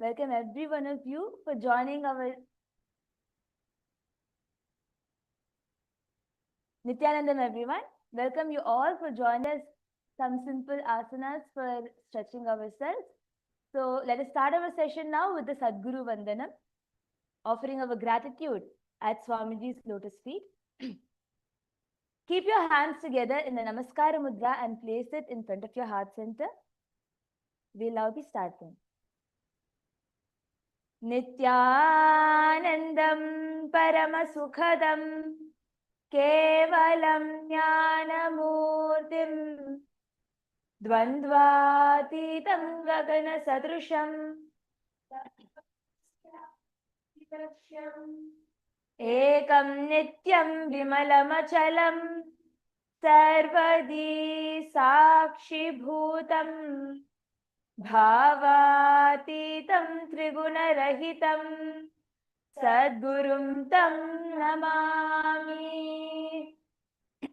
Welcome every one of you for joining our Nithyananda, everyone. Welcome you all for joining us. Some simple asanas for stretching ourselves. So let us start our session now with the Sadguru Vandanam, offering our gratitude at Swamiji's lotus feet. Keep your hands together in the Namaskara Mudra and place it in front of your heart center. We'll now be starting. Nithyanandam Paramasukhadam Kevalam Jnanamurtim Dvandvatitam Gagana Sadrusham Ekam Nityam Vimalamachalam Sarvadi Sakshi Bhutam Bhavatitam Trigunarahitam Sadgurum Tam Namami.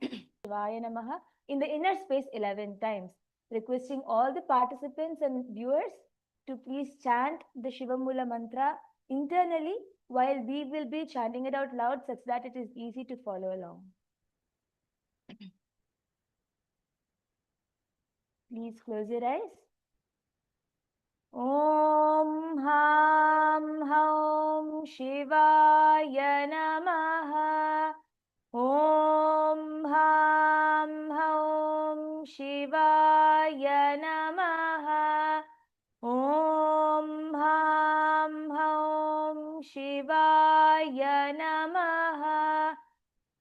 Shivaya Namaha in the inner space 11 times, requesting all the participants and viewers to please chant the Shivamula mantra internally while we will be chanting it out loud such that it is easy to follow along. Please close your eyes. Om Ham Haum Shivaya Namaha. Om Ham Haum Shivaya Namaha. Om Ham Haum Shivaya Namaha.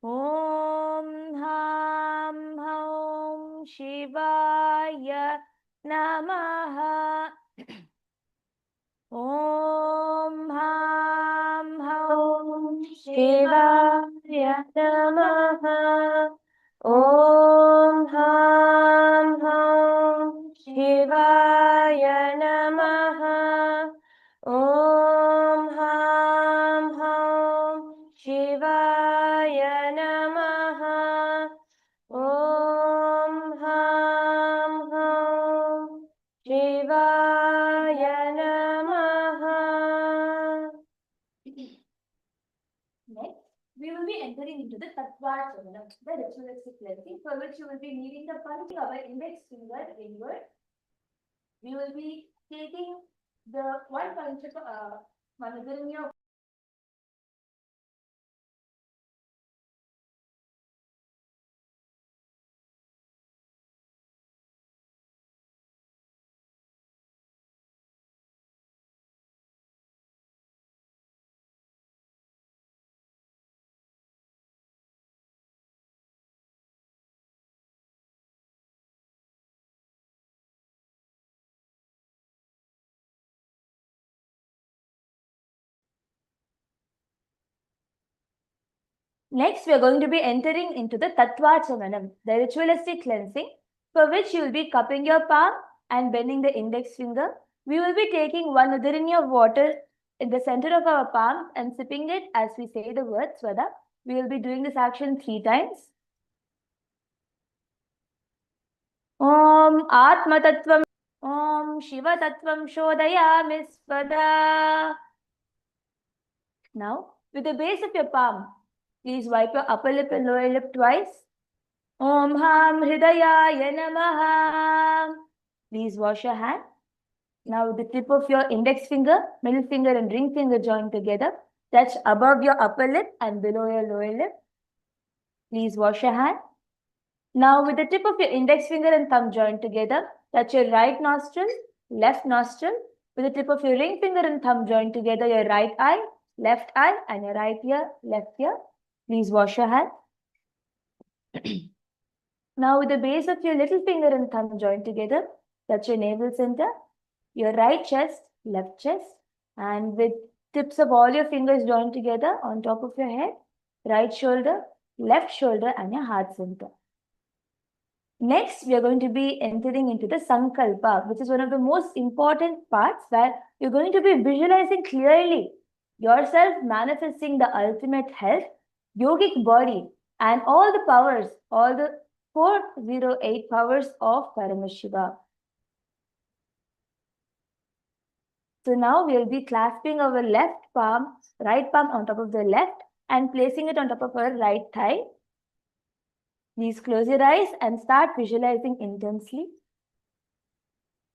Om Ham Haum Shivaya Namaha. Om Ham Haum Shivaya Namaha. Om Ham Haum Shivaya Namaha. Om Ham Haum Shivaya Namaha. Om Ham Haum Shivaya Namaha. Next, we will be entering into the Tattva-charanam, the ritualistic cleansing, for which you will be needing the punching of our index finger inward. We will be taking the one punch of Manadaramya. Next, we are going to be entering into the Tattva-charanam, the ritualistic cleansing, for which you will be cupping your palm and bending the index finger. We will be taking one udarini of water in the center of our palm and sipping it as we say the word Swada. We will be doing this action 3 times. Om Atma Tattvam, Om Shiva Tattvam Shodayami Swada. Now, with the base of your palm, please wipe your upper lip and lower lip twice. Om Ham Hridayaya Namaha. Please wash your hand. Now the tip of your index finger, middle finger and ring finger joined together. Touch above your upper lip and below your lower lip. Please wash your hand. Now with the tip of your index finger and thumb joined together, touch your right nostril, left nostril. With the tip of your ring finger and thumb joined together, your right eye, left eye and your right ear, left ear. Please wash your hand. Now with the base of your little finger and thumb joined together, touch your navel center, your right chest, left chest, and with tips of all your fingers joined together on top of your head, right shoulder, left shoulder and your heart center. Next, we are going to be entering into the Sankalpa, which is one of the most important parts where you're going to be visualizing clearly yourself manifesting the ultimate health, yogic body, and all the powers, all the 408 powers of Paramashiva. So now we'll be clasping our left palm, right palm on top of the left and placing it on top of our right thigh. Please close your eyes and start visualizing intensely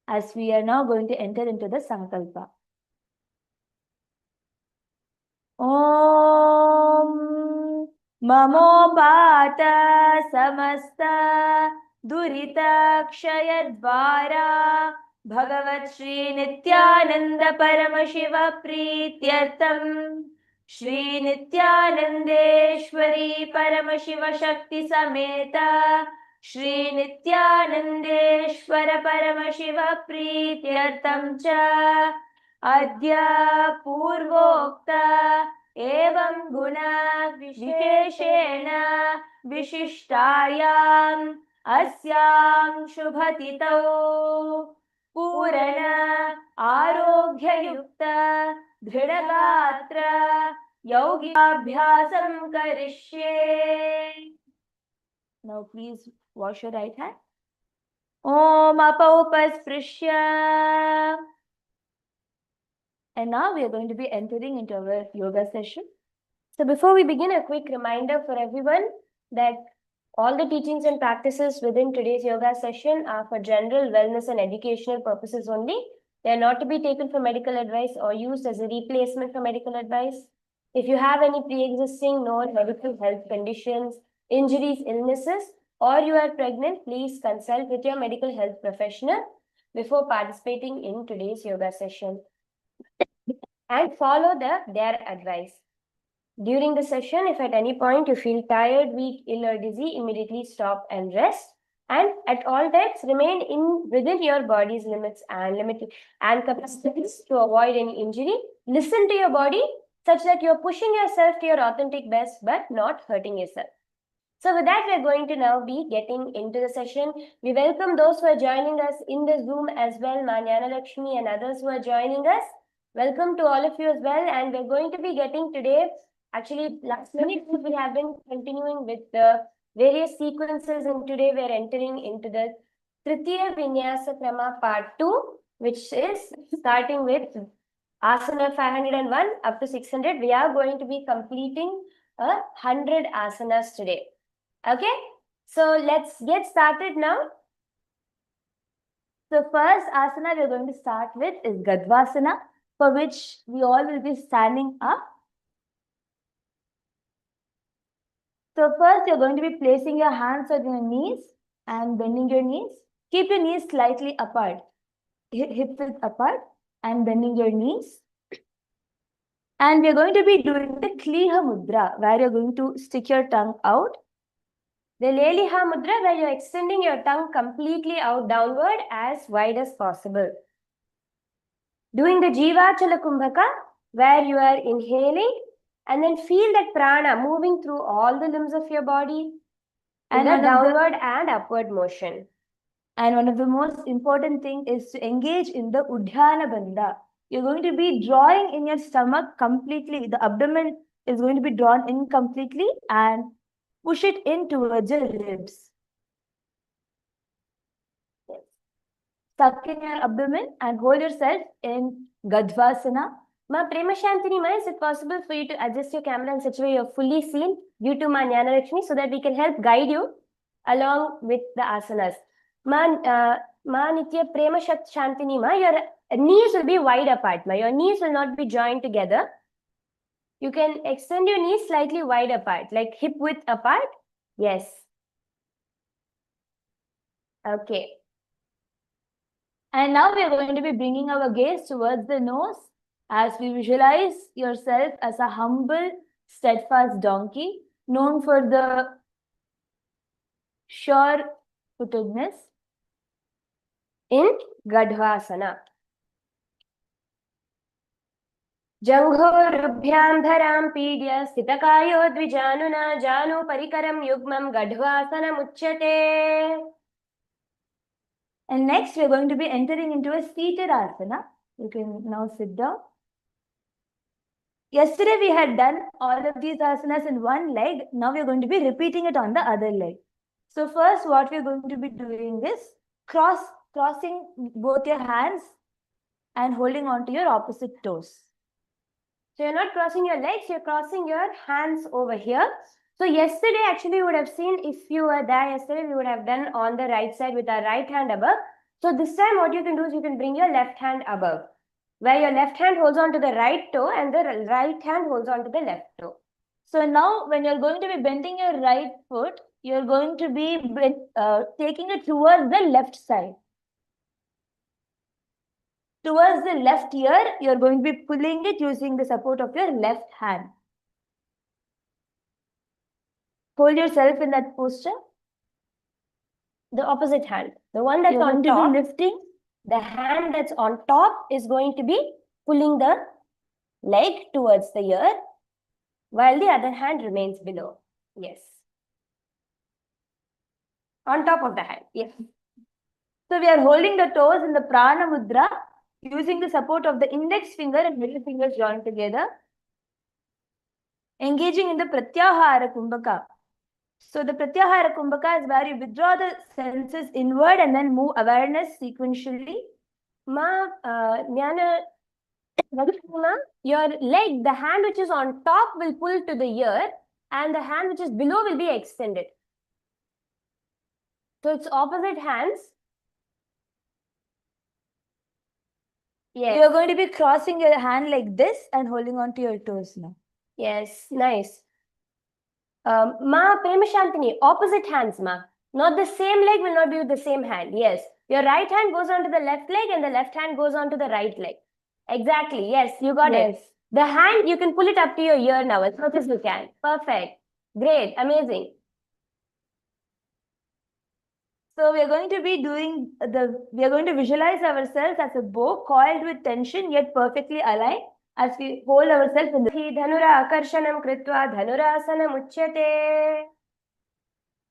as we are now going to enter into the Sankalpa. Om Mamopata Samasta Durita Kshayadvara Bhagavat Shri Nithyananda Paramashiva Prityartam Shri Nithyanandeshwari Paramashiva Shakti Sameta Shri Nithyanandeshwara Paramashiva Prityartam Cha Adya Purvokta Evam Guna Visheshena Vishishtayam Asyam Shubhatitau Purana Arogya Yukta Dhridagatra Yogabhyasam Karishye. Now please wash your right hand. Om Apaupasprisya. And now we are going to be entering into our yoga session. So before we begin, a quick reminder for everyone that all the teachings and practices within today's yoga session are for general wellness and educational purposes only. They are not to be taken for medical advice or used as a replacement for medical advice. If you have any pre-existing known medical health conditions, injuries, illnesses, or you are pregnant, please consult with your medical health professional before participating in today's yoga session. And follow their advice. During the session, if at any point you feel tired, weak, ill or dizzy, immediately stop and rest. And at all times, remain within your body's limits and capacities to avoid any injury. Listen to your body such that you're pushing yourself to your authentic best but not hurting yourself. So with that, we're going to now be getting into the session. We welcome those who are joining us in the Zoom as well, Manyana Lakshmi and others who are joining us. Welcome to all of you as well. And we're going to be getting today, actually last minute we have been continuing with the various sequences, and today we're entering into the Tritiya Vinyasa Krama part 2, which is starting with Asana 501 up to 600. We are going to be completing 100 asanas today. Okay, so let's get started now. So first asana we're going to start with is Gadvasana, for which we all will be standing up. So first you're going to be placing your hands on your knees and bending your knees. Keep your knees slightly apart, hip width apart, and bending your knees. And we're going to be doing the Kliha Mudra, where you're going to stick your tongue out. The Leliha Mudra, where you're extending your tongue completely out downward as wide as possible. Doing the Jivachala Kumbhaka, where you are inhaling and then feel that prana moving through all the limbs of your body in a downward and upward motion. And one of the most important things is to engage in the Udhyana Bandha. You're going to be drawing in your stomach completely. The abdomen is going to be drawn in completely and push it in towards your ribs. Yes. Tuck in your abdomen and hold yourself in Gadvasana. Ma Prema Shantini Ma, is it possible for you to adjust your camera in such a way you're fully seen due to Ma Jnana Lakshmi, so that we can help guide you along with the asanas? Ma Nitya Prema Shantini Ma, your knees will be wide apart. Ma, your knees will not be joined together. You can extend your knees slightly wide apart, like hip width apart. Yes. Okay. And now we are going to be bringing our gaze towards the nose as we visualize yourself as a humble, steadfast donkey, known for the sure-footedness in Gadvasana. Jangho dharam pidya sthitakayo dvijanuna janu parikaram yugmam Gadvasana muchyate. And next, we're going to be entering into a seated asana. You can now sit down. Yesterday, we had done all of these asanas in one leg. Now we're going to be repeating it on the other leg. So first, what we're going to be doing is crossing both your hands and holding on to your opposite toes. So you're not crossing your legs, you're crossing your hands over here. So yesterday, actually, you would have seen, if you were there yesterday, we would have done on the right side with our right hand above. So this time what you can do is you can bring your left hand above, where your left hand holds on to the right toe and the right hand holds on to the left toe. So now when you're going to be bending your right foot, you're going to be taking it towards the left side. Towards the left ear, you're going to be pulling it using the support of your left hand. Hold yourself in that posture. The opposite hand, the one that's on top, to be lifting. the hand that's on top is going to be pulling the leg towards the ear, while the other hand remains below. Yes. On top of the hand. Yes. So we are holding the toes in the prana mudra using the support of the index finger and middle fingers joined together. Engaging in the pratyahara kumbhaka. So the pratyahara kumbhaka is where you withdraw the senses inward and then move awareness sequentially. Your leg, the hand which is on top will pull to the ear and the hand which is below will be extended. So it's opposite hands. Yes. You're going to be crossing your hand like this and holding on to your toes now. Yes, nice. Ma Premashantini, opposite hands, ma. Not the same leg will not be with the same hand. Yes. Your right hand goes onto the left leg and the left hand goes onto the right leg. Exactly. Yes, you got it. The hand, you can pull it up to your ear now as much as you can. Perfect. Great. Amazing. So we are going to be we are going to visualize ourselves as a bow coiled with tension yet perfectly aligned as we hold ourselves in the Dhanura akarshanam kritva dhanurasanam uchyate.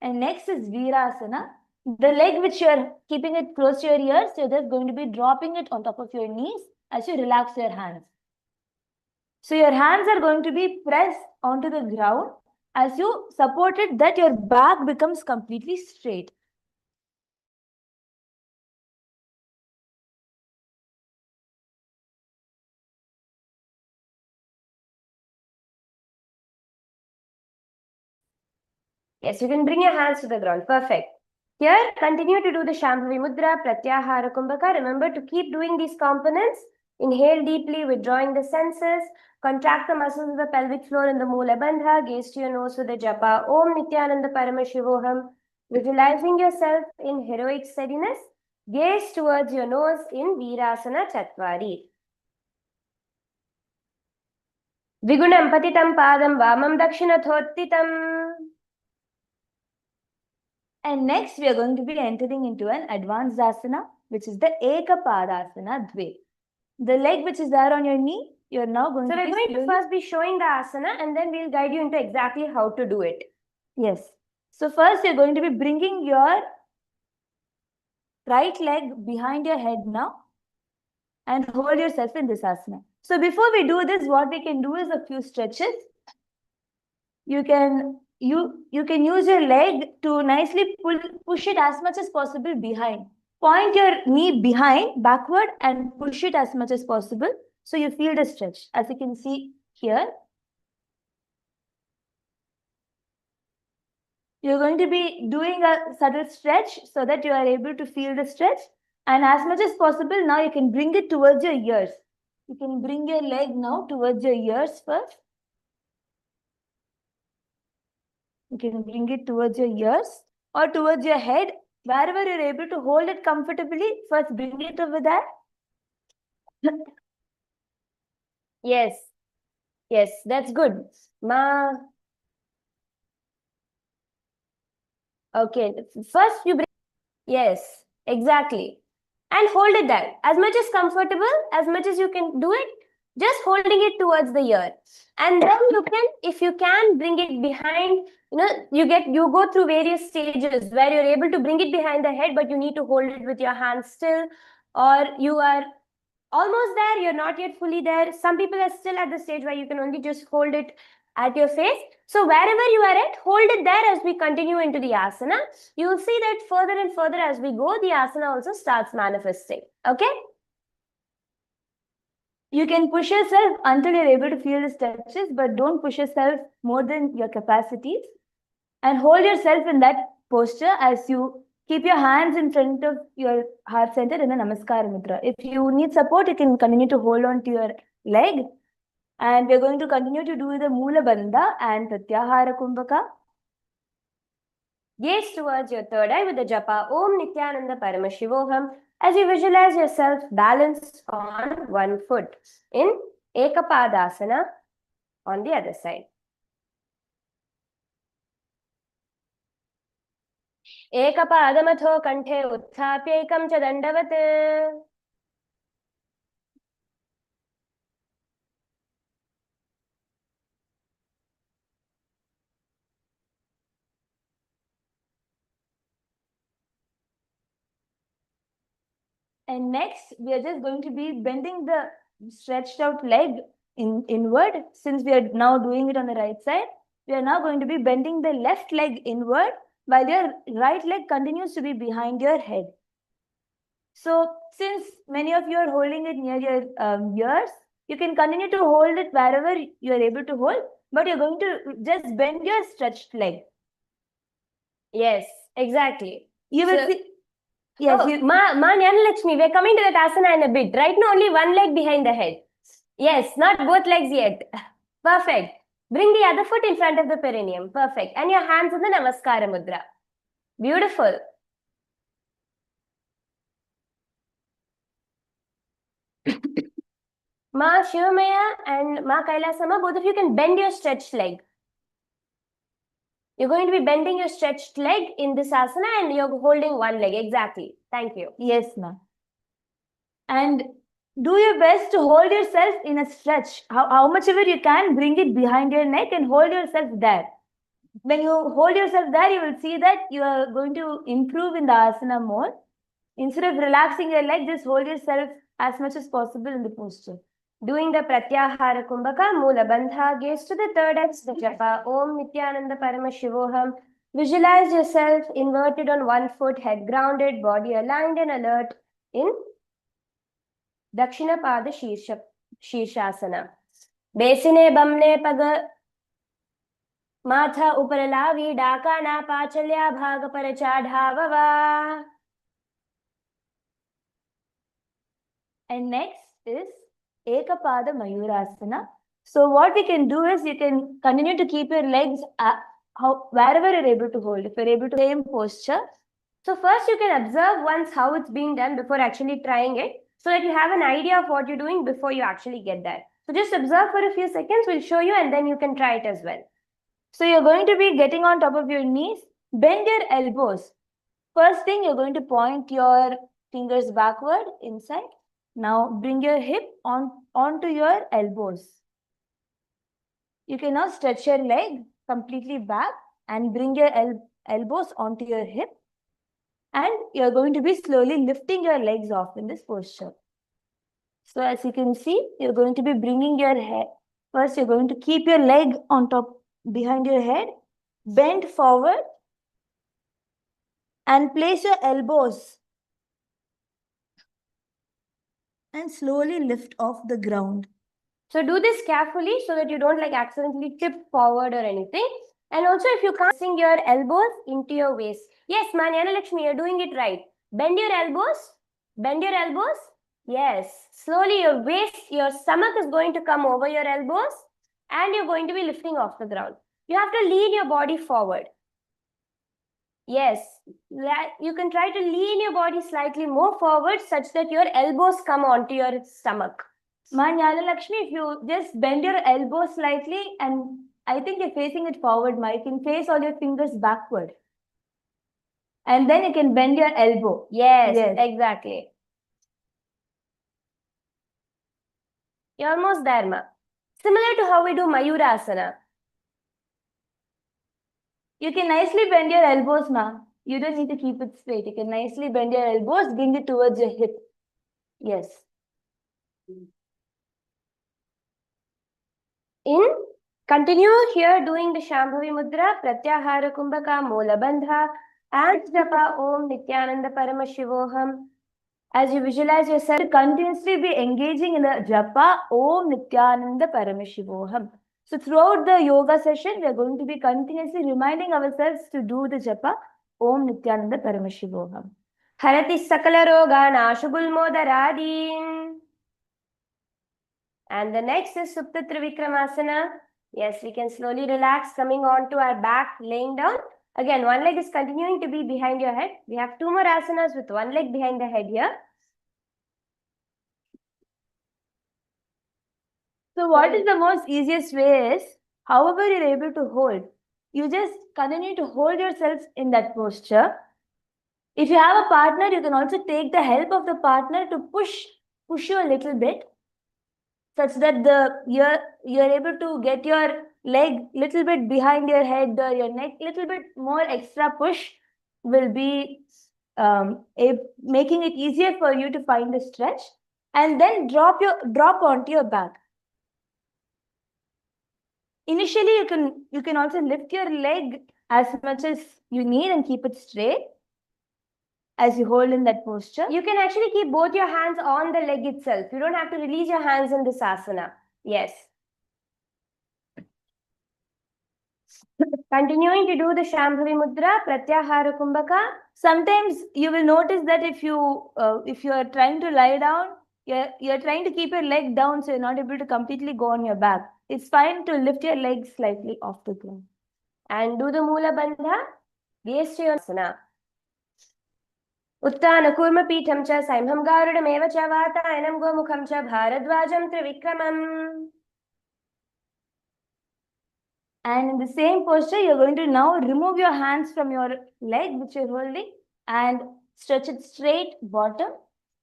And next is Virasana. The leg which you are keeping it close to your ears, you're just going to be dropping it on top of your knees as you relax your hands. So your hands are going to be pressed onto the ground. As you support it, that your back becomes completely straight. Yes, you can bring your hands to the ground. Perfect. Here, continue to do the Shambhavi Mudra, Pratyahara Kumbhaka. Remember to keep doing these components. Inhale deeply, withdrawing the senses. Contract the muscles of the pelvic floor in the Moola Bandha. Gaze to your nose with the japa. Om Nithyananda Paramashivoham. Visualizing yourself in heroic steadiness. Gaze towards your nose in Virasana Chatvari. Vigunam Patitam Padam Vamam Dakshinathotitam. And next, we are going to be entering into an advanced asana, which is the Ekapadasana Dve. The leg which is there on your knee, you're now going to be... So we're going to first be showing the asana and then we'll guide you into exactly how to do it. Yes. So first, you're going to be bringing your right leg behind your head now and hold yourself in this asana. So before we do this, what we can do is a few stretches. You can use your leg to nicely push it as much as possible behind. Point your knee behind, backward, and push it as much as possible. So you feel the stretch. As you can see here, you're going to be doing a subtle stretch so that you are able to feel the stretch. And as much as possible, now you can bring it towards your ears. You can bring your leg now towards your ears first. You can bring it towards your ears or towards your head. Wherever you're able to hold it comfortably, first bring it over there. Yes. Yes, that's good. Ma. Okay, first you bring. Yes, exactly. And hold it there. As much as comfortable, as much as you can do it, just holding it towards the ear. And then you can, if you can, bring it behind. You go through various stages where you're able to bring it behind the head, but you need to hold it with your hands still, or you are almost there, you're not yet fully there. Some people are still at the stage where you can only just hold it at your face. So wherever you are at, hold it there as we continue into the asana. You will see that further and further as we go, the asana also starts manifesting. Okay? You can push yourself until you're able to feel the stretches, but don't push yourself more than your capacities. And hold yourself in that posture as you keep your hands in front of your heart center in a Namaskara Mudra. If you need support, you can continue to hold on to your leg. And we're going to continue to do the Mula Bandha and Pratyahara Kumbhaka. Gaze towards your third eye with the japa Om Nithyananda Paramashivoham as you visualize yourself balanced on one foot in Ekapadasana on the other side. Ekapadamato kanthe utthapyekam cha dandavat. And next, we are just going to be bending the stretched out leg inward. Since we are now doing it on the right side, we are now going to be bending the left leg inward while your right leg continues to be behind your head. So since many of you are holding it near your ears, you can continue to hold it wherever you are able to hold, but you're going to just bend your stretched leg. Yes, exactly. You will see. Yes, Ma Nyanalakshmi, we're coming to that asana in a bit. Right now, only one leg behind the head. Yes, not both legs yet. Perfect. Bring the other foot in front of the perineum. Perfect. And your hands in the Namaskara Mudra. Beautiful. Ma Shivamaya and Ma Kailasama, both of you can bend your stretched leg. You're going to be bending your stretched leg in this asana and you're holding one leg. Exactly. Thank you. Yes, ma'am. And do your best to hold yourself in a stretch. How much ever you can, bring it behind your neck and hold yourself there. When you hold yourself there, you will see that you are going to improve in the asana more. Instead of relaxing your leg, just hold yourself as much as possible in the posture. Doing the Pratyahara Kumbhaka, Mula Bandha, gaze to the third eye, the japa, Om Nithyananda Paramashivoham. Visualize yourself inverted on one foot, head grounded, body aligned and alert in Dakshina Pada Shirshasana. Besine Bamne Paga Matha Uparalavi Dakana Pachalya Bhaga Parachadhavava. And next is Ekapada Mayurasana. So what we can do is you can continue to keep your legs wherever you're able to hold. If you're able to same posture. So first you can observe once how it's being done before actually trying it, so that you have an idea of what you're doing before you actually get there. So just observe for a few seconds, we'll show you and then you can try it as well. So you're going to be getting on top of your knees, bend your elbows. First thing, you're going to point your fingers backward inside. Now bring your hip onto your elbows. You can now stretch your leg completely back and bring your elbows onto your hip. And you're going to be slowly lifting your legs off in this posture. So as you can see, you're going to be bringing your head. First, you're going to keep your leg on top behind your head, bend forward, and place your elbows and slowly lift off the ground. So do this carefully so that you don't accidentally tip forward or anything. And also if you can't sink your elbows into your waist. Yes, Manyana Lakshmi, you're doing it right. Bend your elbows. Bend your elbows. Yes. Slowly your waist, your stomach is going to come over your elbows and you're going to be lifting off the ground. You have to lean your body forward. Yes, you can try to lean your body slightly more forward such that your elbows come onto your stomach. Nyala Lakshmi, if you just bend your elbow slightly, and I think you're facing it forward, Ma, you can face all your fingers backward. And then you can bend your elbow. Yes, exactly. You're almost there, Ma. Similar to how we do Mayurasana. You can nicely bend your elbows, Ma. You don't need to keep it straight. You can nicely bend your elbows, bring it towards your hip. Yes. Continue here doing the Shambhavi Mudra, Pratyahara Kumbhaka, Mola Bandha, and Japa Om Nithyananda Paramashivoham. As you visualize yourself, continuously be engaging in the japa Om Nithyananda Paramashivoham. So throughout the yoga session, we are going to be continuously reminding ourselves to do the japa Om Nithyananda Paramashivoham. Harati Sakala Rogana Shubulmodaradin. And the next is Supta Trivikramasana. Yes, we can slowly relax, coming on to our back, laying down. Again, one leg is continuing to be behind your head. We have two more asanas with one leg behind the head here. So what is the most easiest way is, however you're able to hold, you just continue to hold yourself in that posture. If you have a partner, you can also take the help of the partner to push you a little bit, such that you're able to get your leg little bit behind your head or your neck, little bit more extra push will be making it easier for you to find the stretch, and then drop onto your back. Initially, you can also lift your leg as much as you need and keep it straight as you hold in that posture. You can actually keep both your hands on the leg itself. You don't have to release your hands in this asana. Yes. Continuing to do the Shambhavi Mudra, Pratyahara Kumbhaka. Sometimes you will notice that if you are trying to lie down, you're trying to keep your leg down, so you're not able to completely go on your back. It's fine to lift your legs slightly off the ground. And do the Mula Bandha, gaze to your asana. Uttana Kurma Pitham cha Saimham Garudam eva cha Vatayanam Gomukham cha Bharadwajam Trivikramam. And in the same posture, you're going to now remove your hands from your leg, which you're holding, and stretch it straight bottom.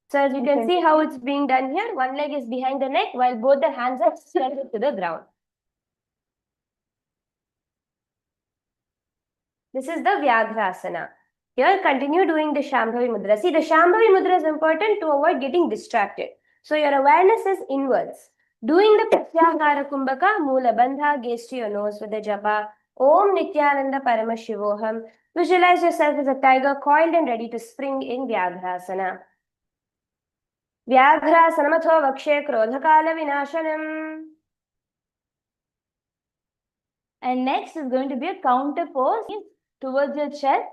So as you can see how it's being done here, one leg is behind the neck while both the hands are stretched to the ground. This is the Vyagrasana. Here, continue doing the Shambhavi Mudra. See, the Shambhavi Mudra is important to avoid getting distracted. So your awareness is inwards. Doing the Pratyahara Kumbhaka, Mula Bandha, gaze to your nose with the japa. Om Nithyananda Paramashivoham. Visualize yourself as a tiger coiled and ready to spring in Vyagrasana. Vyagrasanamato Vakshe Krodhakala Vinashanam. And next is going to be a counter pose towards your chest.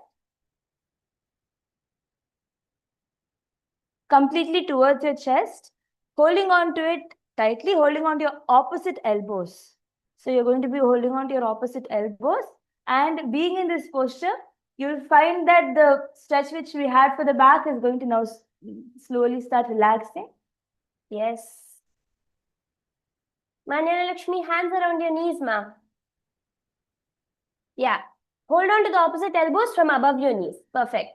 Completely towards your chest, holding on to it tightly, holding on to your opposite elbows. So you're going to be holding on to your opposite elbows, and being in this posture, you'll find that the stretch which we had for the back is going to now slowly start relaxing. Yes. Manyana Lakshmi, hands around your knees, ma. Yeah. Hold on to the opposite elbows from above your knees. Perfect.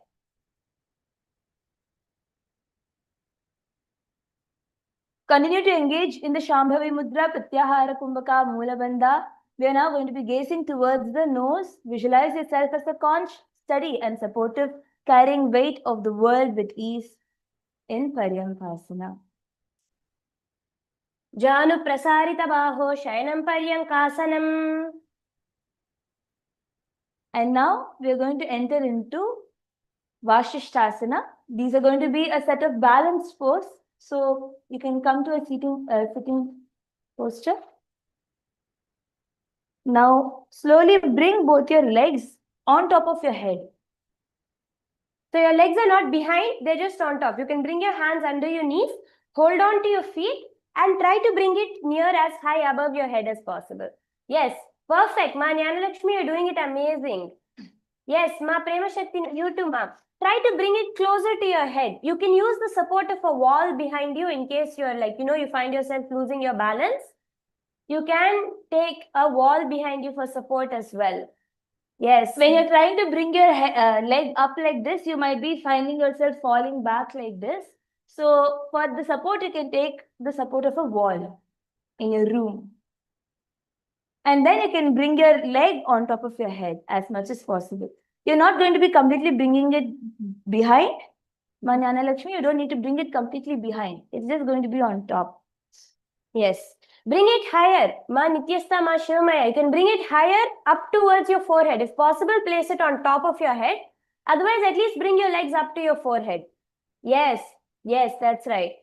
Continue to engage in the Shambhavi Mudra, Pratyahara Kumbhaka, Mula Bandha. We are now going to be gazing towards the nose. Visualize yourself as a conch, steady and supportive, carrying weight of the world with ease in Paryankasana. Janu Prasarita Baho Shayanam Paryankasanam. And now we are going to enter into Vashishthasana. These are going to be a set of balanced pose. So you can come to a sitting posture. Now slowly bring both your legs on top of your head. So your legs are not behind, they're just on top. You can bring your hands under your knees, hold on to your feet and try to bring it near as high above your head as possible. Yes, perfect. Ma Jnana Lakshmi, you're doing it amazing. Yes, Ma Prema Shakti, you too, ma. Try to bring it closer to your head. You can use the support of a wall behind you in case you're like, you find yourself losing your balance. You can take a wall behind you for support as well. Yes. When you're trying to bring your leg up like this, you might be finding yourself falling back like this. So for the support, you can take the support of a wall in your room. And then you can bring your leg on top of your head as much as possible. You're not going to be completely bringing it behind. Ma Jnana Lakshmi, you don't need to bring it completely behind. It's just going to be on top. Yes. Bring it higher. Ma Nityastha, Ma Shivamaya. You can bring it higher up towards your forehead. If possible, place it on top of your head. Otherwise, at least bring your legs up to your forehead. Yes. Yes, that's right.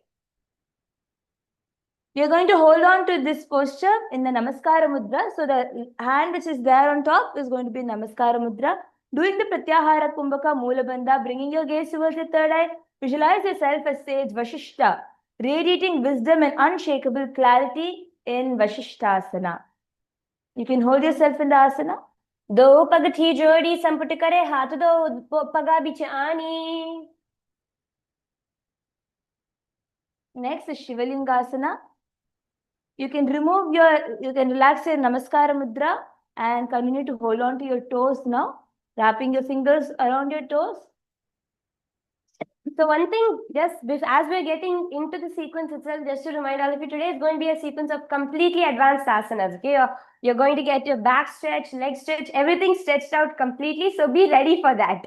We are going to hold on to this posture in the Namaskara Mudra. So the hand which is there on top is going to be Namaskara Mudra. Doing the Pratyahara Kumbhaka Moola Bandha, bringing your gaze towards the third eye. Visualize yourself as sage Vashishta, radiating wisdom and unshakable clarity in Vashishthasana. You can hold yourself in the asana. दो पग थी जोड़ी संपुट करे हाथ दो पगा बिच आनी. Next is Shivalingasana. You can relax your Namaskara Mudra and continue to hold on to your toes now, wrapping your fingers around your toes. So one thing, as we're getting into the sequence itself, just to remind all of you, today is going to be a sequence of completely advanced asanas. Okay, you're going to get your back stretch, leg stretch, everything stretched out completely. So be ready for that.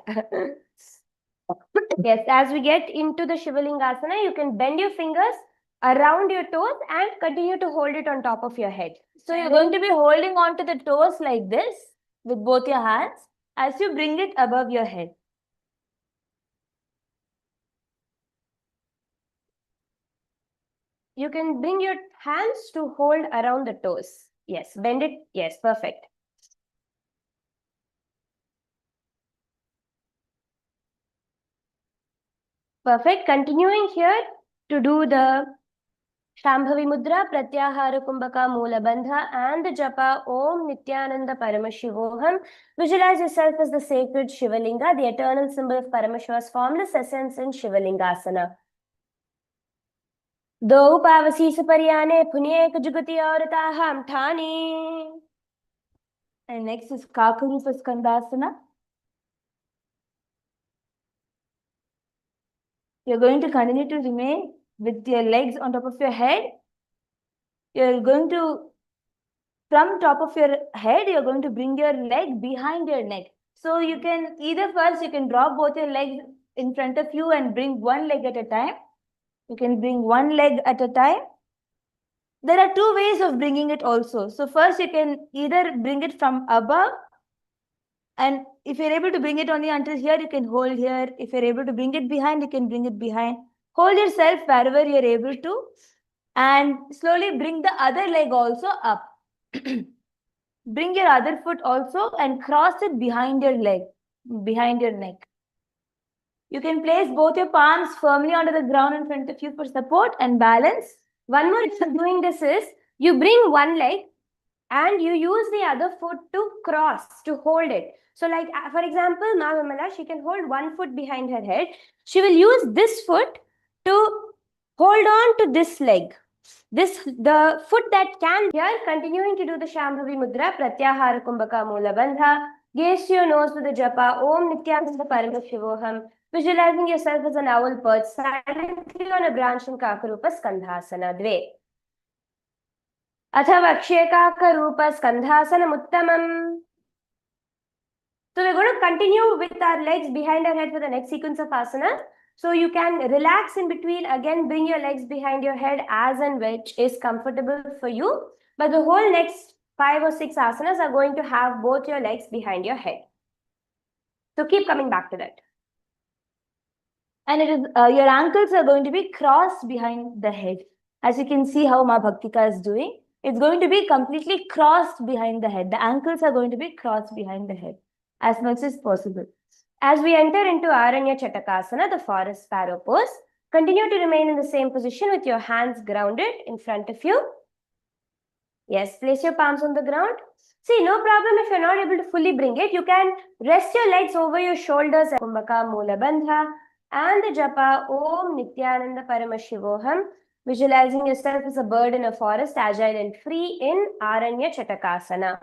Yes, as we get into the Shivalingasana, you can bend your fingers around your toes and continue to hold it on top of your head. So you're going to be holding on to the toes like this with both your hands as you bring it above your head. You can bring your hands to hold around the toes. Yes, bend it. Yes, perfect. Perfect. Continuing here to do the Shambhavi Mudra, Pratyahara Kumbhaka Moola Bandha and the Japa Om Nithyananda Paramashivoham. Visualize yourself as the sacred Shivalinga, the eternal symbol of Paramashiva's formless essence in Shivalingasana. दो पावसीस परियाने पुण्येक जुगति और ताहम ठानी. And next is Kakarupa Skandasana. You're going to continue to remain with your legs on top of your head. You're going to, from top of your head, you're going to bring your leg behind your neck. So you can either first, you can drop both your legs in front of you and bring one leg at a time. You can bring one leg at a time. There are two ways of bringing it also. So first you can either bring it from above, and if you're able to bring it only until here, you can hold here. If you're able to bring it behind, you can bring it behind. Hold yourself wherever you're able to, and slowly bring the other leg also up. Bring your other foot also and cross it behind your leg, behind your neck. You can place both your palms firmly onto the ground in front of you for support and balance. One more way of doing this is you bring one leg and you use the other foot to cross, to hold it. So like, for example, Ma Vimala, she can hold one foot behind her head. She will use this foot to hold on to this leg. The foot that can here, continuing to do the Shambhavi Mudra, Pratyahara Kumbhaka Moola Bandha. Gaze to your nose with the japa, Om Nithyananda Paramashivoham. Visualizing yourself as an owl perched silently on a branch in Kakarupa Skandhasana Dve. Atha Vakshe Kakarupa Skandhasana Uttamam. So we're going to continue with our legs behind our head for the next sequence of asanas. So you can relax in between. Again, bring your legs behind your head as and which is comfortable for you. But the whole next 5 or 6 asanas are going to have both your legs behind your head. So keep coming back to that. And it is your ankles are going to be crossed behind the head. As you can see how Ma Bhaktika is doing. It's going to be completely crossed behind the head. The ankles are going to be crossed behind the head as much as possible. As we enter into Aranya Chatakasana, the forest sparrow pose, continue to remain in the same position with your hands grounded in front of you. Yes, place your palms on the ground. See, no problem if you're not able to fully bring it. You can rest your legs over your shoulders. Kumbhaka Moola Bandha and the japa Om Nithyananda Paramashivoham. Visualizing yourself as a bird in a forest, agile and free in Aranya Chatakasana.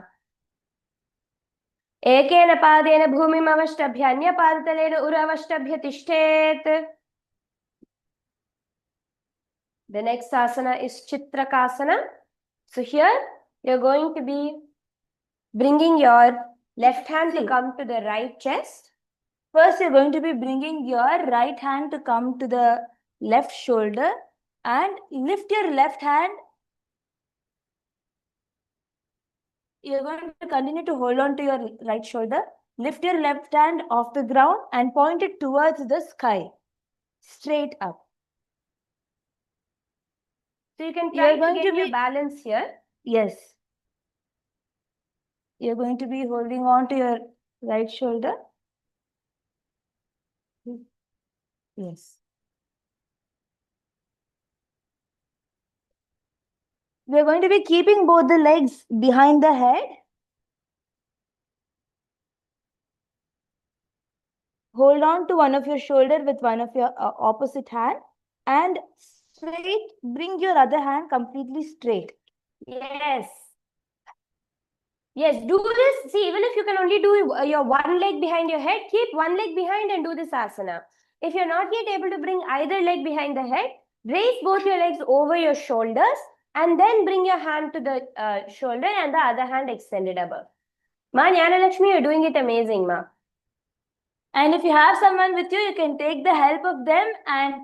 एकेन पादेन भूमिम् अवष्टभ्य अन्यपादतलेन उरवष्टभ्य तिष्ठेत्. The next asana is Chitrakasana. So here you're going to be bringing your left hand to come to the right chest. First, you're going to be bringing your right hand to come to the left shoulder and lift your left hand. You're going to continue to hold on to your right shoulder. Lift your left hand off the ground and point it towards the sky, straight up. So you can You are try to going get to your be- balance here. Yes. You're going to be holding on to your right shoulder. Yes. We're going to be keeping both the legs behind the head. Hold on to one of your shoulder with one of your opposite hand and straight, bring your other hand completely straight. Yes. Yes, do this. See, even if you can only do your one leg behind your head, keep one leg behind and do this asana. If you're not yet able to bring either leg behind the head, raise both your legs over your shoulders and then bring your hand to the shoulder and the other hand extended above. Ma, Jnanalakshmi, you're doing it amazing, ma. And if you have someone with you, you can take the help of them and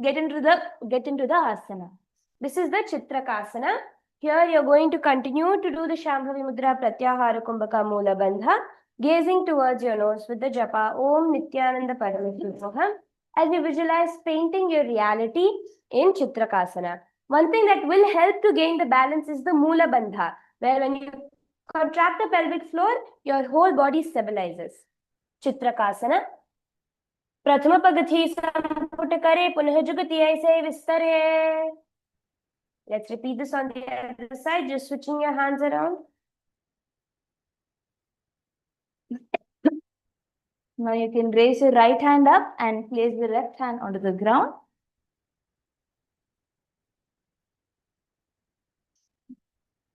get into the asana. This is the Chitrakasana. Here you're going to continue to do the Shambhavi Mudra Pratyahara Kumbhaka Moola Bandha, gazing towards your nose with the japa Om Nithyananda Parameshwara as you visualize painting your reality in Chitrakasana. One thing that will help to gain the balance is the Moola Bandha, where when you contract the pelvic floor, your whole body stabilizes. Chitrakasana. प्रथम पगथी संपुट करे पुनः जुगति ऐसे विस्तरे. Let's repeat this on the other side, just switching your hands around. Now you can raise your right hand up and place the left hand onto the ground.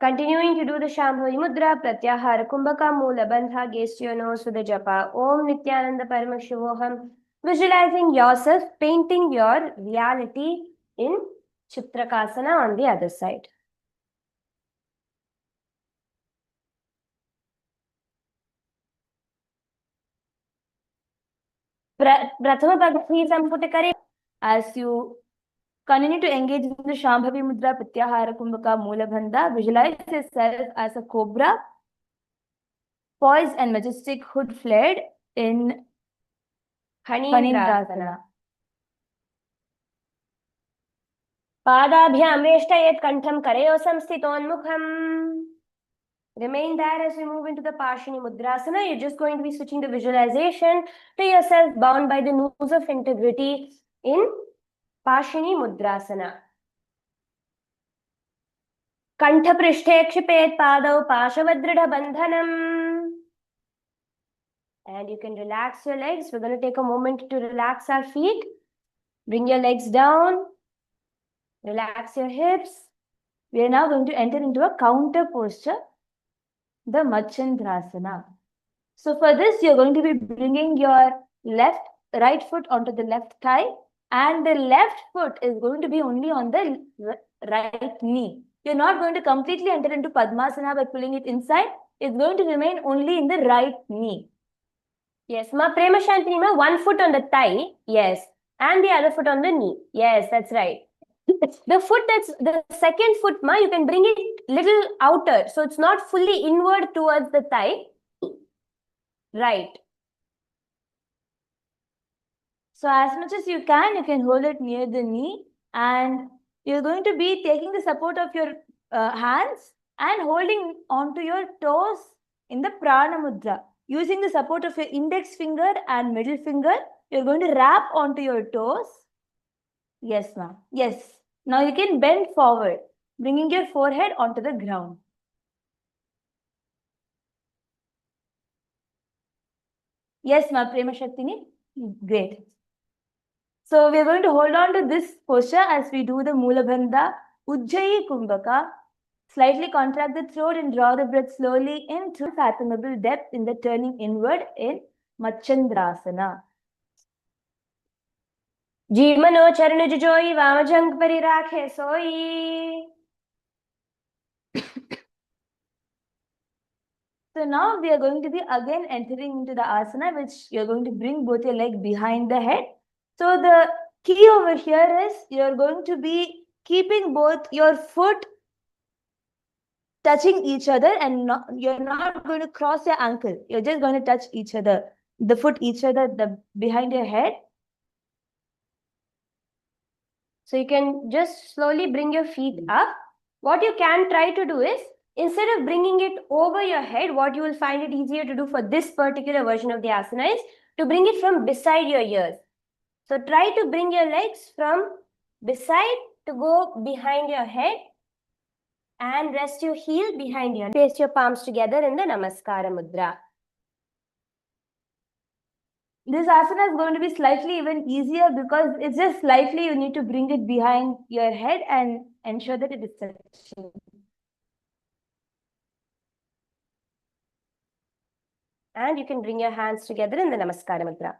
Continuing to do the Shambhavi Mudra, Pratyahara Kumbhaka Moola Bandha, gaze to your nose with the japa Om Nithyananda Paramashivoham. Visualizing yourself painting your reality in Chitrakasana on the other side. Prathama Pagati Samputa Kare. As you continue to engage in the Shambhavi Mudra, Pratyahara Kumbhaka Moola Bandha, visualize yourself as a cobra, poised and majestic, hood flared in Phanindrasana. Padabhyam veshtayet kantham kareyo samsthitonmukham. Remain there as we move into the Pashini Mudrasana. You're just going to be switching the visualization to yourself bound by the noose of integrity in Pashini Mudrasana. Kantha prishthe kshipet padau pashavadrida bandhanam. And you can relax your legs. We're going to take a moment to relax our feet. Bring your legs down. Relax your hips. We are now going to enter into a counter posture, the Machandrasana. So for this, you're going to be bringing your right foot onto the left thigh, and the left foot is going to be only on the right knee. You're not going to completely enter into Padmasana by pulling it inside. It's going to remain only in the right knee. Yes, ma Prema Shantini ma, one foot on the thigh, yes, and the other foot on the knee. Yes, that's right. The foot that's the second foot ma, you can bring it little outer, so it's not fully inward towards the thigh. Right. So as much as you can hold it near the knee, and you're going to be taking the support of your hands and holding onto your toes in the Prana Mudra. Using the support of your index finger and middle finger, you're going to wrap onto your toes. Yes, ma'am. Yes. Now you can bend forward, bringing your forehead onto the ground. Yes, ma'am. Prema Shaktini. Great. So we are going to hold on to this posture as we do the Moola Bandha, Ujjayi Kumbhaka. Slightly contract the throat and draw the breath slowly in through fathomable depth in the turning inward in Machandrasana. Jimano charna jujoi vamajang parirakhe soi. So now we are going to be again entering into the asana, which you're going to bring both your legs behind the head. So the key over here is you're going to be keeping both your foot touching each other, and you're not going to cross your ankle. You're just going to touch each other, the foot each other, behind your head. So you can just slowly bring your feet up. What you can try to do is, instead of bringing it over your head, what you will find it easier to do for this particular version of the asana is to bring it from beside your ears. So try to bring your legs from beside to go behind your head and rest your heel behind you. Place your palms together in the Namaskara Mudra. This asana is going to be slightly even easier because it's just slightly you need to bring it behind your head and ensure that it is touching. And you can bring your hands together in the Namaskara Mudra.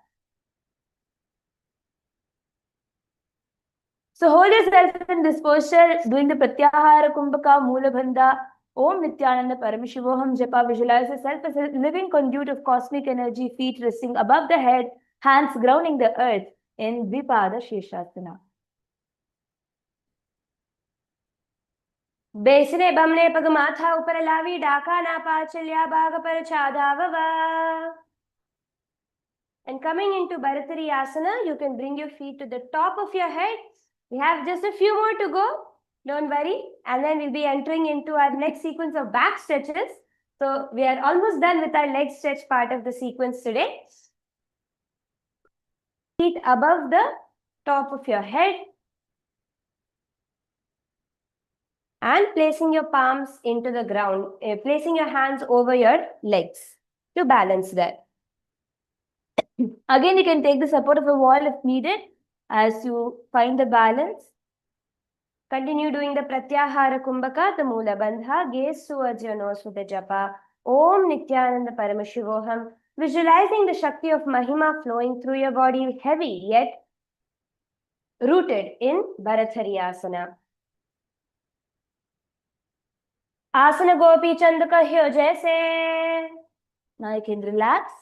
So hold yourself in this posture, doing the Pratyahara Kumbhaka, Moola Bandha, Om Nithyananda Paramashivoham Japa. Visualize yourself as a living conduit of cosmic energy, feet resting above the head, hands grounding the earth in Dvipada Shirshasana. બેસને બમણે પગ માથા ઉપર લાવી ડાકા ના પાછળ્યા ભાગ પર છાધાવવા. And coming into Bharatariasana, you can bring your feet to the top of your head. We have just a few more to go. Don't worry. And then we'll be entering into our next sequence of back stretches. So we are almost done with our leg stretch part of the sequence today. Feet above the top of your head. And placing your palms into the ground, placing your hands over your legs to balance there. Again, you can take the support of a wall if needed as you find the balance. Continue doing the Pratyahara Kumbhaka, the Moola Bandha, gaze towards your nose with the japa. Om Nithyananda Paramashivoham. Visualizing the Shakti of Mahima flowing through your body, heavy yet rooted in Bharatariasana. Asana Gopi Chand kahyo jaise. Now you can relax.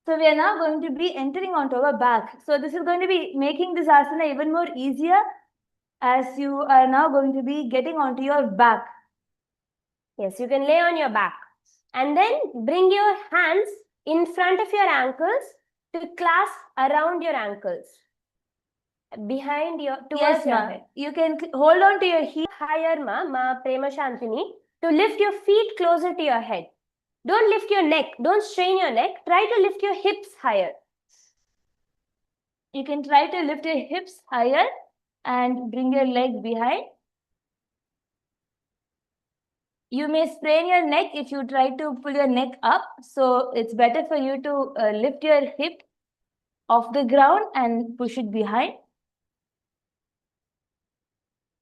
So we are now going to be entering onto our back. So this is going to be making this asana even more easier as you are now going to be getting onto your back. Yes, you can lay on your back. And then bring your hands in front of your ankles to clasp around your ankles. Behind your, towards your head. You can hold on to your heel. Higher, ma Prema Shantini, to lift your feet closer to your head. Don't lift your neck. Don't strain your neck. Try to lift your hips higher. You can try to lift your hips higher and bring your leg behind. You may sprain your neck if you try to pull your neck up. So it's better for you to lift your hip off the ground and push it behind.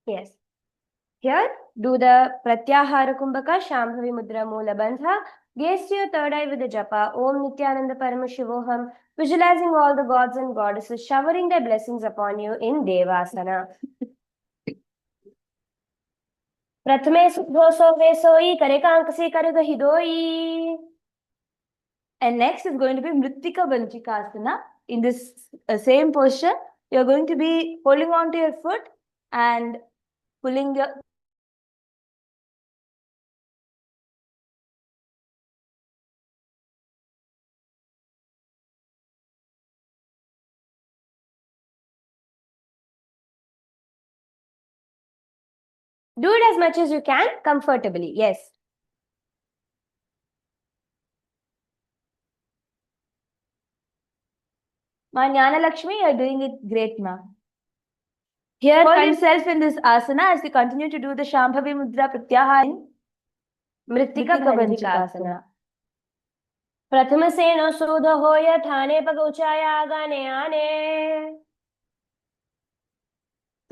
Yes. Here, do the Pratyahara Kumbhaka, Shambhavi Mudra Moola Bandha. Gaze to your third eye with the japa. Om Nithyananda Paramashivoham. Visualizing all the gods and goddesses showering their blessings upon you in Devasana. Prathame Sudho Sove Soi Karekankasi Karga Hidoi. And next is going to be Mritika Banchikasana. In this same posture, you're going to be holding on to your foot and pulling your Do it as much as you can comfortably. Yes. Ma Jnana Lakshmi, you're doing it great, ma. Here, hold yourself in this asana as you continue to do the Shambhavi Mudra Pratyahara in Mritika Banchikasana. Prathama Seno Sudha Hoya Thane Pagauchaya Agane Ane.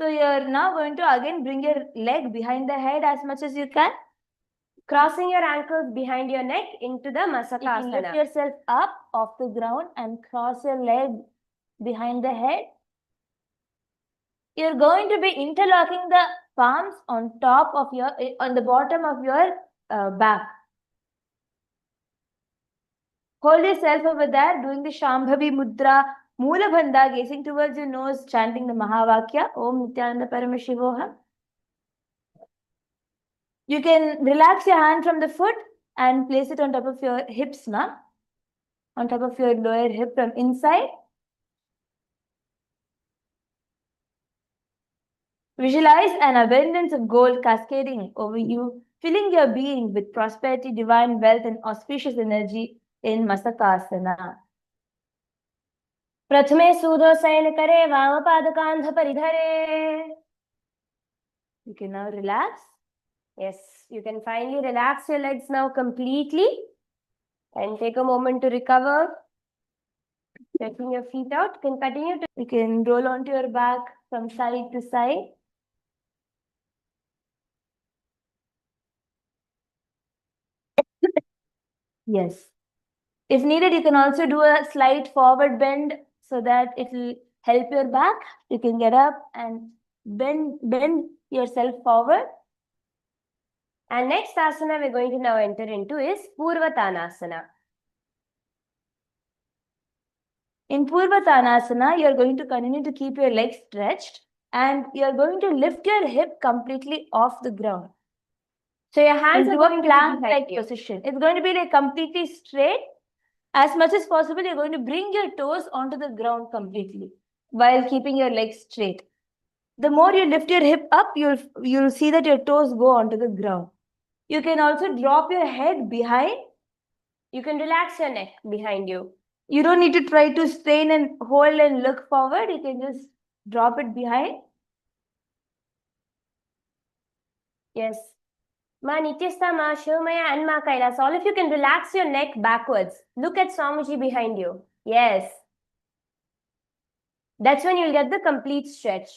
So you're now going to again bring your leg behind the head as much as you can. Crossing your ankles behind your neck into the Masakasana. You can lift yourself up off the ground and cross your leg behind the head. You're going to be interlocking the palms on top of your, on the bottom of your back. Hold yourself over there, doing the Shambhavi Mudra, Moola Bandha, gazing towards your nose, chanting the Mahavakya, Om Nithyananda Paramashivoham. You can relax your hand from the foot and place it on top of your hips, na? On top of your lower hip from inside. Visualize an abundance of gold cascading over you, filling your being with prosperity, divine wealth, and auspicious energy in Masakasana. प्रथमे सूदोसैन करे वामपादकान्ध परिधरे. You can now relax. Yes, you can finally relax your legs now completely and take a moment to recover. Stretching your feet out. You can continue to. You can roll onto your back from side to side. Yes. If needed, you can also do a slight forward bend so that it will help your back. You can get up and bend yourself forward. And next asana we're going to now enter into is Purvatanasana. In Purvatanasana, you're going to continue to keep your legs stretched and you're going to lift your hip completely off the ground. So your hands are into going a to be plank-like behind you. position. It's going to be like completely straight. As much as possible, you're going to bring your toes onto the ground completely while keeping your legs straight. The more you lift your hip up, you'll see that your toes go onto the ground. You can also drop your head behind. You can relax your neck behind you. You don't need to try to strain and hold and look forward. You can just drop it behind. Yes. Ma Nityasta, Ma Shivamaya, and Ma Kailasa. All of you can relax your neck backwards. Look at Swamiji behind you. Yes. That's when you'll get the complete stretch.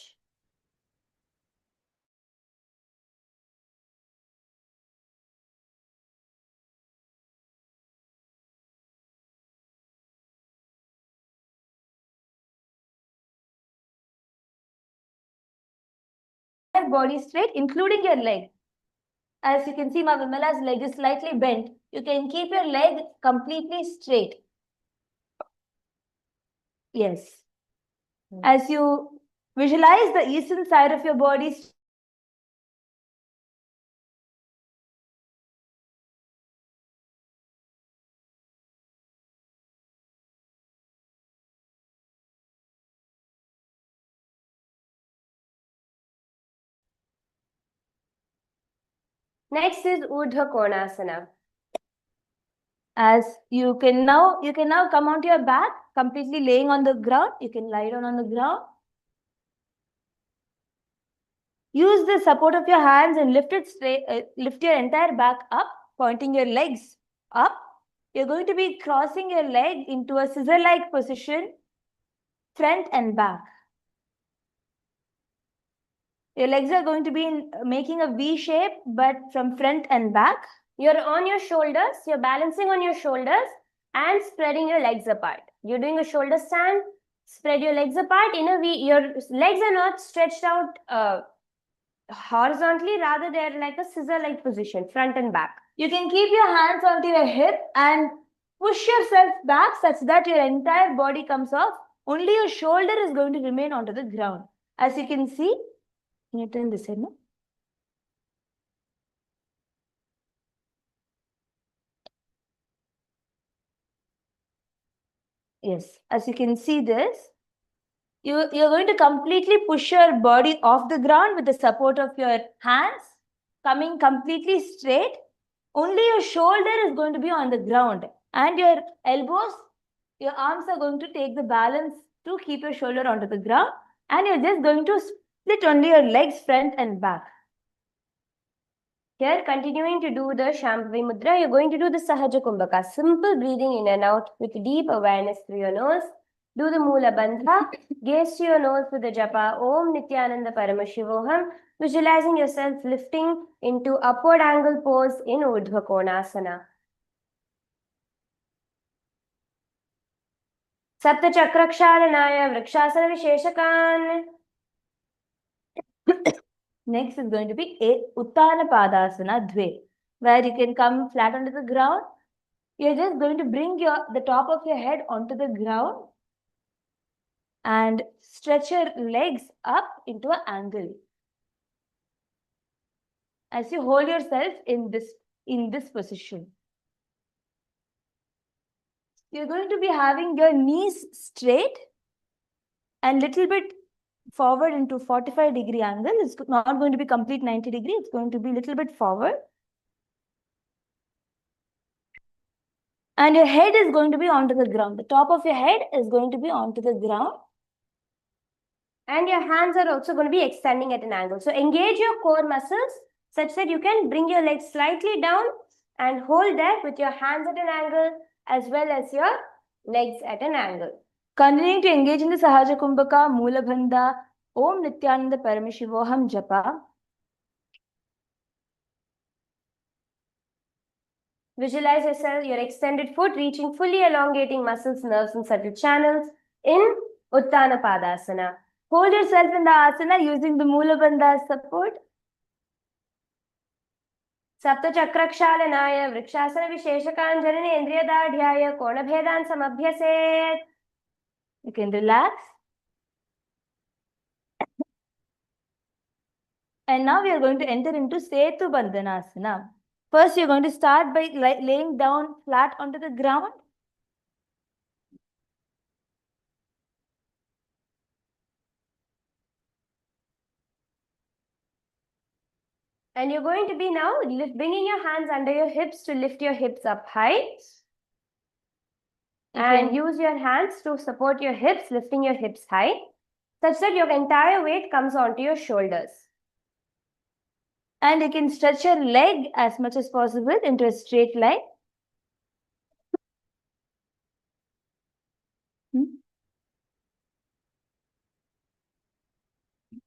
Body straight, including your leg. As you can see, Ma Vimala's leg is slightly bent. You can keep your leg completely straight. Yes. As you visualize the eastern side of your body. Next is Urdhva Konasana. As you can now come onto your back, completely laying on the ground. You can lie down on the ground. Use the support of your hands and lift it straight. Lift your entire back up, pointing your legs up. You're going to be crossing your leg into a scissor-like position, front and back. Your legs are going to be making a V shape, but from front and back. You're on your shoulders. You're balancing on your shoulders and spreading your legs apart. You're doing a shoulder stand. Spread your legs apart in a V. Your legs are not stretched out horizontally. Rather, they're like a scissor-like position, front and back. You can keep your hands onto your hip and push yourself back such that your entire body comes off. Only your shoulder is going to remain onto the ground. As you can see, can you turn this head now? Yes, as you can see this, you're going to completely push your body off the ground with the support of your hands, coming completely straight. Only your shoulder is going to be on the ground and your elbows, your arms are going to take the balance to keep your shoulder onto the ground, and you're just going to split only your legs front and back. Here, continuing to do the Shambhavi Mudra, you're going to do the Sahaja Kumbhaka. Simple breathing in and out with deep awareness through your nose. Do the Mula Bandha. Gaze to your nose with the Japa Om Nithyananda Paramashivoham. Visualizing yourself lifting into upward angle pose in Urdhva Konasana. Sapta Chakraksharanaya Vrikshasana Visheshakan. Next is going to be a Uttana Padasana Dve, where you can come flat onto the ground. You're just going to bring the top of your head onto the ground and stretch your legs up into an angle. As you hold yourself in this position. You're going to be having your knees straight and little bit forward into 45-degree angle. It's not going to be complete 90 degree. It's going to be a little bit forward. And your head is going to be onto the ground. The top of your head is going to be onto the ground. And your hands are also going to be extending at an angle. So engage your core muscles such that you can bring your legs slightly down and hold that with your hands at an angle as well as your legs at an angle. Continuing to engage in the Sahaja Kumbhaka, Moola Bandha, Om Nithyananda Paramashivoham Japa. Visualize yourself, your extended foot reaching fully elongating muscles, nerves and subtle channels in Uttana Padasana. Hold yourself in the asana using the Moola Bandha as support. Sapta Chakrakshalanaya Vrikshasana Visheshakan Janani Indriyadadhyaya Konabhedan Samabhyaset. You can relax. And now we are going to enter into Setu Bandhanasana. First, you're going to start by laying down flat onto the ground. And you're going to be now bringing your hands under your hips to lift your hips up high. And use your hands to support your hips, lifting your hips high, such that your entire weight comes onto your shoulders. And you can stretch your leg as much as possible into a straight line.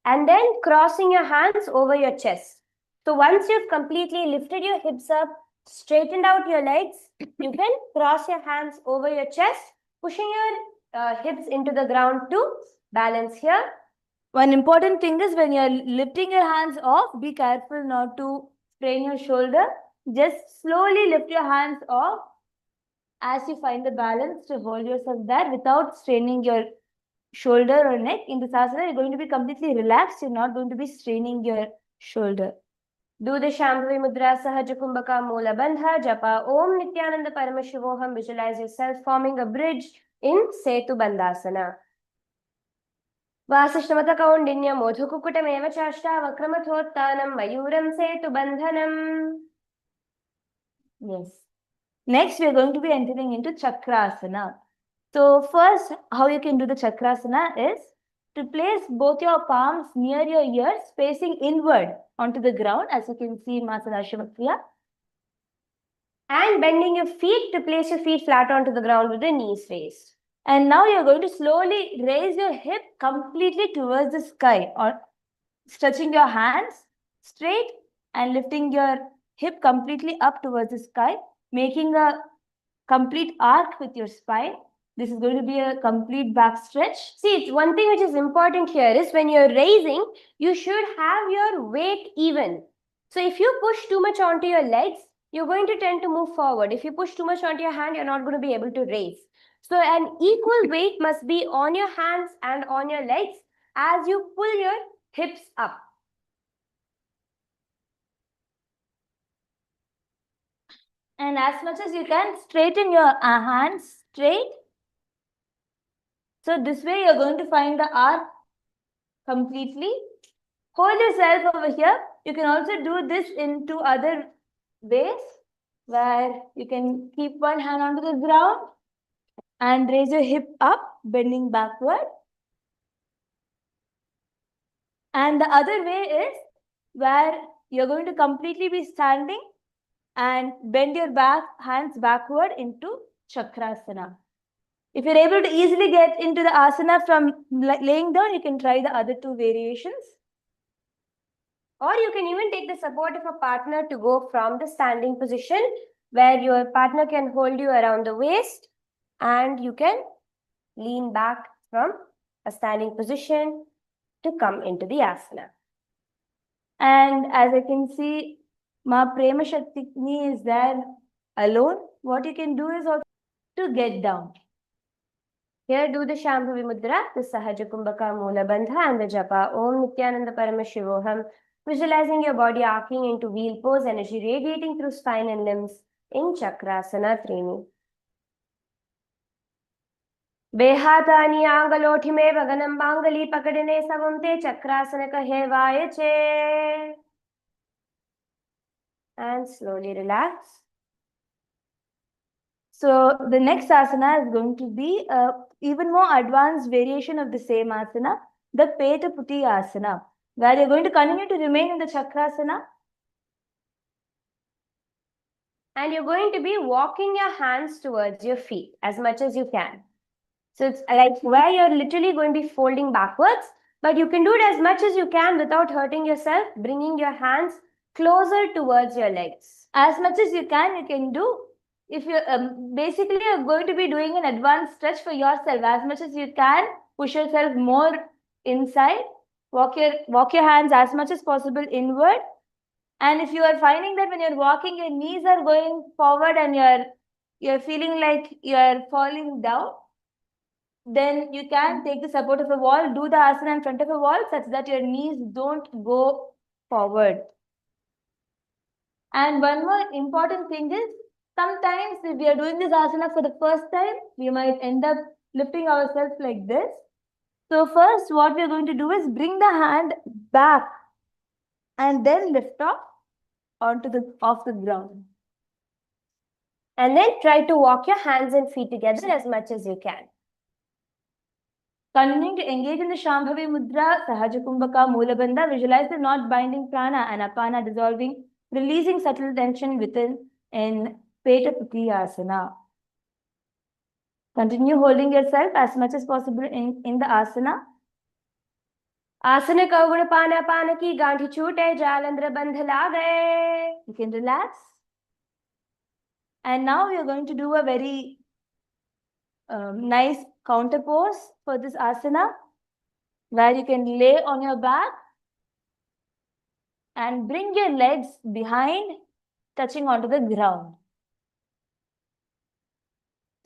And then crossing your hands over your chest. So once you've completely lifted your hips up, straightened out your legs, you can cross your hands over your chest, pushing your hips into the ground to balance here. One important thing is when you're lifting your hands off, be careful not to strain your shoulder. Just slowly lift your hands off as you find the balance to hold yourself there without straining your shoulder or neck. In this asana, you're going to be completely relaxed. You're not going to be straining your shoulder. Do the Shambhavi Mudra Sahaja Kumbhaka Moola Bandha Japa Om Nithyananda Paramashivoham. Visualize yourself forming a bridge in Setu Bandhasana. Vasishnamata Kaundinya Modhukukutameva Chashta Vakramathotthanam Mayuram Setu Bandhanam. Yes. Next, we are going to be entering into Chakrasana. So first, how you can do the Chakrasana is to place both your palms near your ears, facing inward onto the ground, as you can see in Masanashyamakriya. And bending your feet to place your feet flat onto the ground with the knees raised. And now you're going to slowly raise your hip completely towards the sky, or stretching your hands straight and lifting your hip completely up towards the sky, making a complete arc with your spine. This is going to be a complete back stretch. See, one thing which is important here is when you're raising, you should have your weight even. So if you push too much onto your legs, you're going to tend to move forward. If you push too much onto your hand, you're not going to be able to raise. So an equal weight must be on your hands and on your legs as you pull your hips up. And as much as you can, straighten your hands straight. So this way you're going to find the arc completely. Hold yourself over here. You can also do this in two other ways, where you can keep one hand onto the ground and raise your hip up, bending backward. And the other way is where you're going to completely be standing and bend your hands backward into Chakrasana. If you're able to easily get into the asana from laying down, you can try the other two variations. Or you can even take the support of a partner to go from the standing position, where your partner can hold you around the waist and you can lean back from a standing position to come into the asana. And as I can see, Ma Prema Shakti is there alone. What you can do is also to get down. Here, do the Shambhavi Mudra, the Sahaja Kumbhaka Moola Bandha and the Japa Om Nithyananda Paramashivoham. Visualizing your body arcing into wheel pose, energy radiating through spine and limbs in Chakrasana Trini. बेहातानि आंगलोठि में भगनम बांगली पकड़ने सवम ते चक्रासन कहेवाय चे. And slowly relax. So the next asana is going to be a even more advanced variation of the same asana, the Peta Puti asana, where you're going to continue to remain in the chakrasana. And you're going to be walking your hands towards your feet as much as you can. So it's like where you're literally going to be folding backwards, but you can do it as much as you can without hurting yourself, bringing your hands closer towards your legs. As much as you can do. If you're basically you're going to be doing an advanced stretch for yourself, as much as you can, push yourself more inside, walk your hands as much as possible inward. And if you are finding that when you're walking, your knees are going forward and you're feeling like you're falling down, then you can take the support of a wall, do the asana in front of a wall such that your knees don't go forward. And one more important thing is, sometimes if we are doing this asana for the first time, we might end up lifting ourselves like this. So first, what we are going to do is bring the hand back and then lift off off the ground. And then try to walk your hands and feet together as much as you can. Continuing to engage in the Shambhavi Mudra, Sahaja Kumbhaka, Moolabandha, visualize the knot binding prana and apana dissolving, releasing subtle tension within in Peta Puti asana. Continue holding yourself as much as possible in the asana. आसन कौगुण पाना पान की गांठी छूटे जालंधर बंध लागे. You can relax. And now we are going to do a very nice counter pose for this asana, where you can lay on your back and bring your legs behind, touching onto the ground.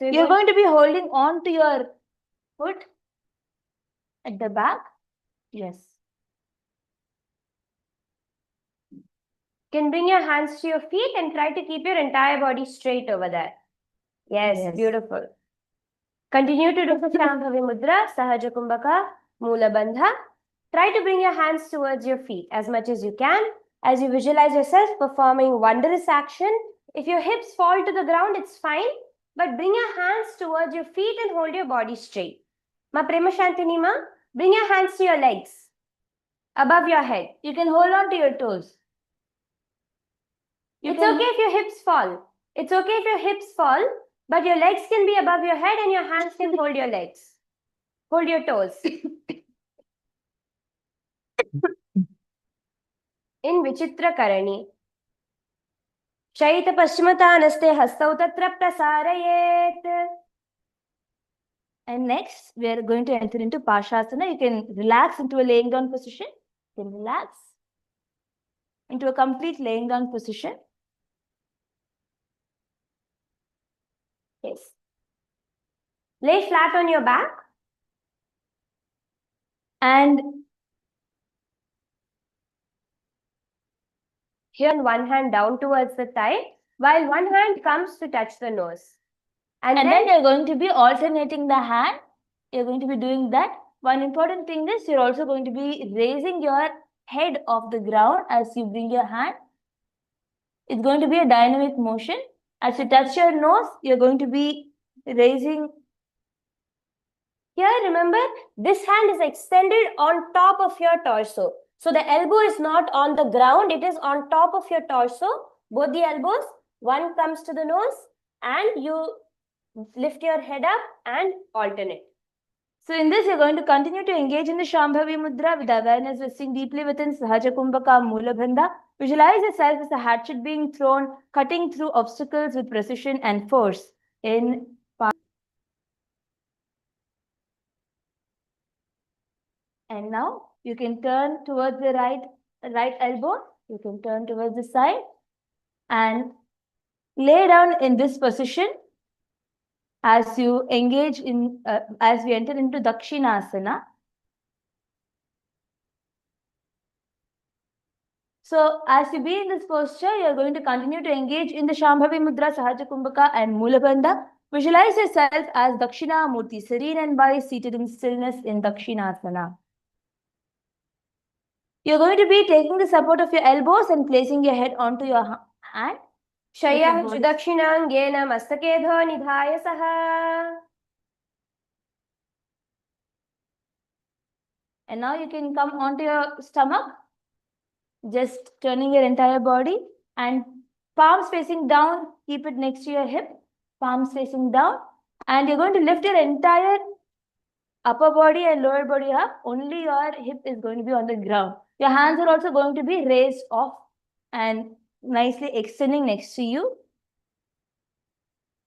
So you're going to be holding on to your foot at the back. Yes. You can bring your hands to your feet and try to keep your entire body straight over there. Yes. Beautiful. Continue to do the Shambhavi Mudra, Sahaja Kumbhaka, Moola Bandha. Try to bring your hands towards your feet as much as you can. As you visualize yourself performing wondrous action, if your hips fall to the ground, it's fine. But bring your hands towards your feet and hold your body straight. Ma Prema Shantini Ma, bring your hands to your legs, above your head. You can hold on to your toes. It's okay if your hips fall. It's okay if your hips fall, but your legs can be above your head and your hands can hold your legs. Hold your toes. In Vichitra Karani. Shaita Paschimataanaste Hastau Tatra Prasarayet. And next, we are going to enter into Pashasana. You can relax into a laying down position. You can relax into a complete laying down position. Yes. Lay flat on your back. And here, one hand down towards the thigh, while one hand comes to touch the nose. And then you're going to be alternating the hand. You're going to be doing that. One important thing is you're also going to be raising your head off the ground as you bring your hand. It's going to be a dynamic motion. As you touch your nose, you're going to be raising. Here, remember, this hand is extended on top of your torso. So the elbow is not on the ground, it is on top of your torso. Both the elbows, one comes to the nose and you lift your head up and alternate. So in this, you're going to continue to engage in the Shambhavi Mudra with awareness resting deeply within Sahaja Kumbhaka Moola Bandha. Visualize yourself as a hatchet being thrown, cutting through obstacles with precision and force. And now you can turn towards the right elbow. You can turn towards the side and lay down in this position as you engage in, as we enter into Dakshinasana. So as you be in this posture, you're going to continue to engage in the Shambhavi Mudra, Sahaja Kumbhaka and Moola Bandha. Visualize yourself as Dakshina Murti, serene and wise, seated in stillness in Dakshinasana. You're going to be taking the support of your elbows and placing your head onto your hand. Shayah Dakshinangena Mastakedho Nidhaya Saha. And now you can come onto your stomach, just turning your entire body and palms facing down, keep it next to your hip, palms facing down, and you're going to lift your entire upper body and lower body up. Only your hip is going to be on the ground. Your hands are also going to be raised off and nicely extending next to you.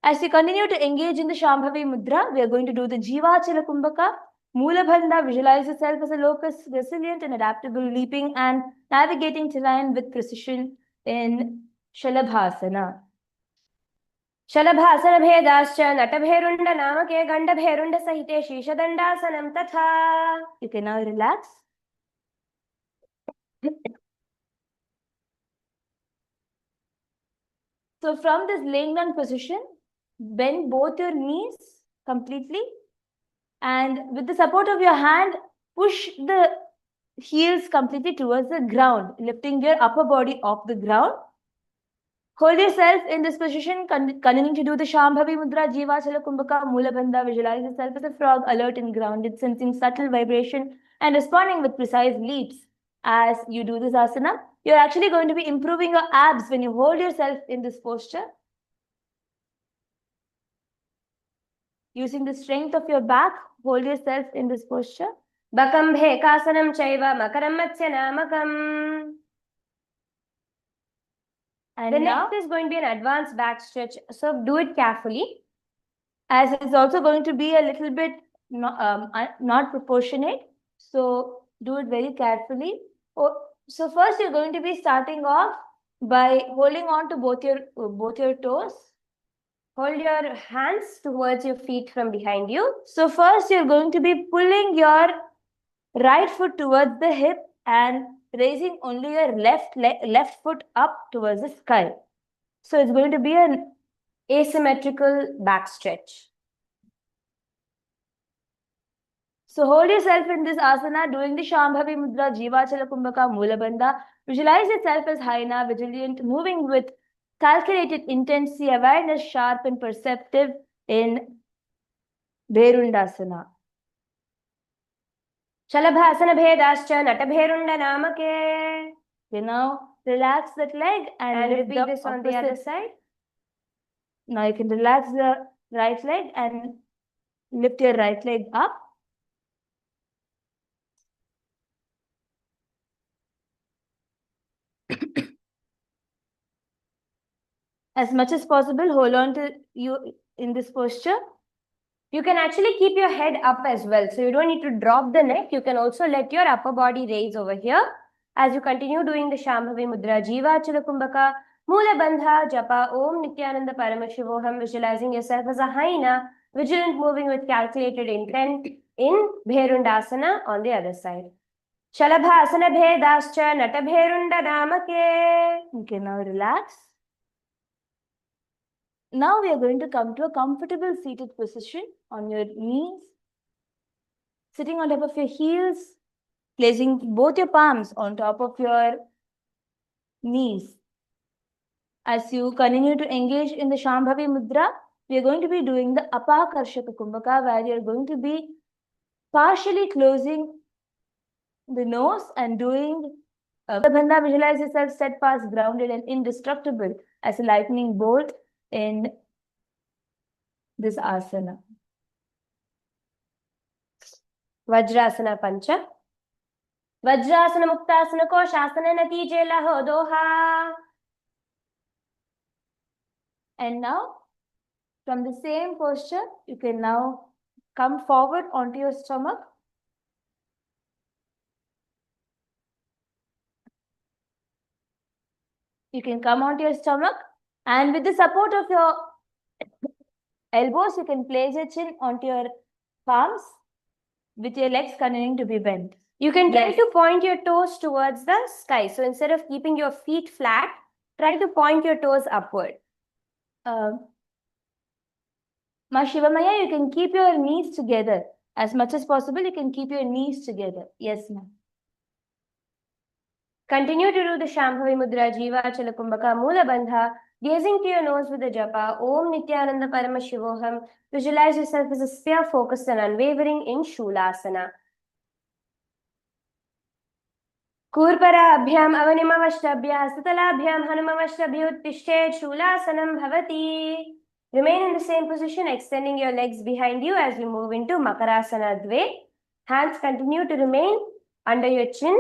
As you continue to engage in the Shambhavi Mudra, we are going to do the Jivachala Kumbhaka. Mulabandha, visualize yourself as a locust, resilient and adaptable, leaping and navigating terrain with precision in Shalabhasana. Shalabhasana bhedascha natabherunda namake gandabherunda sahite shishadandhasanam tatha. You can now relax. So from this laying down position, bend both your knees completely, and with the support of your hand, push the heels completely towards the ground, lifting your upper body off the ground. Hold yourself in this position, continuing to do the Shambhavi Mudra, Jivachala Kumbhaka, Mulabandha. Visualize yourself as a frog, alert and grounded, sensing subtle vibration and responding with precise leaps. As you do this asana, you're actually going to be improving your abs when you hold yourself in this posture. Using the strength of your back, hold yourself in this posture. Bakambhe kasanam chaiva makaram matsya namakam. And the now, next is going to be an advanced back stretch, so do it carefully. As it's also going to be a little bit not proportionate, so do it very carefully. So first you're going to be starting off by holding on to both your toes. Hold your hands towards your feet from behind you. So first you're going to be pulling your right foot towards the hip and raising only your left foot up towards the sky. So it's going to be an asymmetrical back stretch. So hold yourself in this asana, doing the Shambhavi Mudra, Jivachala Kumbhaka, Mulabandha. Visualize yourself as Haina, vigilant, moving with calculated intensity, awareness, sharp and perceptive in Bherundasana. Shalabhasana bhedascha natabherunda namake. You now relax that leg and repeat this on the other side. Now you can relax the right leg and lift your right leg up. As much as possible, hold on to you in this posture. You can actually keep your head up as well. So you don't need to drop the neck. You can also let your upper body raise over here. As you continue doing the Shambhavi Mudra, Jivachala Kumbhaka, Mula Bandha, Japa, Om Nithyananda Paramashivoham, visualizing yourself as a Haina, vigilant, moving with calculated intent in Bherundasana on the other side. Shalabhasana bhedascha natabherunda namake. You can now relax. Now we are going to come to a comfortable seated position on your knees, sitting on top of your heels, placing both your palms on top of your knees. As you continue to engage in the Shambhavi Mudra, we are going to be doing the Apakarshaka Kumbhaka, where you are going to be partially closing the nose and doing Bandha. Visualize yourself steadfast, grounded and indestructible as a lightning bolt in this asana. Vajrasana Pancha. Vajrasana Muktasana Koshasana Natije Laho Doha. And now, from the same posture, you can now come forward onto your stomach. You can come onto your stomach, and with the support of your elbows, you can place your chin onto your palms with your legs continuing to be bent. You can try to point your toes towards the sky. So instead of keeping your feet flat, try to point your toes upward. Ma Shivamaya, you can keep your knees together. As much as possible, you can keep your knees together. Yes, ma'am. Continue to do the Shambhavi Mudra, Jiva Chalakumbhaka, Mula Bandha, gazing to your nose with the japa, Om Nithyananda Parama Shivoham. Visualize yourself as a sphere focused and unwavering in Shulasana. Kurparabhyam avanimavashtabhya satalabhyam hanumavashtabhyuttishtet Shulasanam bhavati. Remain in the same position, extending your legs behind you as we move into Makarasana Dve. Hands continue to remain under your chin.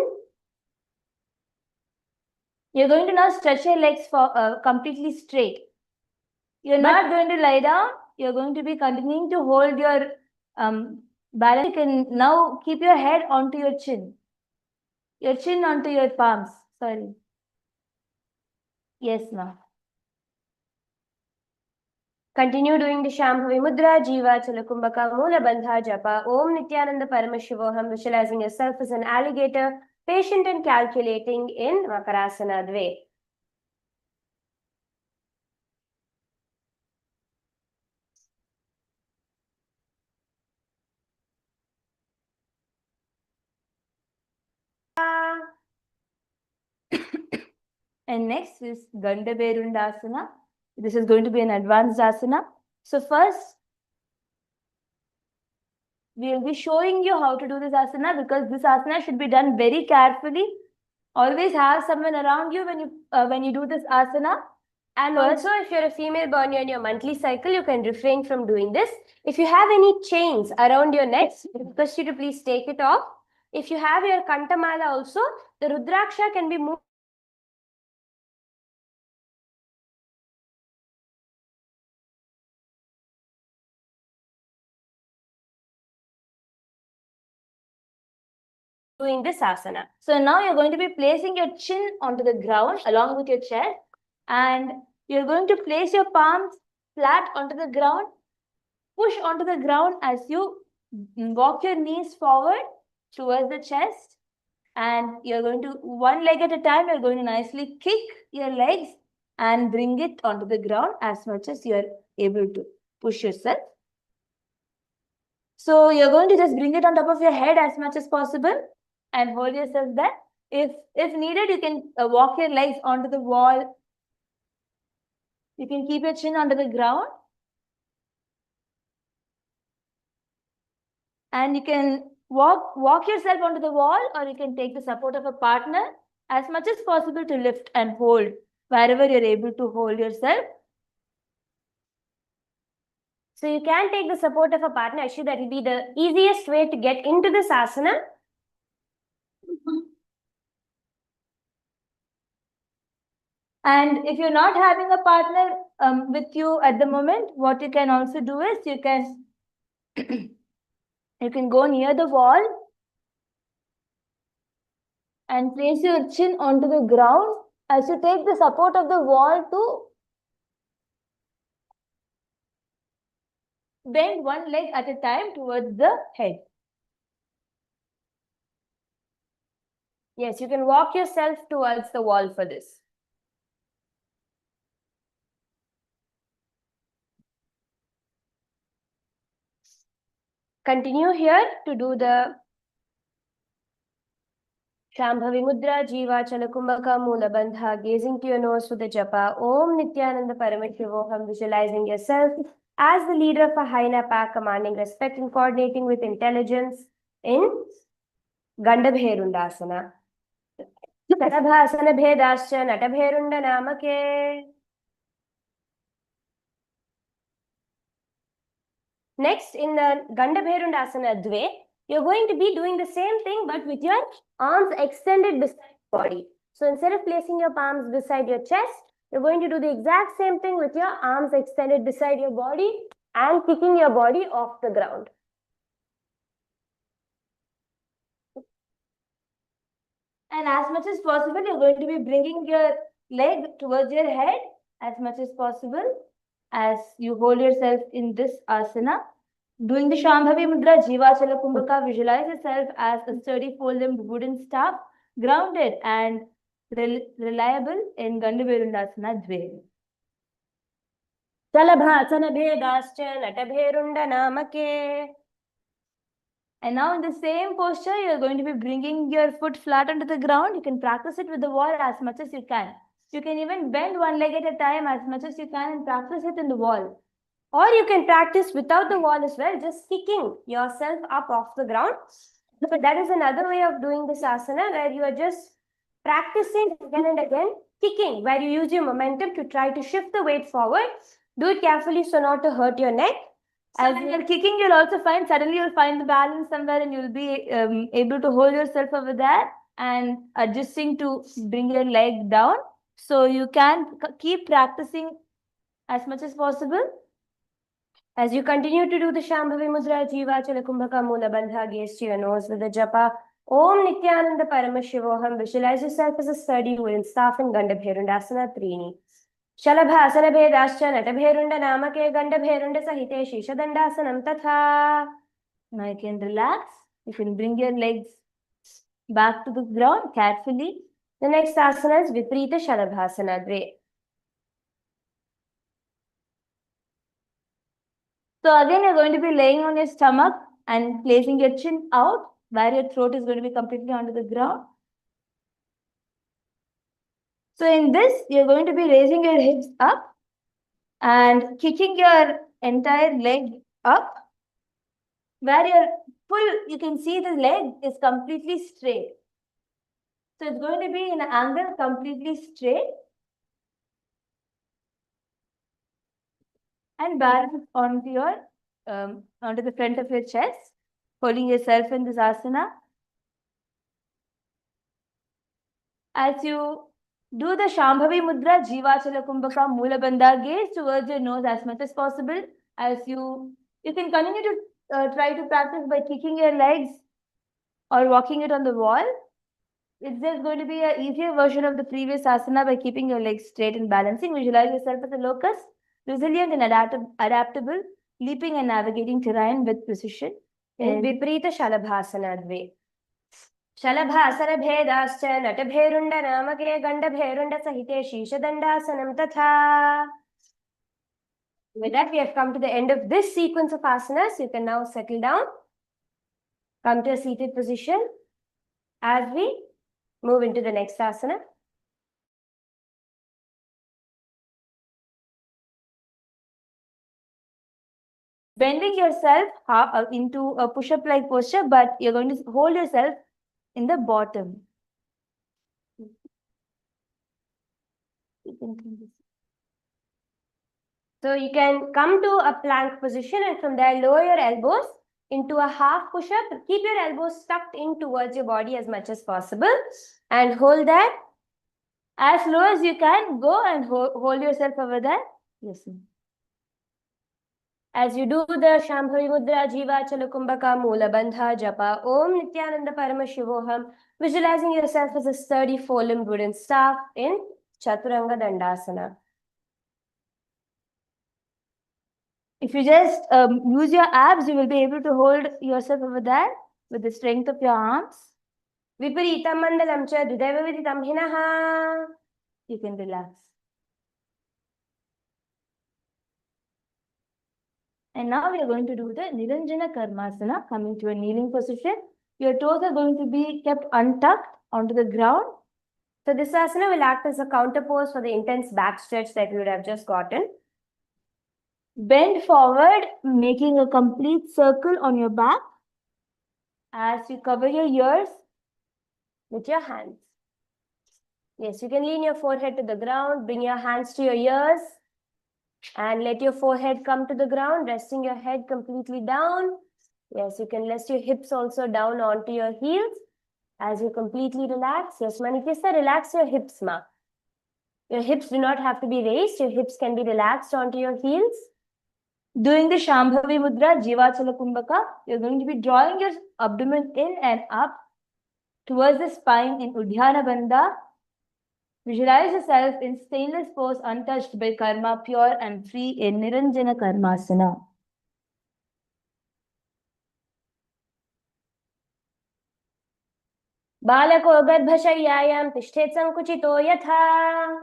You're going to now stretch your legs for completely straight. You're not going to lie down. You're going to be continuing to hold your balance. You can now keep your head onto your chin. Your chin onto your palms. Sorry. Yes, ma'am. Continue doing the Shambhavi Mudra, Jiva Chalakumbhaka, Mula Bandha Japa, Om Nithyananda Paramashivoham, visualizing yourself as an alligator, patient and calculating in Makarasana Dve. And next is Gandhaberundasana. This is going to be an advanced asana. So first, we will be showing you how to do this asana because this asana should be done very carefully. Always have someone around you when you do this asana. And also, if you're a female born on your monthly cycle, you can refrain from doing this. If you have any chains around your neck, I request you to please take it off. If you have your Kantamala also, the Rudraksha can be moved. Doing this asana. So now you're going to be placing your chin onto the ground along with your chest, and you're going to place your palms flat onto the ground. Push onto the ground as you walk your knees forward towards the chest, and you're going to, one leg at a time, you're going to nicely kick your legs and bring it onto the ground as much as you're able to push yourself. So you're going to just bring it on top of your head as much as possible and hold yourself there. If needed, you can walk your legs onto the wall. You can keep your chin onto the ground. And you can walk yourself onto the wall, or you can take the support of a partner as much as possible to lift and hold wherever you're able to hold yourself. So you can take the support of a partner. Actually, that will be the easiest way to get into this asana. And if you're not having a partner with you at the moment, what you can also do is you can you can go near the wall and place your chin onto the ground as you take the support of the wall to bend one leg at a time towards the head. Yes, you can walk yourself towards the wall for this. Continue here to do the Shambhavi Mudra, Jiva Chalakumbhaka, Mula Bandha, gazing to your nose with the japa, Om Nithyananda Paramashivoham, visualizing yourself as the leader of a Hyena pack, commanding respect and coordinating with intelligence in Gandhabherundasana. Sarabhasana Bhedascha Natabherunda Namake. Next, in the Gandhabherundasana Dve, you're going to be doing the same thing but with your arms extended beside your body. So instead of placing your palms beside your chest, you're going to do the exact same thing with your arms extended beside your body and kicking your body off the ground. And as much as possible, you're going to be bringing your leg towards your head as much as possible as you hold yourself in this asana. Doing the Shambhavi Mudra, Jiva Chalakumbhaka, visualize yourself as a sturdy four-limbed wooden staff, grounded and reliable in Gandhaberundasana Dve. शलभासनभेदाश्च नटभेरुण्डनामके. And now in the same posture, you're going to be bringing your foot flat onto the ground. You can practice it with the wall as much as you can. You can even bend one leg at a time as much as you can and practice it in the wall. Or you can practice without the wall as well, just kicking yourself up off the ground. But that is another way of doing this asana, where you are just practicing again and again, kicking, where you use your momentum to try to shift the weight forward. Do it carefully so not to hurt your neck. As you're kicking, you'll also find, suddenly you'll find the balance somewhere and you'll be able to hold yourself over there and adjusting to bring your leg down. So you can keep practicing as much as possible. As you continue to do the Shambhavi Mudra, Jivachala Kumbhaka Mula Bandha, gaze to your nose with the japa. Om Nithyananda Paramashivoham. Visualize yourself as a sturdy wooden staff in Gandhabherundasana Trini. Shalabhasana Bhedascha Natabherunda Namake Gandhabherunda Sahite Shishadandasanam Tatha. Now you can relax. You can bring your legs back to the ground carefully. The next asana is Viprita Shalabhasana Dve. So again, you're going to be laying on your stomach and placing your chin out, where your throat is going to be completely onto the ground. So in this, you're going to be raising your hips up and kicking your entire leg up, where your you can see the leg is completely straight. So it's going to be in an angle completely straight. And balance onto your onto the front of your chest, holding yourself in this asana. As you do the Shambhavi Mudra, Jivachala Kumbhaka Mula Bandha, gaze towards your nose as much as possible. As you can continue to try to practice by kicking your legs or walking it on the wall. It's just going to be an easier version of the previous asana by keeping your legs straight and balancing. Visualize yourself as a locust, resilient and adaptable, leaping and navigating terrain with precision. In Viprita Shalabhasana Dve. Shalabhasana Bhedascha Natabherunda Namake Gandhabherunda Sahite Shishadandasanam Tatha. With that, we have come to the end of this sequence of asanas. You can now settle down, come to a seated position as we move into the next asana. Bending yourself into a push-up like posture, but you're going to hold yourself in the bottom. So you can come to a plank position and from there lower your elbows into a half push-up. Keep your elbows tucked in towards your body as much as possible and hold that. As low as you can, go and hold yourself over there. Yes, ma'am. As you do the Shambhavi Mudra, Jivachala Kumbhaka Mula Bandha Japa, Om Nithyananda Paramashivoham, visualizing yourself as a sturdy four-limbed wooden staff in Chaturanga Dandasana. If you just use your abs, you will be able to hold yourself over there with the strength of your arms. Viparitam Mandalam Cha Dudeva Viditam Hinaha. You can relax. And now we are going to do the Niranjana Karmasana, coming to a kneeling position. Your toes are going to be kept untucked onto the ground. So this asana will act as a counter pose for the intense back stretch that you would have just gotten. Bend forward, making a complete circle on your back as you cover your ears with your hands. Yes, you can lean your forehead to the ground, bring your hands to your ears and let your forehead come to the ground, resting your head completely down. Yes, you can rest your hips also down onto your heels as you completely relax. Yes, Manikisa, relax your hips, ma. Your hips do not have to be raised. Your hips can be relaxed onto your heels. Doing the Shambhavi Mudra, Jivachala Kumbhaka, you're going to be drawing your abdomen in and up towards the spine in Udhyana Bandha. Visualize yourself in stainless pose, untouched by karma, pure and free in Niranjana Karmasana. Balako garbhashayyayam tishtet sankuchito yatha.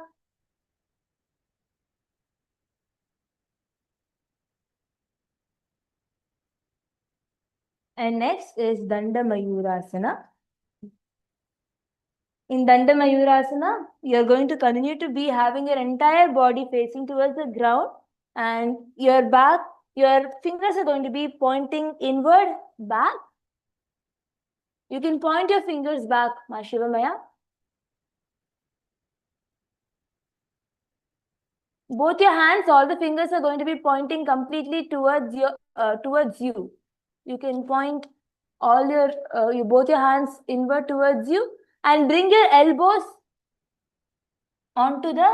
And next is Danda Mayurasana. In Danda Mayurasana, you're going to continue to be having your entire body facing towards the ground, and your fingers are going to be pointing inward, back. You can point your fingers back, Ma Shivamaya. Both your hands, all the fingers are going to be pointing completely towards you. You can point all both your hands inward towards you, and bring your elbows onto the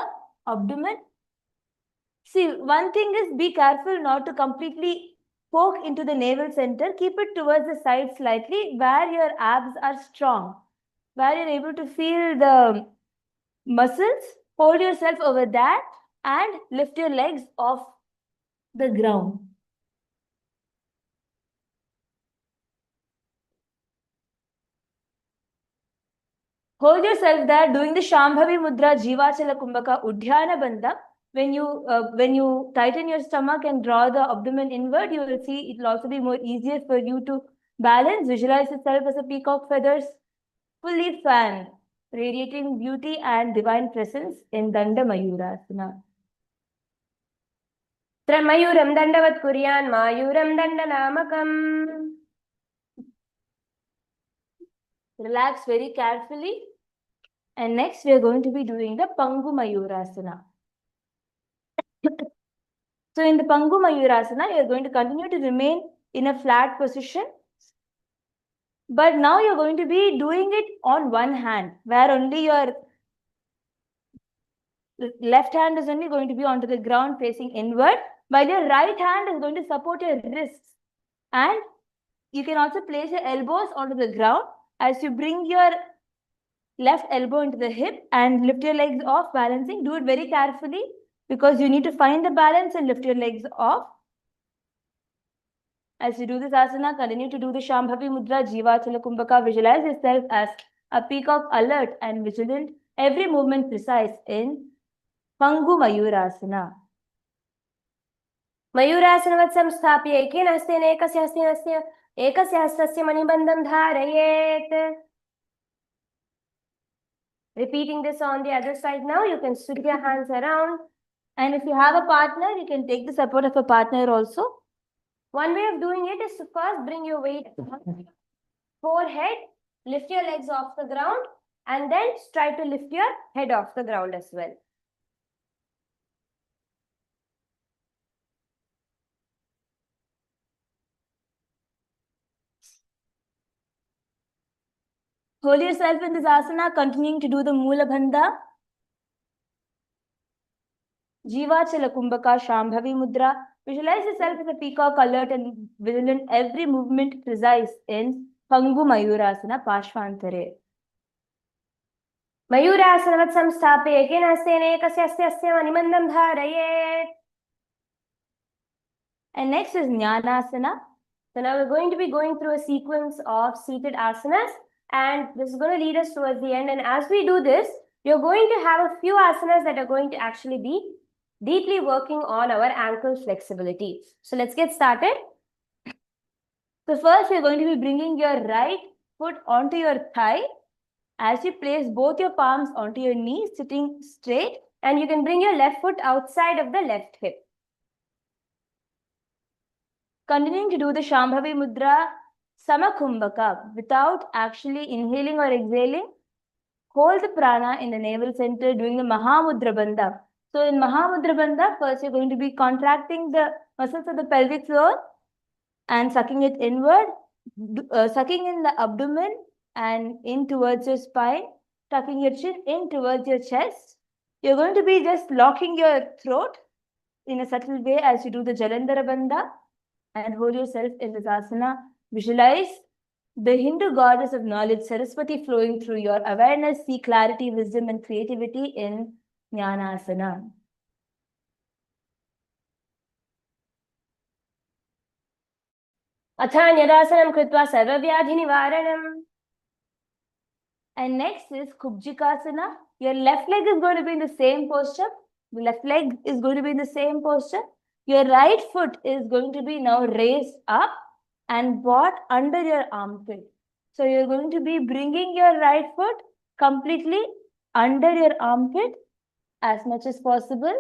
abdomen. See, one thing is, be careful not to completely poke into the navel center. Keep it towards the side slightly, where your abs are strong, where you're able to feel the muscles. Hold yourself over that and lift your legs off the ground. Hold yourself there, doing the Shambhavi Mudra, Jivachala Kumbhaka, Udhyana Bandha. When you tighten your stomach and draw the abdomen inward, you will see it will also be more easier for you to balance. Visualize yourself as a peacock feathers, fully fanned, radiating beauty and divine presence in Danda Mayurasana. Mayuram dandavat kuryan mayuram dandanamakam. Relax very carefully. And next, we are going to be doing the Pangu Mayurasana. So in the Pangu Mayurasana, you are going to continue to remain in a flat position. But now you're going to be doing it on one hand, where only your left hand is only going to be onto the ground facing inward, while your right hand is going to support your wrists. And you can also place your elbows onto the ground as you bring your left elbow into the hip and lift your legs off, balancing. Do it very carefully because you need to find the balance and lift your legs off. As you do this asana, continue to do the Shambhavi Mudra, Jivachala Kumbhaka. Visualize yourself as a peacock, alert and vigilant, every movement precise in Pangu Mayurasana. Mayurasanavat samsthapya ekeन हस्तेन एकस्य हस्तस्य मणिबन्धं धारयेत्. Repeating this on the other side now. You can switch your hands around. And if you have a partner, you can take the support of a partner also. One way of doing it is to first bring your weight on forehead, lift your legs off the ground, and then try to lift your head off the ground as well. Hold yourself in this asana, continuing to do the Mula Bandha, Jivachala Kumbhaka, Shambhavi Mudra. Visualize yourself as a peacock, alert and vigilant, every movement precise in Pangu Mayurasana, Pashvantare. Mayurasanavat samsthapya ekeन हस्तेन एकस्य मणिबन्धं धारयेत्. And next is Jnanasana. So now we're going to be going through a sequence of seated asanas, and this is going to lead us towards the end. And as we do this, you're going to have a few asanas that are going to actually be deeply working on our ankle flexibility. So let's get started. So first, you're going to be bringing your right foot onto your thigh as you place both your palms onto your knees, sitting straight, and you can bring your left foot outside of the left hip. Continuing to do the Shambhavi Mudra, Samakumbhaka, without actually inhaling or exhaling. Hold the prana in the navel center, doing the Mahamudra Bandha. So in Mahamudra Bandha, first you're going to be contracting the muscles of the pelvic floor and sucking it inward, sucking in the abdomen and in towards your spine, tucking your chin in towards your chest. You're going to be just locking your throat in a subtle way as you do the Jalandhara Bandha, and hold yourself in this asana. Visualize the Hindu goddess of knowledge, Saraswati, flowing through your awareness. See clarity, wisdom, and creativity in Jnanasana. Athanyadasanam kritva sarvavyadhi nivaranam. And next is Kubjikasana. Your left leg is going to be in the same posture. The left leg is going to be in the same posture. Your right foot is going to be now raised up. and what? Under your armpit. So you're going to be bringing your right foot completely under your armpit as much as possible.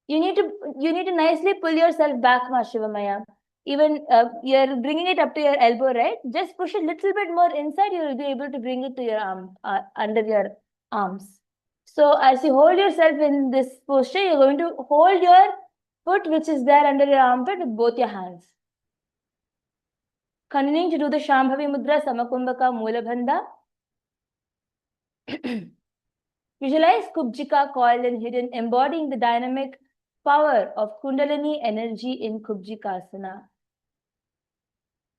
You need to nicely pull yourself back, Ma Shivamaya. Even you're bringing it up to your elbow, right? Just push a little bit more inside. You will be able to bring it to your arm, under your arms. So as you hold yourself in this posture, you're going to hold your foot which is there under your armpit with both your hands. Continuing to do the Shambhavi Mudra, Samakumbhaka, Moolabandha. Visualize Kubjika coiled and hidden, embodying the dynamic power of Kundalini energy in Kubjikasana.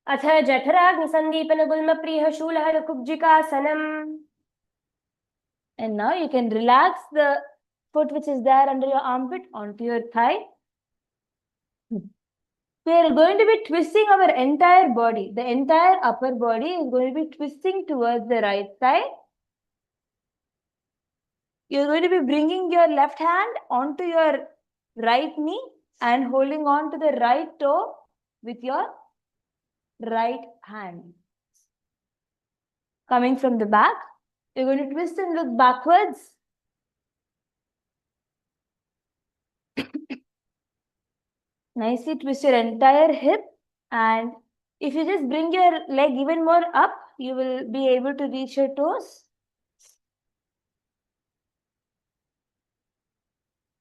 अथ जठराग्नि संदीपन गुल्म प्रिय शूलहर कुब्जिकासनम. And now you can relax the foot which is there under your armpit onto your thigh. We are going to be twisting our entire body. The entire upper body is going to be twisting towards the right side. You're going to be bringing your left hand onto your right knee and holding on to the right toe with your right hand. Coming from the back, you're going to twist and look backwards. Nicely twist your entire hip, and if you just bring your leg even more up, you will be able to reach your toes.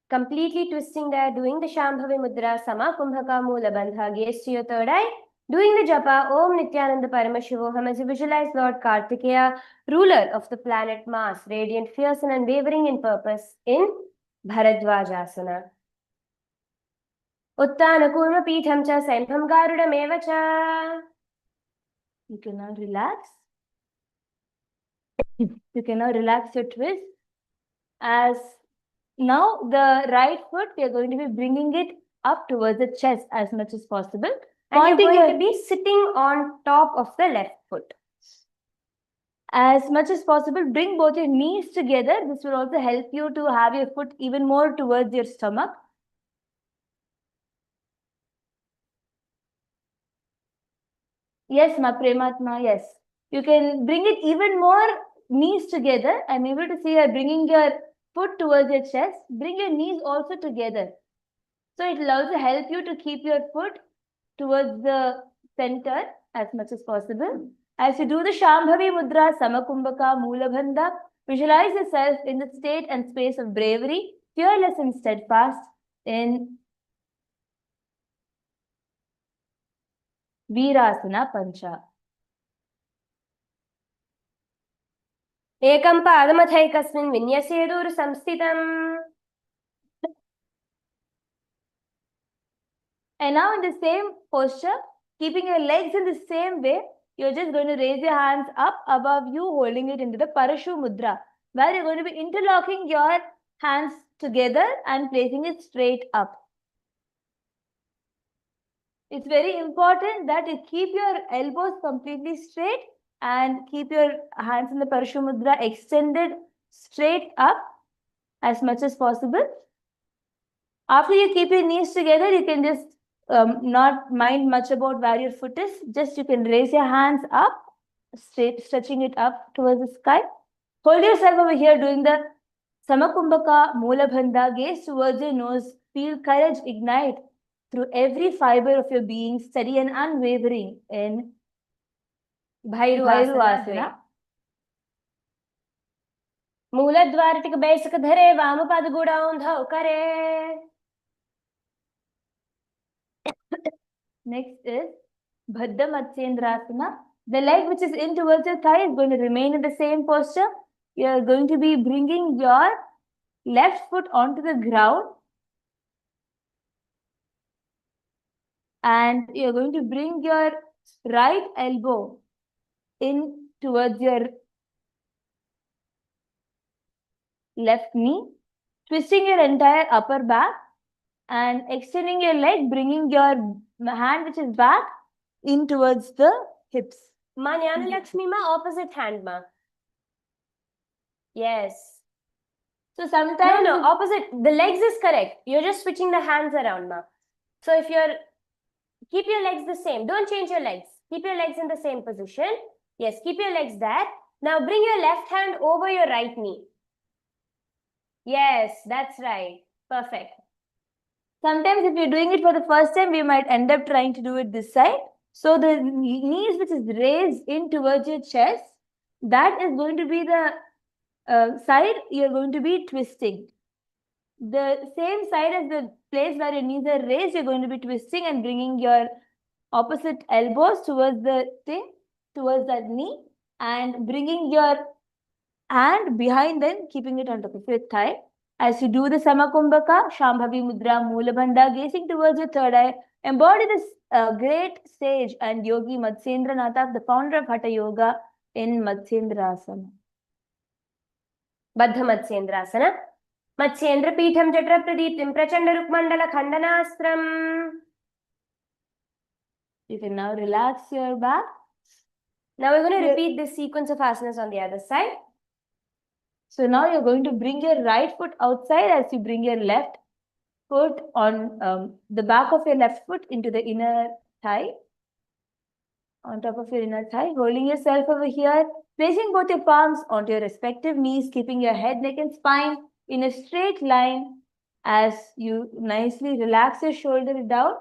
Completely twisting there, doing the Shambhavi Mudra, Sama Kumbhaka Moola Bandha, gaze to your third eye, doing the japa, Om Nithyananda Paramashivoham, as you visualize Lord Kartikeya, ruler of the planet Mars, radiant, fierce and unwavering in purpose, in Bharadwajasana. Uttana Kurma Pitham cha Senham Garudameva cha. You can now relax. You can now relax your twist. As now the right foot, we are going to be bringing it up towards the chest as much as possible. And you're going to be sitting on top of the left foot. As much as possible, bring both your knees together. This will also help you to have your foot even more towards your stomach. Yes, Ma Prematma, yes. You can bring it even more knees together. I'm able to see you bringing your foot towards your chest. Bring your knees also together. So it will also help you to keep your foot towards the center as much as possible. As you do the Shambhavi Mudra, Samakumbhaka, Moolabandha, visualize yourself in the state and space of bravery, fearless and steadfast in Virasana Pancha. Ekam padamathayikasmin vinyasedur samsthitam. And now in the same posture, keeping your legs in the same way, you're just going to raise your hands up above you, holding it into the Parashu Mudra, where you're going to be interlocking your hands together and placing it straight up. It's very important that you keep your elbows completely straight and keep your hands in the Parashu Mudra extended straight up as much as possible. After you keep your knees together, you can just not mind much about where your foot is. Just you can raise your hands up, straight, stretching it up towards the sky. Hold yourself over here doing the Samakumbhaka Moolabandha. Gaze towards your nose. Feel courage ignite through every fiber of your being, steady and unwavering in Bhairuvasana. Mooladwaratika Baisaka Dhare Vamapad Gudaundha Kare. Next is Bhadda Matsyendrasana. The leg which is in towards your thigh is going to remain in the same posture. You are going to be bringing your left foot onto the ground. And you are going to bring your right elbow in towards your left knee, twisting your entire upper back and extending your leg, bringing your hand which is back in towards the hips. Ma Jnana Lakshmi ma, opposite hand ma. Yes. So sometimes opposite. The legs is correct. You're just switching the hands around ma. So if you're keep your legs the same. Don't change your legs. Keep your legs in the same position. Yes, keep your legs there. Now bring your left hand over your right knee. Yes, that's right. Perfect. Sometimes if you're doing it for the first time, we might end up trying to do it this side. So the knees which is raised in towards your chest, that is going to be the side you're going to be twisting. The same side as the place where your knees are raised, you're going to be twisting and bringing your opposite elbows towards the thing, towards that knee, and bringing your hand behind them, keeping it on top of your thigh. As you do the Samakumbhaka, Shambhavi Mudra, Mulabandha, gazing towards your third eye, embody this great sage and yogi Matsyendra Nath, the founder of Hatha Yoga, in Matsyendrasana. Baddha Matsyendrasana. Matsyendra Peetham Jatra Pradiptim Prachanda Rukmandala Khandanastram. You can now relax your back. Now we're going to repeat this sequence of asanas on the other side. So now you're going to bring your right foot outside as you bring your left foot on the back of your left foot into the inner thigh, on top of your inner thigh, holding yourself over here, placing both your palms onto your respective knees, keeping your head, neck and spine in a straight line as you nicely relax your shoulder down.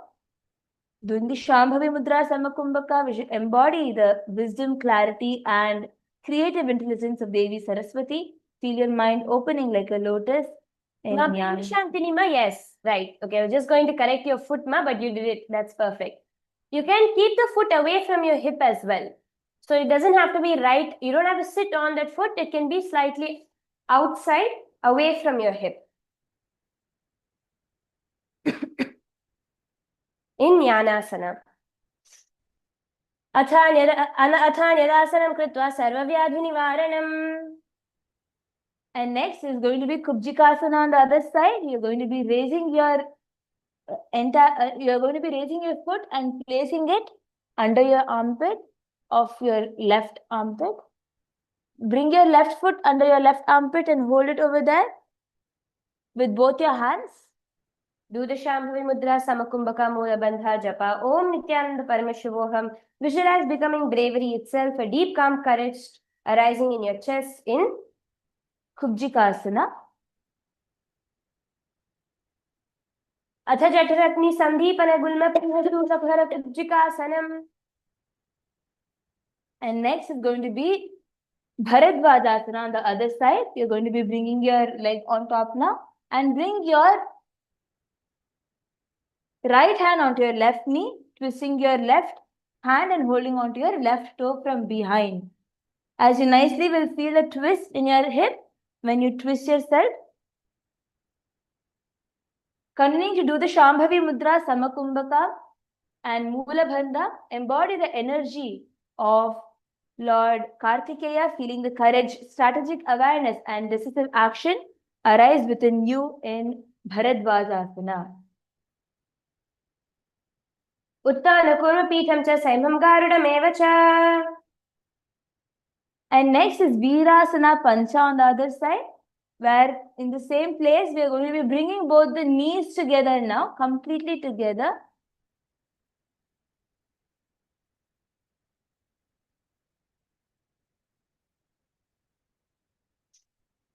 Doing the Shambhavi Mudra Samakumbhaka, we should embody the wisdom, clarity and creative intelligence of Devi Saraswati. Feel your mind opening like a lotus. Shantinima, yes, right. Okay, I was just going to correct your foot, ma, but you did it. That's perfect. You can keep the foot away from your hip as well. So it doesn't have to be right. You don't have to sit on that foot. It can be slightly outside, away from your hip. In Jnanasana. Athanyadasanam kritva sarvavyadhinivaranam. And next is going to be Kubjikasana on the other side. You're going to be raising your you're going to be raising your foot and placing it under your armpit of your left armpit. Bring your left foot under your left armpit and hold it over there with both your hands. Do the Shambhavi Mudra Samakumbhaka Mulabandha Japa Om Nithyananda Paramashivoham. Visualize becoming bravery itself, a deep calm courage arising in your chest in Kubjikasana. Atha Jataratni Sandhipana Gulma Pinhatu Sakhara Kubjikasanam. And next is going to be Bharadvajasana on the other side. You're going to be bringing your leg on top now and bring your right hand onto your left knee, twisting your left hand and holding onto your left toe from behind. As you nicely will feel a twist in your hip when you twist yourself. Continuing to do the Shambhavi Mudra, Samakumbhaka and Mulabandha, embody the energy of Lord Kartikeya, feeling the courage, strategic awareness and decisive action arise within you in Bharadvajasana. Uttana Kurupitham cha Saimam Garudam eva cha. And next is Virasana Pancha on the other side, where in the same place we are going to be bringing both the knees together now, completely together.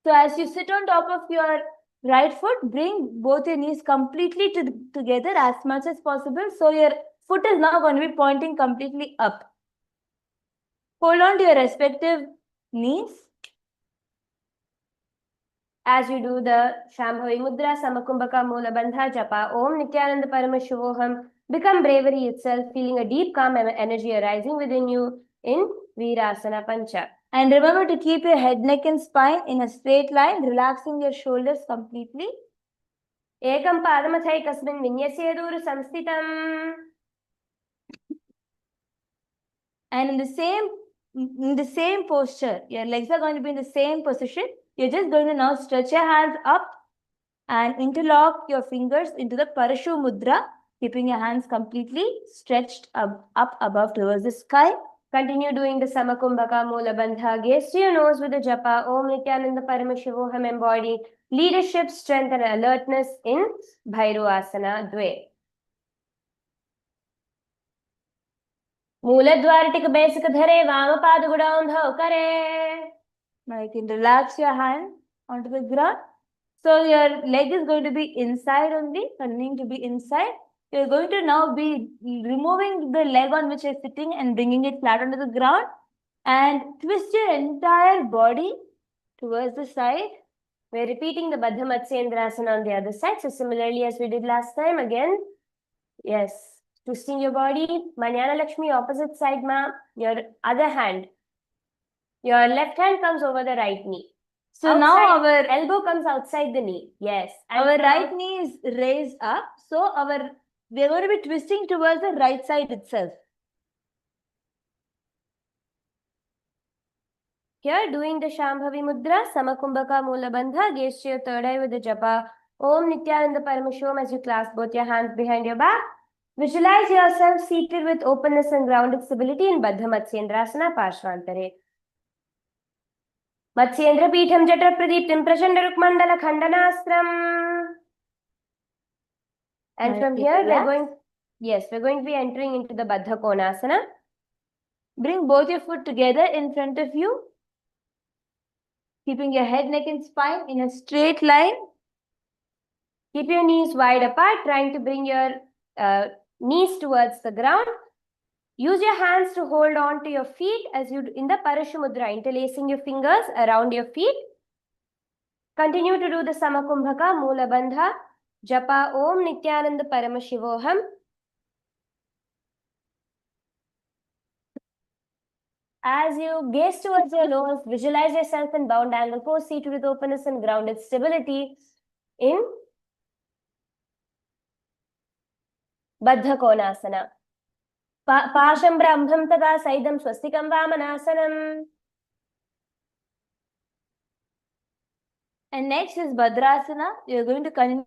So as you sit on top of your right foot, bring both your knees completely together as much as possible. So your foot is now going to be pointing completely up. Hold on to your respective knees. As you do the Shambhavi Mudra Samakumbhaka Mulabandha Japa Om Nithyananda Paramashivoham, become bravery itself, feeling a deep calm energy arising within you in Virasana Pancha. And remember to keep your head, neck and spine in a straight line, relaxing your shoulders completely. Ekam Padamathai Kasmin Vinyasyedur Samsthitam. And in the same posture, your legs are going to be in the same position. You're just going to now stretch your hands up and interlock your fingers into the Parashu Mudra, keeping your hands completely stretched up above towards the sky. Continue doing the Samakumbhaka Mulabandha. Gaze to your nose with the japa. Om Nithyananda Paramashivoham, embody leadership, strength and alertness in Bhairuvasana Dve. Mooladwaratika basic dhare Vamapadugudown kare. Now you can relax your hand onto the ground. So your leg is going to be inside only, continuing to be inside. You're going to now be removing the leg on which you're sitting and bringing it flat onto the ground and twist your entire body towards the side. We're repeating the Baddha Matsyendrasana on the other side. So similarly as we did last time, again, yes, twisting your body. Manyana Lakshmi, opposite side, ma. Your other hand. Your left hand comes over the right knee. So outside, now our elbow comes outside the knee. Yes. And our now, right knee is raised up. So we're going to be twisting towards the right side itself. Here, doing the Shambhavi Mudra, Samakumbhaka Mula Bandha, gaze to your third eye with the japa. Om Nithyananda Paramashom as you clasp both your hands behind your back. Visualize yourself seated with openness and grounded stability in Baddha Matsyendrasana Parshvantare. Matsyendra Peetham Jatra Pradiptim Prachanda Rukmandala Khandanastram. And from here, we're going to be entering into the Baddha Konasana. Bring both your feet together in front of you, keeping your head, neck, and spine in a straight line. Keep your knees wide apart, trying to bring your knees towards the ground. Use your hands to hold on to your feet as you in the Parashu Mudra, interlacing your fingers around your feet. Continue to do the Samakumbhaka, Mula Bandha, Japa Om Nithyananda Paramashivoham. As you gaze towards your nose, visualize yourself in bound angle pose, seated with openness and grounded stability in Baddha Konasana. Pasham Brahmam Tada Saidam Swastikam Vamanasanam. And next is Bhadrasana. You're going to continue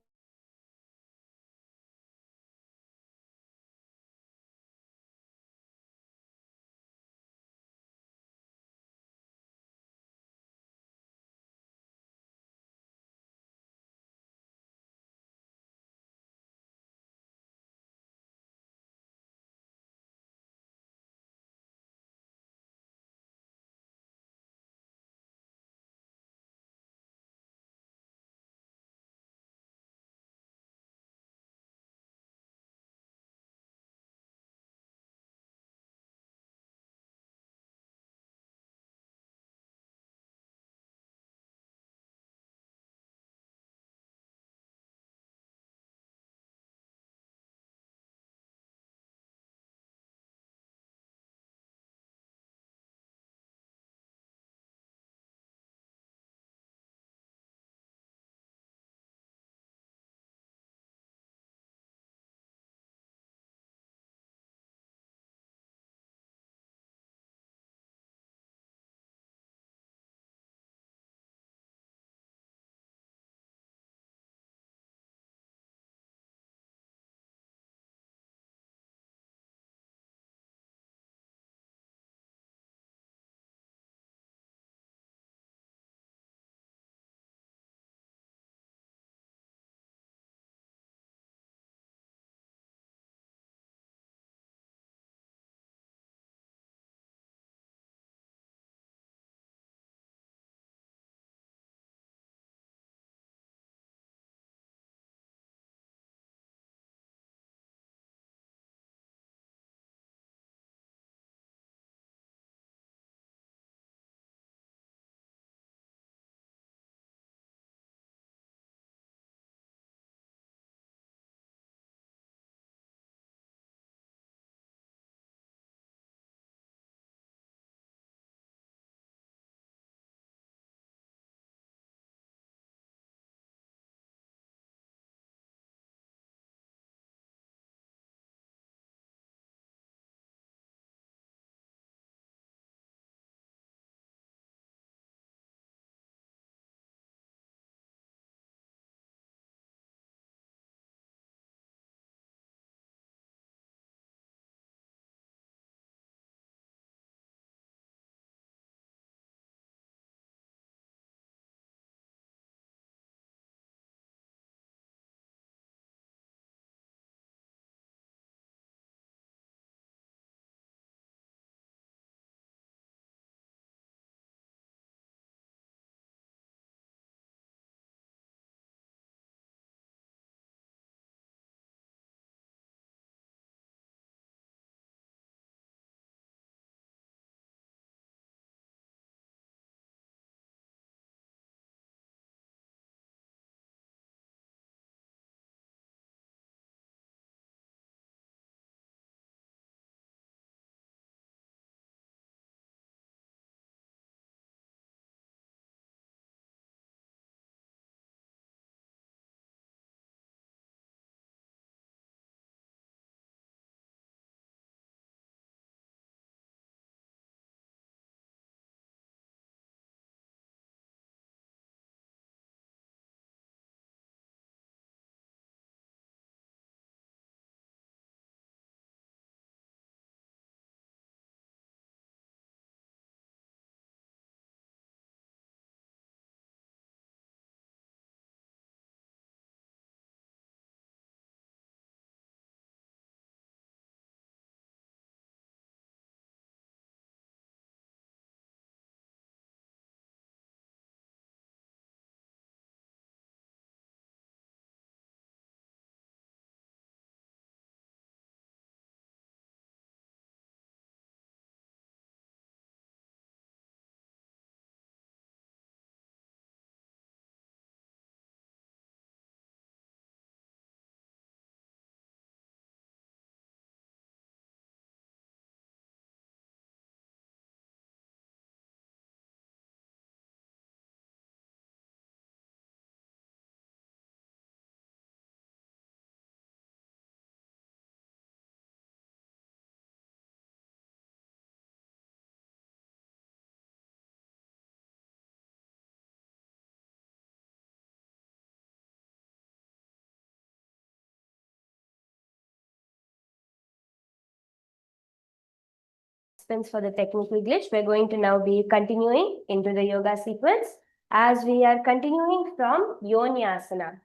participants for the technical glitch. We're going to now be continuing into the yoga sequence as we are continuing from Yonyasana.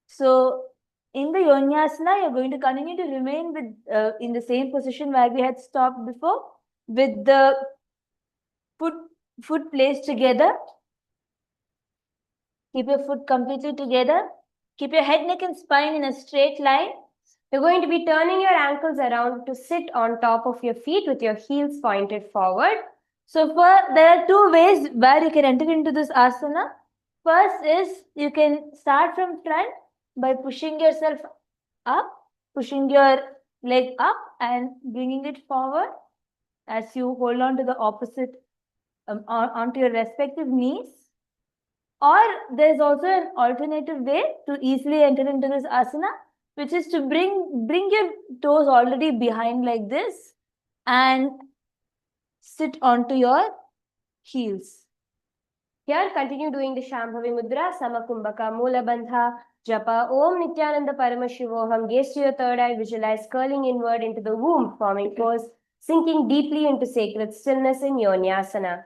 So in the Yonyasana, you're going to continue to remain with in the same position where we had stopped before, with the foot placed together. Keep your foot completely together. Keep your head, neck, and spine in a straight line. You're going to be turning your ankles around to sit on top of your feet with your heels pointed forward. So there are two ways where you can enter into this asana. First is you can start from front by pushing yourself up, pushing your leg up and bringing it forward as you hold on to the opposite, onto your respective knees. Or there's also an alternative way to easily enter into this asana, which is to bring your toes already behind like this and sit onto your heels. Here, continue doing the Shambhavi Mudra, Samakumbhaka, Moola Bandha, Japa, Om Nithyananda Paramashivoham. Gaze to your third eye, visualize curling inward into the womb, forming pose, sinking deeply into sacred stillness in Yonyasana.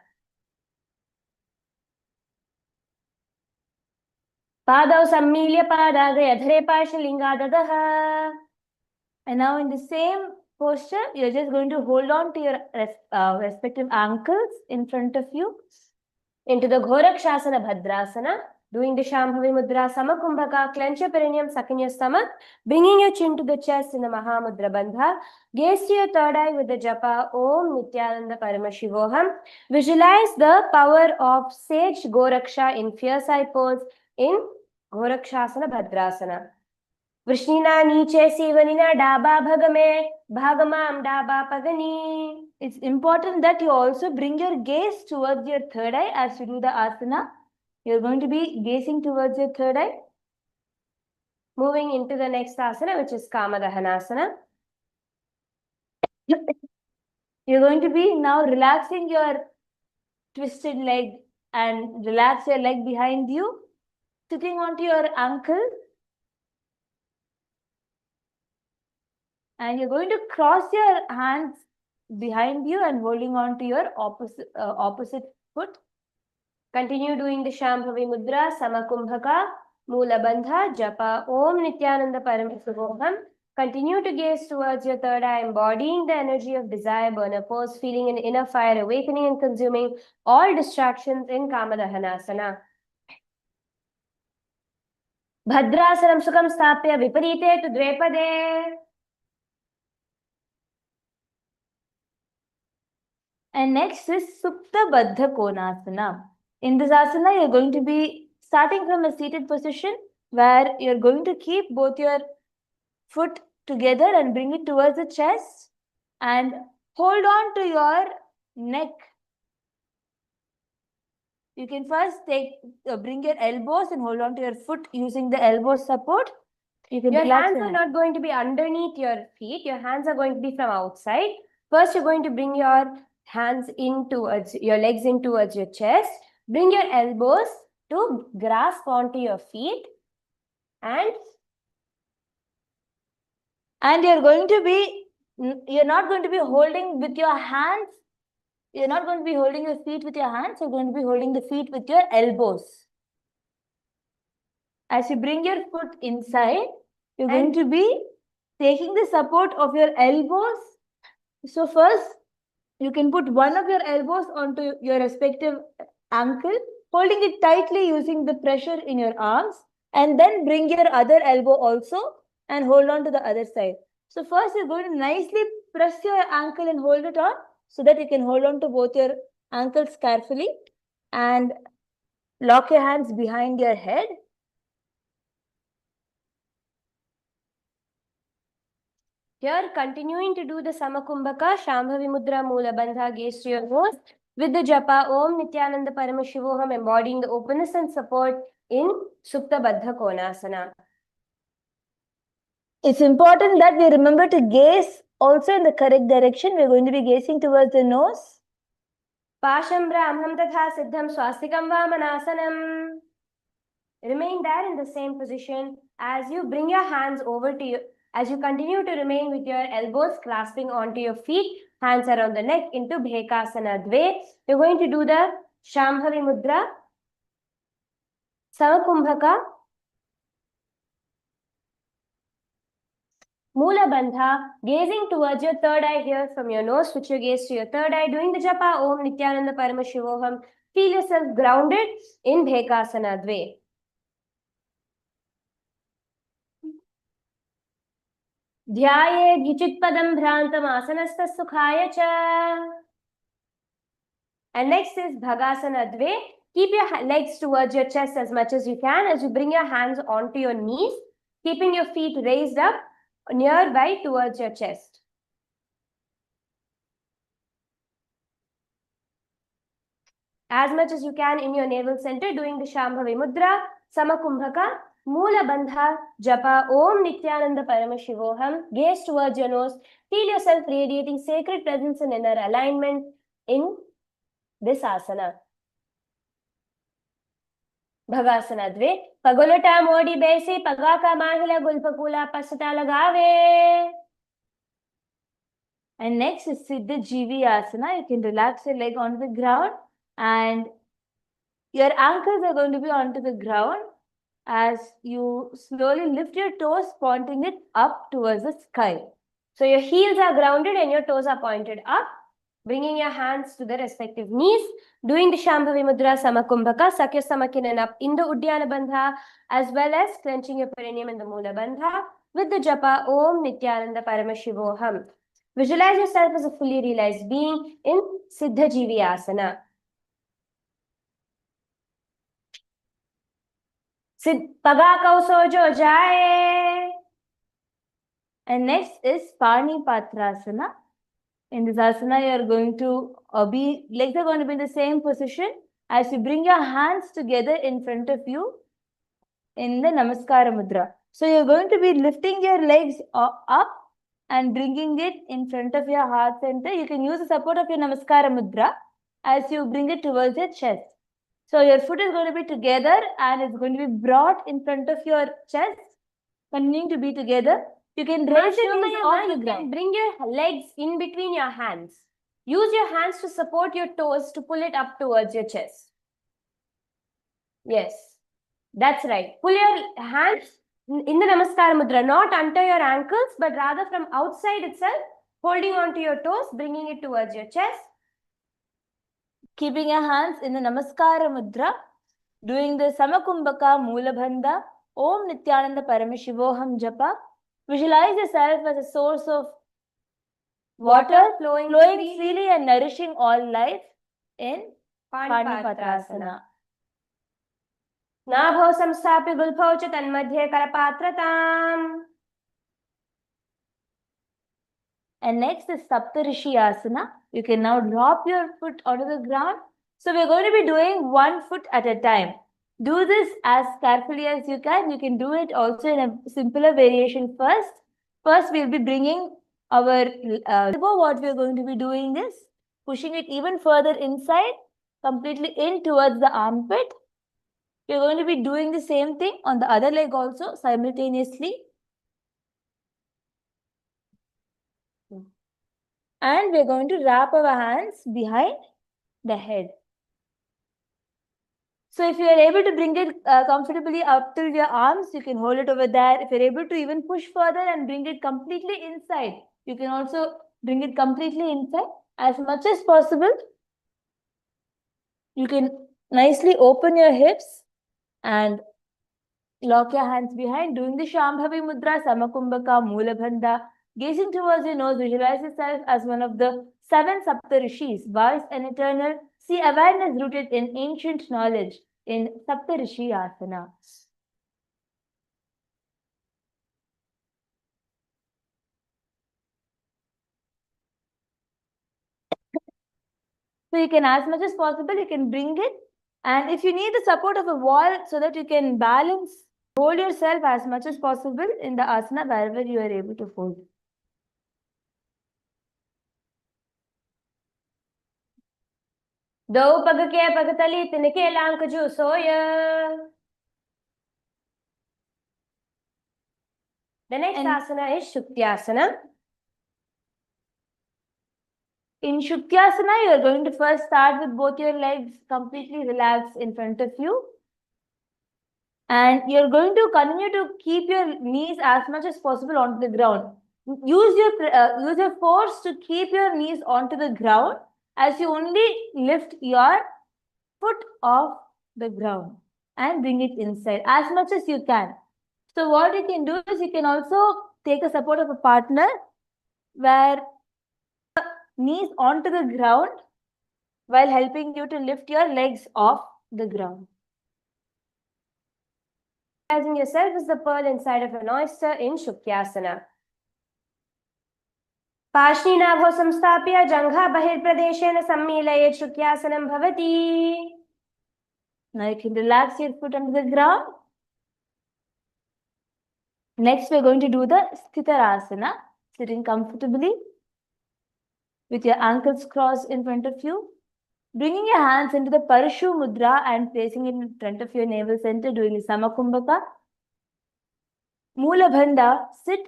Padau Sammilya Padagaya Dhare Pashalinga Dadaha. And now in the same posture, you're just going to hold on to your respective ankles in front of you. Into the Ghorakshasana Bhadrasana, doing the Shambhavi Mudra, Samakumbhaka, clench your perineum, suck in your stomach, bringing your chin to the chest in the Mahamudra Bandha. Gaze to your third eye with the japa, Om Nithyananda Paramashivoham. Visualize the power of Sage Goraksha in fierce eye pose in Ghorakshasana Bhadrasana. Vrishnina Niche Sivanina Daba Bhagame Bhagamam Daba Pagani. It's important that you also bring your gaze towards your third eye as you do the asana. You're going to be gazing towards your third eye. Moving into the next asana, which is Kamadahanasana. You're going to be now relaxing your twisted leg and relax your leg behind you, sitting onto your ankle. And you're going to cross your hands behind you and holding on to your opposite foot. Continue doing the Shambhavi Mudra, Samakumbhaka, Moola Bandha, Japa, Om Nithyananda Paramashivoham. Continue to gaze towards your third eye, embodying the energy of desire, burner pose, feeling an inner fire, awakening and consuming all distractions in Kamadahanasana. Bhadrasanam Sukham Stapya Viparite tu Dvepade. And next is Supta Baddha Konasana. In this asana, you're going to be starting from a seated position where you're going to keep both your foot together and bring it towards the chest and hold on to your neck. You can first bring your elbows and hold on to your foot using the elbow support. Your hands are not going to be underneath your feet. Your hands are going to be from outside. First, you're going to bring your hands in towards your legs in towards your chest. Bring your elbows to grasp onto your feet and you're not going to be holding with your hands. You're not going to be holding your feet with your hands. You're going to be holding the feet with your elbows. As you bring your foot inside, you're going to be taking the support of your elbows. So first, you can put one of your elbows onto your respective ankle, holding it tightly using the pressure in your arms, and then bring your other elbow also and hold on to the other side. So first, you're going to nicely press your ankle and hold it on so that you can hold on to both your ankles carefully and lock your hands behind your head. Here, continuing to do the Samakumbhaka, Shambhavi Mudra, Moola Bandha, gaze to your nose with the japa, Om Nithyananda Paramashivoham, embodying the openness and support in Supta Baddha Konasana. It's important that we remember to gaze also in the correct direction. We're going to be gazing towards the nose. Pasham Brahmam Tatha Siddham Swastikam Vamanasanam. Remain there in the same position as you bring your hands over to you. As you continue to remain with your elbows clasping onto your feet, Hands around the neck into Bhekasana Dve. You're going to do the Shambhavi Mudra, Samakumbhaka, Mula Bandha, gazing towards your third eye here from your nose. Switch your gaze to your third eye. Doing the japa Om Nithyananda Paramashivoham. Feel yourself grounded in Bhekasana Dve. Dhyaye Dhichitpadam Bhrantam Asanastha Sukhaya Cha. And next is Bhagasana Dve. Keep your legs towards your chest as much as you can as you bring your hands onto your knees, keeping your feet raised up nearby towards your chest. As much as you can in your navel center, doing the Shambhavi Mudra, Samakumbhaka, Mula Bandha, Japa, Om Nithyananda Paramashivoham, gaze towards your nose, feel yourself radiating sacred presence and inner alignment in this asana. Bhagasana Dve, Pagulata Modi Besi, Pagaka Mahila Gulpakula Pasata Lagave. And next is Siddha Asana. You can relax your leg onto the ground and your ankles are going to be onto the ground as you slowly lift your toes, pointing it up towards the sky. So your heels are grounded and your toes are pointed up, bringing your hands to the respective knees, doing the Shambhavi Mudra Samakumbhaka, suck your stomach in and up in the Uddiyana Bandha, as well as clenching your perineum in the Mula Bandha with the japa Om Nithyananda Paramashivoham. Visualize yourself as a fully realized being in Siddha Asana. Pagakau Sojo Jaye. And next is Pani Patrasana. In this asana, you are going to legs are going to be in the same position as you bring your hands together in front of you in the Namaskara Mudra. So you're going to be lifting your legs up and bringing it in front of your heart center. You can use the support of your Namaskara Mudra as you bring it towards your chest. So your foot is going to be together and it's going to be brought in front of your chest, continuing to be together. You can raise your knees off the ground. Bring your legs in between your hands. Use your hands to support your toes to pull it up towards your chest. Yes, that's right. Pull your hands in the Namaskara Mudra, not under your ankles, but rather from outside itself, holding onto your toes, bringing it towards your chest. Keeping your hands in the Namaskara Mudra, doing the Samakumbhaka Mulabandha, Om Nithyananda Paramashivoham Japa. Visualize yourself as a source of water flowing freely and nourishing all life in Panipatrasana. Nabho samstapya gulbhau cha tanmadhye karapatratam. And next is Saptarishi Asana. You can now drop your foot onto the ground. So we're going to be doing one foot at a time. Do this as carefully as you can. You can do it also in a simpler variation first. First, we'll be bringing our what we're going to be doing is pushing it even further inside, completely in towards the armpit. We're going to be doing the same thing on the other leg also simultaneously. And we're going to wrap our hands behind the head. So if you are able to bring it comfortably up to your arms, you can hold it over there. If you're able to even push further and bring it completely inside, you can also bring it completely inside as much as possible. You can nicely open your hips and lock your hands behind, doing the Shambhavi Mudra, Samakumbhaka, Mulabandha. Gazing towards your nose, visualize yourself as one of the 7 Saptarishis, wise and eternal. See awareness rooted in ancient knowledge in Saptarishi Asana. So you can, as much as possible, you can bring it. And if you need the support of a wall so that you can balance, hold yourself as much as possible in the asana wherever you are able to hold. Do pagake pagatali tinake lankaju soya. The next asana is Shuktyasana. In Shukyasana, you are going to first start with both your legs completely relaxed in front of you. And you're going to continue to keep your knees as much as possible onto the ground. Use your force to keep your knees onto the ground as you only lift your foot off the ground and bring it inside as much as you can. So what you can do is you can also take a support of a partner where knees onto the ground while helping you to lift your legs off the ground. Visualizing yourself as the pearl inside of an oyster in Shukyasana. पार्श्वनाभौ संस्थाप्य जङ्घा बहिर्प्रदेशेन सम्मीलयेत् शुक्यासनं भवति. Now you can relax your foot onto the ground. Next, we're going to do the Sthitarasana, sitting comfortably with your ankles crossed in front of you. Bringing your hands into the Parashu Mudra and placing it in front of your navel center, doing the Samakumbhaka. Mula Bandha, sit.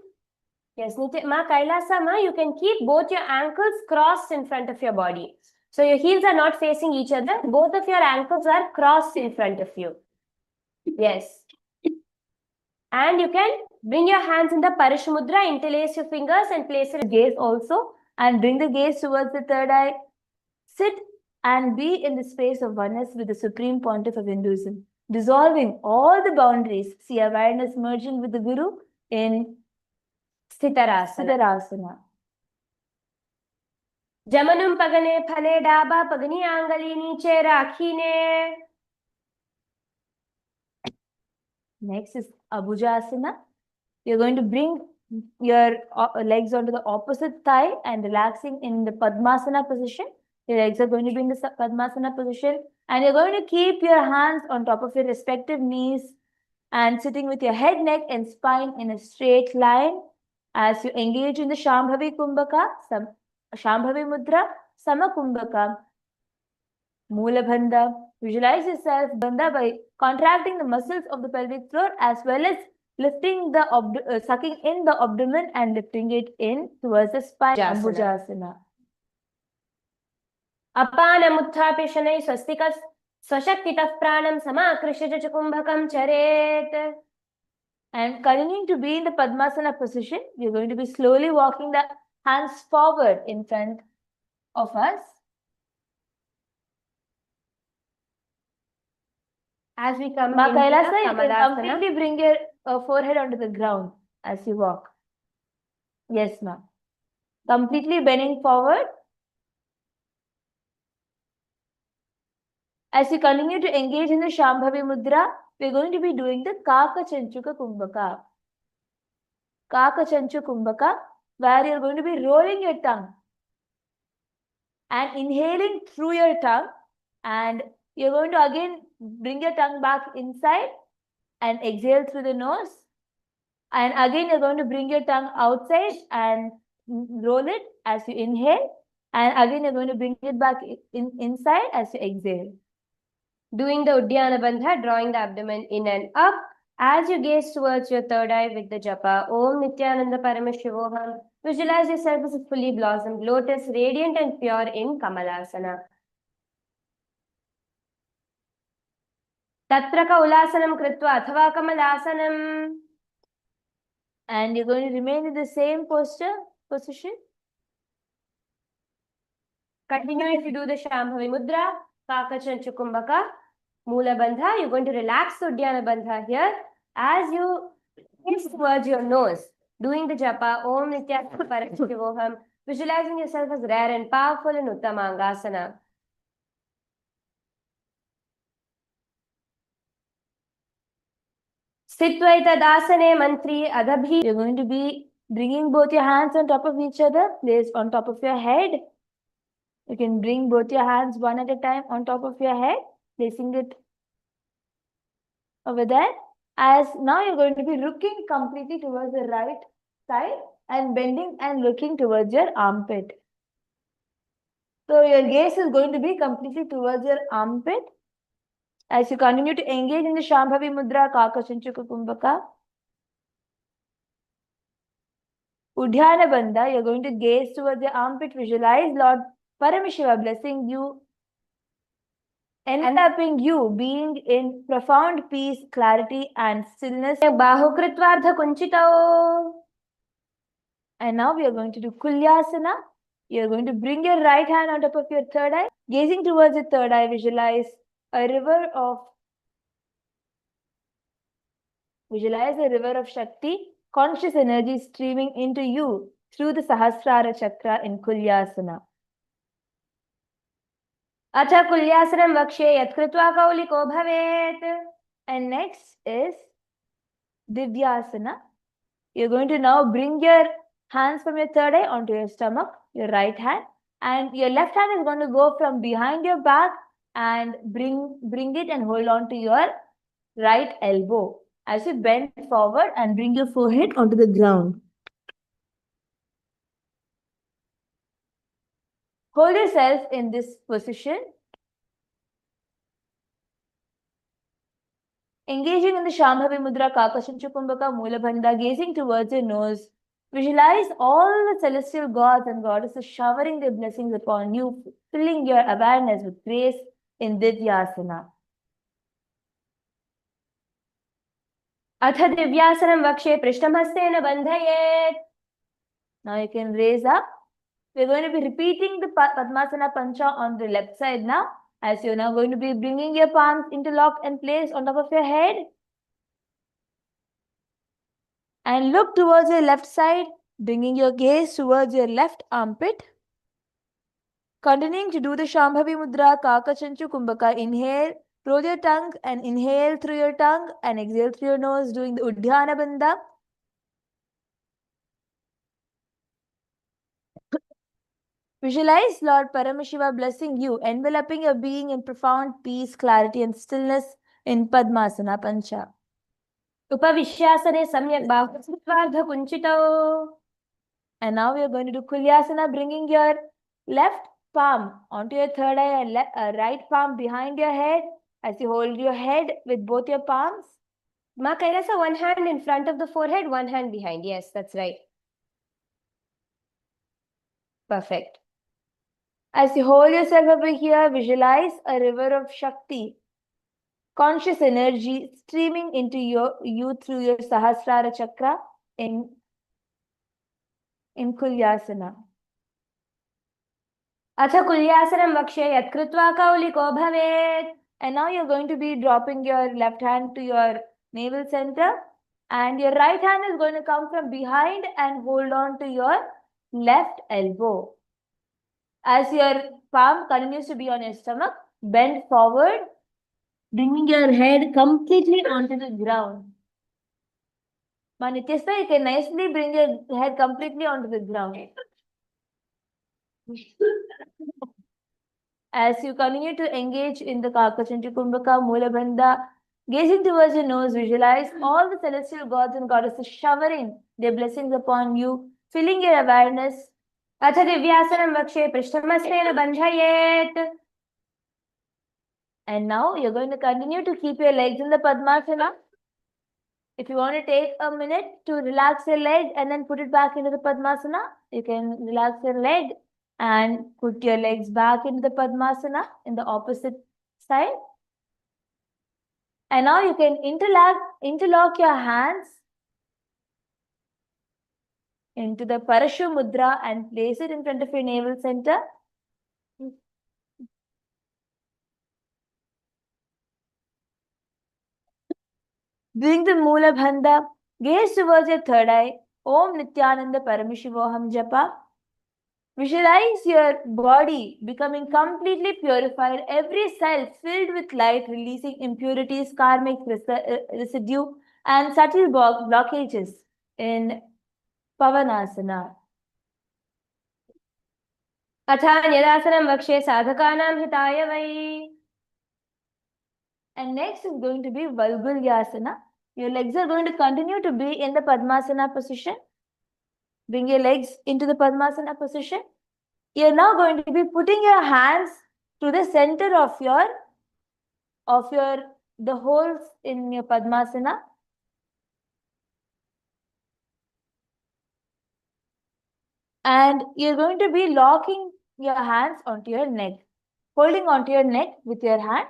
Yes, Ma Kailasa, Ma, you can keep both your ankles crossed in front of your body. So your heels are not facing each other. Both of your ankles are crossed in front of you. Yes. And you can bring your hands in the Parashu Mudra, interlace your fingers and place it. Gaze also. And bring the gaze towards the third eye. Sit and be in the space of oneness with the Supreme Pontiff of Hinduism. Dissolving all the boundaries. See awareness merging with the Guru in Sthitarasana. Jamanum pagane phale daba pagani angali niche rakhine. Next is Abhujasana. You're going to bring your legs onto the opposite thigh and relaxing in the Padmasana position. Your legs are going to be in the Padmasana position. And you're going to keep your hands on top of your respective knees and sitting with your head, neck and spine in a straight line as you engage in the Shambhavi Kumbhaka, Shambhavi Mudra, Samakumbhaka, Mula Bandha. Visualize yourself Bandha by contracting the muscles of the pelvic floor as well as lifting the sucking in the abdomen and lifting it in towards the spine. Ambujasana. Apanamutthapya shanai swastikas swashaktitah pranam samakrishyaj kumbhakam charet. And continuing to be in the Padmasana position, we are going to be slowly walking the hands forward in front of us. As we come Ma into Kailasa, the you can Kamalasana. completely bring your forehead onto the ground as you walk. Yes, ma. Completely bending forward. As you continue to engage in the Shambhavi Mudra, we're going to be doing the Kaka Chanchuka Kumbhaka. Kaka Chanchu Kumbhaka, where you're going to be rolling your tongue and inhaling through your tongue, and you're going to again bring your tongue back inside and exhale through the nose, and again you're going to bring your tongue outside and roll it as you inhale, and again you're going to bring it back inside as you exhale. Doing the Uddiyana Bandha, drawing the abdomen in and up as you gaze towards your third eye with the japa Om Nithyananda Paramashivoham. Visualize yourself as a fully blossomed lotus, radiant and pure in Kamalasana. Tatra ka ulasanam kritva athava Kamalasana. And you're going to remain in the same position. Continuing to do the Shambhavi Mudra, Kaka Chanchu Kumbhaka, Mula Bandha. You're going to relax the Uddiyana Bandha here as you gaze towards your nose, doing the japa Om Nithyananda Paramashivoham, visualizing yourself as rare and powerful in Uttamangasana. Sthitvaita dasane mantri adabhi. You're going to be bringing both your hands on top of each other, placed on top of your head. You can bring both your hands one at a time on top of your head, placing it over there. As now you're going to be looking completely towards the right side and bending and looking towards your armpit. So your gaze is going to be completely towards your armpit. As you continue to engage in the Shambhavi Mudra, Kaka Chanchuka Kumbhaka, Uddiyana Bandha, you're going to gaze towards your armpit, visualize Lord Paramashiva blessing you, enveloping you, being in profound peace, clarity, and stillness. Bahu Kritvartha Kunchitao. And now we are going to do Kulyasana. You are going to bring your right hand on top of your third eye. Gazing towards your third eye, visualize a river of Shakti, conscious energy streaming into you through the Sahasrara Chakra in Kulyasana. Acha Kulyasanam Vakshe Yatkritva Kauliko Bhavet. And next is Divyasana. You're going to now bring your hands from your third eye onto your stomach, your right hand, and your left hand is going to go from behind your back and bring it and hold on to your right elbow as you bend forward and bring your forehead onto the ground. Hold yourself in this position. Engaging in the Shambhavi Mudra, Kakashanchu Kumbhaka, Mulabandha, gazing towards your nose. Visualize all the celestial gods and goddesses showering their blessings upon you, filling your awareness with grace in Divyasana. Atha Divyasanam Vakshe Prishtamhastena Bandhayet. Now you can raise up. We're going to be repeating the Padmasana Pancha on the left side now. As you're now going to be bringing your palms interlocked and placed on top of your head. And look towards your left side, bringing your gaze towards your left armpit. Continuing to do the Shambhavi Mudra, Kakachanchu Kumbhaka. Inhale, roll your tongue and inhale through your tongue and exhale through your nose, doing the Udhyana Bandha. Visualize Lord Paramashiva blessing you, enveloping your being in profound peace, clarity, and stillness in Padmasana Pancha. Upavishyasane Samyak Bahu Kritvartha Kunchitao. And now we are going to do Kulyasana, bringing your left palm onto your third eye and right palm behind your head as you hold your head with both your palms. Ma Kailasa, one hand in front of the forehead, one hand behind. Yes, that's right. Perfect. As you hold yourself over here, visualize a river of Shakti, conscious energy streaming into you through your Sahasrara Chakra in Kulyasana. Atha Kulyasanam Vakshe Yatkritva Kauliko Bhavet. And now you're going to be dropping your left hand to your navel center. And your right hand is going to come from behind and hold on to your left elbow. As your palm continues to be on your stomach, bend forward, bringing your head completely onto the ground. Nityasta, you can nicely bring your head completely onto the ground. As you continue to engage in the Kakachanchu Kumbhaka, Mulabandha, gazing towards your nose, visualize all the celestial gods and goddesses showering their blessings upon you, filling your awareness. Atha Divyasanam Vakshe Prishtamhastena Bandhayet. And now you're going to continue to keep your legs in the Padmasana. If you want to take a minute to relax your leg and then put it back into the Padmasana, you can relax your leg and put your legs back into the Padmasana in the opposite side. And now you can interlock your hands into the Parashu Mudra and place it in front of your navel center. Bring the Moola Bandha, gaze towards your third eye. Om Nithyananda Paramashivoham Japa. Visualize your body becoming completely purified, every cell filled with light, releasing impurities, karmic residue, and subtle blockages in Pavanasana. Atha Nyadasanam Vakshe Sadhakanam Hitaya Vai. And next is going to be Valgulyasana. Your legs are going to continue to be in the Padmasana position. Bring your legs into the Padmasana position. You're now going to be putting your hands to the center of the holes in your Padmasana. And you're going to be locking your hands onto your neck. Holding onto your neck with your hand.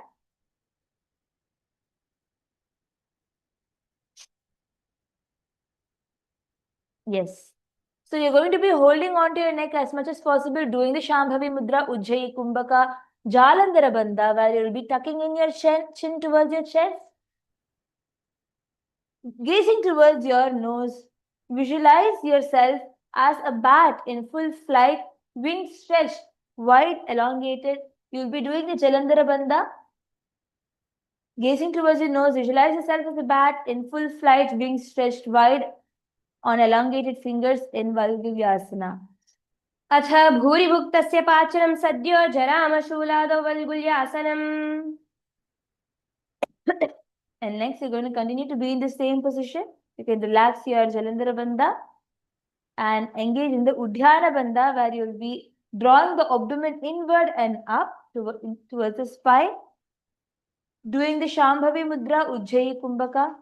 Yes. So you're going to be holding onto your neck as much as possible, doing the Shambhavi Mudra, Ujjayi, Kumbhaka, Jalandhara Bandha, where you'll be tucking in your chin towards your chest. Gazing towards your nose. Visualize yourself as a bat in full flight, wings stretched, wide, elongated. You'll be doing the Jalandhara Bandha. Gazing towards your nose, visualize yourself as a bat in full flight, wings stretched wide on elongated fingers in Valgulyasana. अथ भूरिभुक्तस्य पाचनं सद्यो जरामशूलादौ वल्गुल्यासनम्. And next, you're going to continue to be in the same position. You can relax your Jalandhara Bandha and engage in the Udhyana Bandha, where you'll be drawing the abdomen inward and up towards the spine. Doing the Shambhavi Mudra, Ujjayi Kumbhaka.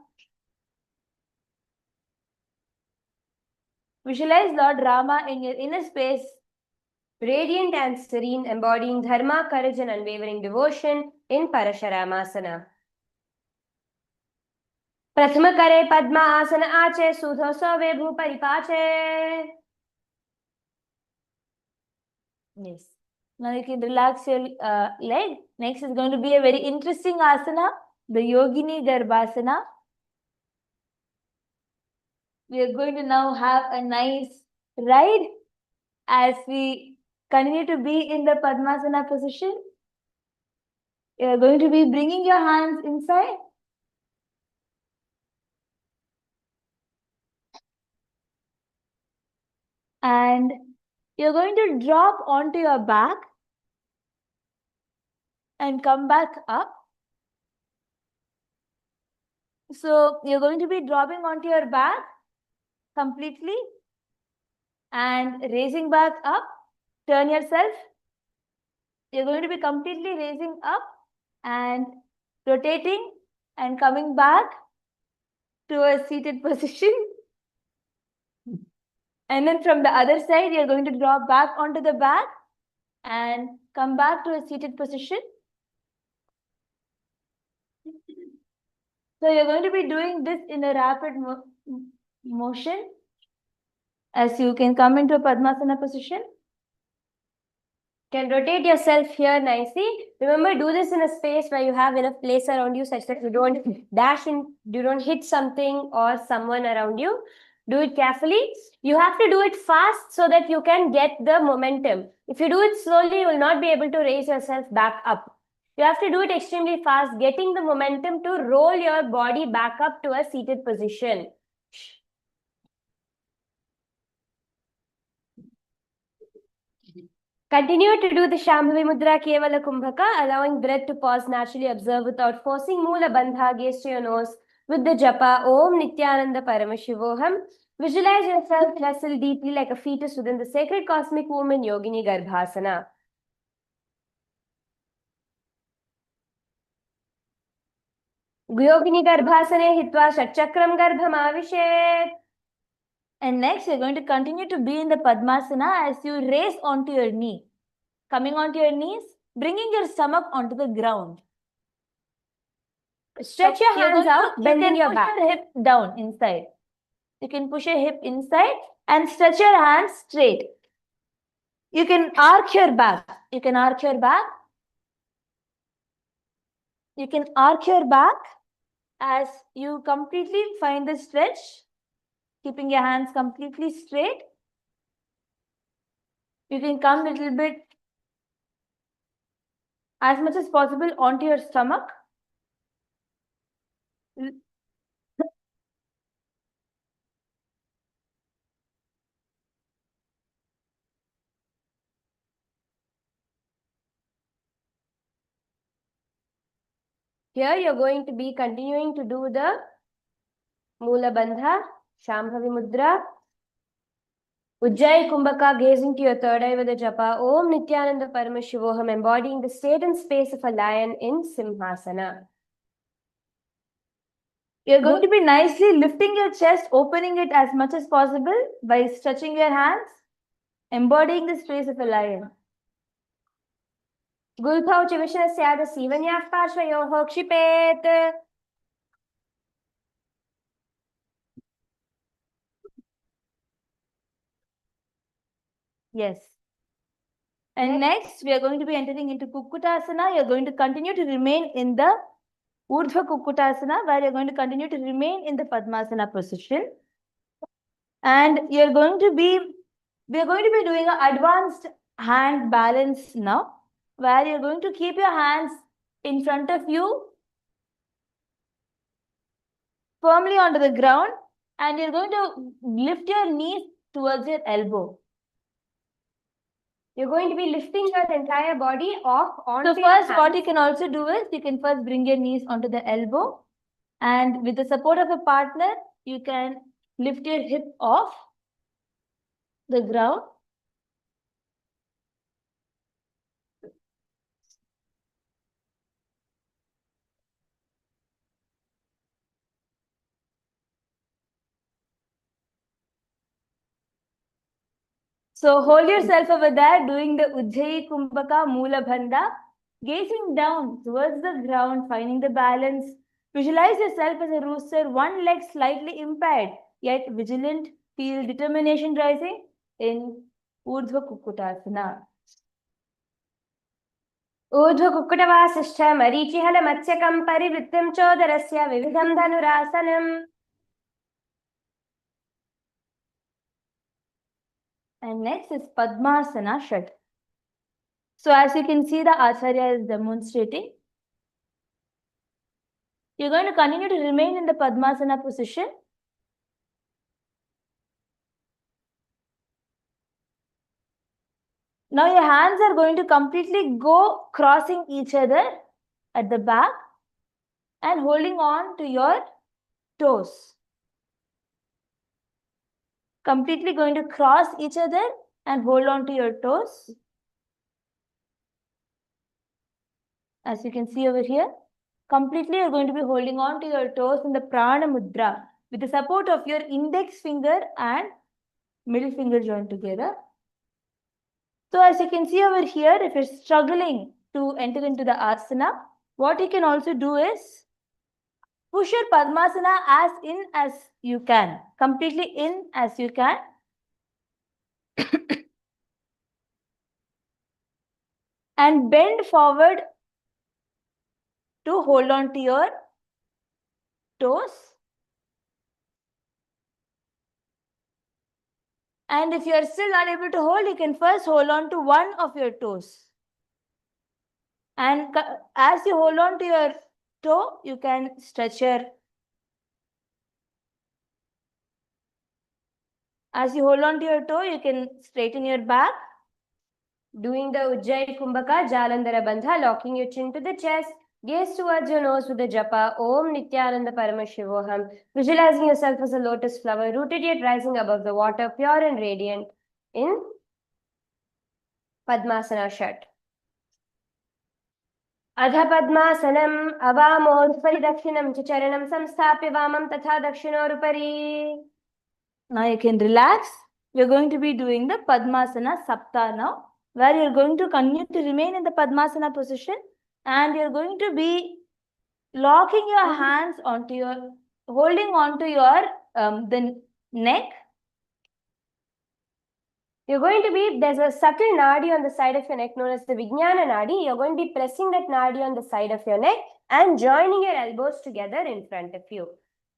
Visualize Lord Rama in your inner space, radiant and serene, embodying dharma, courage and unwavering devotion in Parasharamasana. प्रथम करे पद्म आसन आचे सुधो सवे भू परिपाचे. Yes. Now you can relax your leg. Next is going to be a very interesting asana, the Yogini Garbhasana. We are going to now have a nice ride as we continue to be in the Padmasana position. You are going to be bringing your hands inside. And you're going to drop onto your back and come back up. So you're going to be dropping onto your back completely and raising back up. Turn yourself. You're going to be completely raising up and rotating and coming back to a seated position. And then from the other side, you're going to drop back onto the back and come back to a seated position. So you're going to be doing this in a rapid motion as you can come into a Padmasana position. Can rotate yourself here nicely. Remember, do this in a space where you have enough place around you such that you don't dash in, you don't hit something or someone around you. Do it carefully. You have to do it fast so that you can get the momentum. If you do it slowly, you will not be able to raise yourself back up. You have to do it extremely fast, getting the momentum to roll your body back up to a seated position. Continue to do the Shambhavi Mudra Kevala Kumbhaka, allowing breath to pause naturally, observe without forcing. Mula Bandha, gaze to your nose with the japa Om Nithyananda Paramashivoham. Visualize yourself nestled deeply like a fetus within the sacred cosmic womb in Yogini Garbhasana. Yogini Garbhasane Hitva Shatchakram Garbham Avishet. And next, you're going to continue to be in the Padmasana as you raise onto your knee. Coming onto your knees, bringing your stomach onto the ground. Stretch your hands out, bending your back. Your hip down inside. You can push your hip inside and stretch your hands straight. You can arc your back. You can arc your back. You can arc your back as you completely find the stretch, keeping your hands completely straight. You can come a little bit as much as possible onto your stomach. Here you're going to be continuing to do the Mula Bandha, Shambhavi Mudra, Ujjayi Kumbhaka, gazing to your third eye with the japa Om Nithyananda Paramashivoham, embodying the state and space of a lion in Simhasana. You're going to be nicely lifting your chest, opening it as much as possible by stretching your hands, embodying the space of a lion. गुल्फौ च विष्णस्याद सीवन्याः पार्श्वयोः क्षिपेत्. Yes. And next, we are going to be entering into Kukkutasana. You're going to continue to remain in the Urdhva Kukkutasana, where you're going to continue to remain in the Padmasana position. And we are going to be doing an advanced hand balance now, where you're going to keep your hands in front of you, firmly onto the ground, and you're going to lift your knees towards your elbow. You're going to be lifting your entire body off onto So first, what you can also do is, you can first bring your knees onto the elbow, and with the support of a partner, you can lift your hip off the ground. So hold yourself over there, doing the Ujjayi Kumbhaka Moola Bandha, gazing down towards the ground, finding the balance. Visualize yourself as a rooster, one leg slightly impaired, yet vigilant. Feel determination rising in Urdhva Kukkutasana. ऊर्ध्वकुक्कुटवासिष्ठ मरीचिहलमत्स्यकं परिवृत्तिं चोदरस्य विविधं धनुरासनम्. And next is Padmasana Shat. So as you can see, the Acharya is demonstrating. You're going to continue to remain in the Padmasana position. Now your hands are going to completely go crossing each other at the back and holding on to your toes. Completely going to cross each other and hold on to your toes. As you can see over here, completely you're going to be holding on to your toes in the Prana Mudra with the support of your index finger and middle finger joined together. So as you can see over here, if you're struggling to enter into the asana, what you can also do is push your Padmasana as in as you can, completely in as you can. And bend forward to hold on to your toes. And if you are still unable to hold, you can first hold on to one of your toes. And as you hold on to your toe, you can stretch your. As you hold on to your toe, you can straighten your back. Doing the Ujjayi Kumbhaka Jalandhara Bandha, locking your chin to the chest. Gaze towards your nose with the japa Om Nithyananda Paramashivoham. Visualizing yourself as a lotus flower, rooted yet rising above the water, pure and radiant in Padmasana Shat. Adha Padmasanam Avamodpari Dakshinam च चरणं संस्थाप्य वामं तथा दक्षिणोरुपरि. Now you can relax. We're going to be doing the Padmasana Sapta now, where you're going to continue to remain in the Padmasana position and you're going to be locking your hands onto your, holding onto your the neck. You're going to be, there's a subtle nadi on the side of your neck known as the Vijnana nadi. You're going to be pressing that nadi on the side of your neck and joining your elbows together in front of you.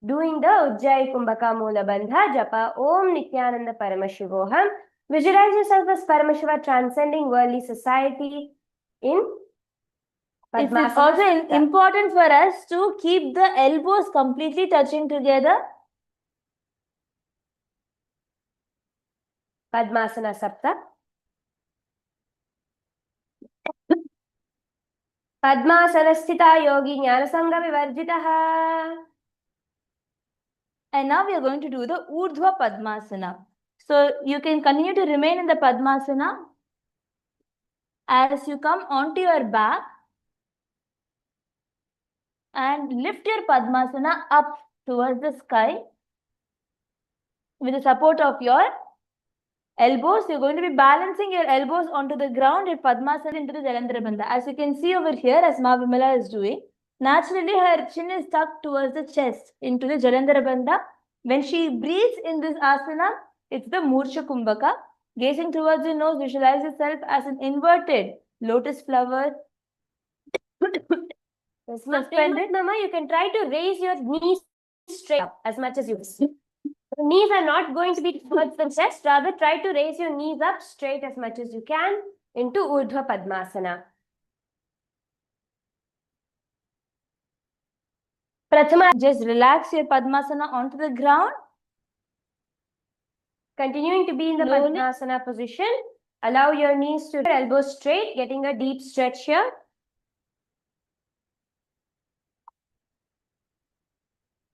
Doing the Ujjayi Kumbhaka Moola Bandha Japa Om Nithyananda Paramashivoham. Visualize yourself as Paramashiva transcending worldly society in Padmasana. It's also important for us to keep the elbows completely touching together. Padmasana Sapta. Padmasana Sthita Yogi Jnanasanga Vivarjitaha. And now we are going to do the Urdhva Padmasana. So you can continue to remain in the Padmasana as you come onto your back and lift your Padmasana up towards the sky with the support of your elbows. You're going to be balancing your elbows onto the ground at Padmasana into the Jalandhara Bandha. As you can see over here, as Ma Vimala is doing, naturally her chin is tucked towards the chest into the Jalandhara Bandha. When she breathes in this asana, it's the Murcha Kumbhaka. Gazing towards your nose, visualize yourself as an inverted lotus flower. Suspended. Mama, you can try to raise your knees straight up as much as you can. The knees are not going to be towards the chest. Rather, try to raise your knees up straight as much as you can into Urdhva Padmasana. Prathama, just relax your Padmasana onto the ground. Continuing to be in the Slowly. Padmasana position. Allow your knees to elbows straight, getting a deep stretch here.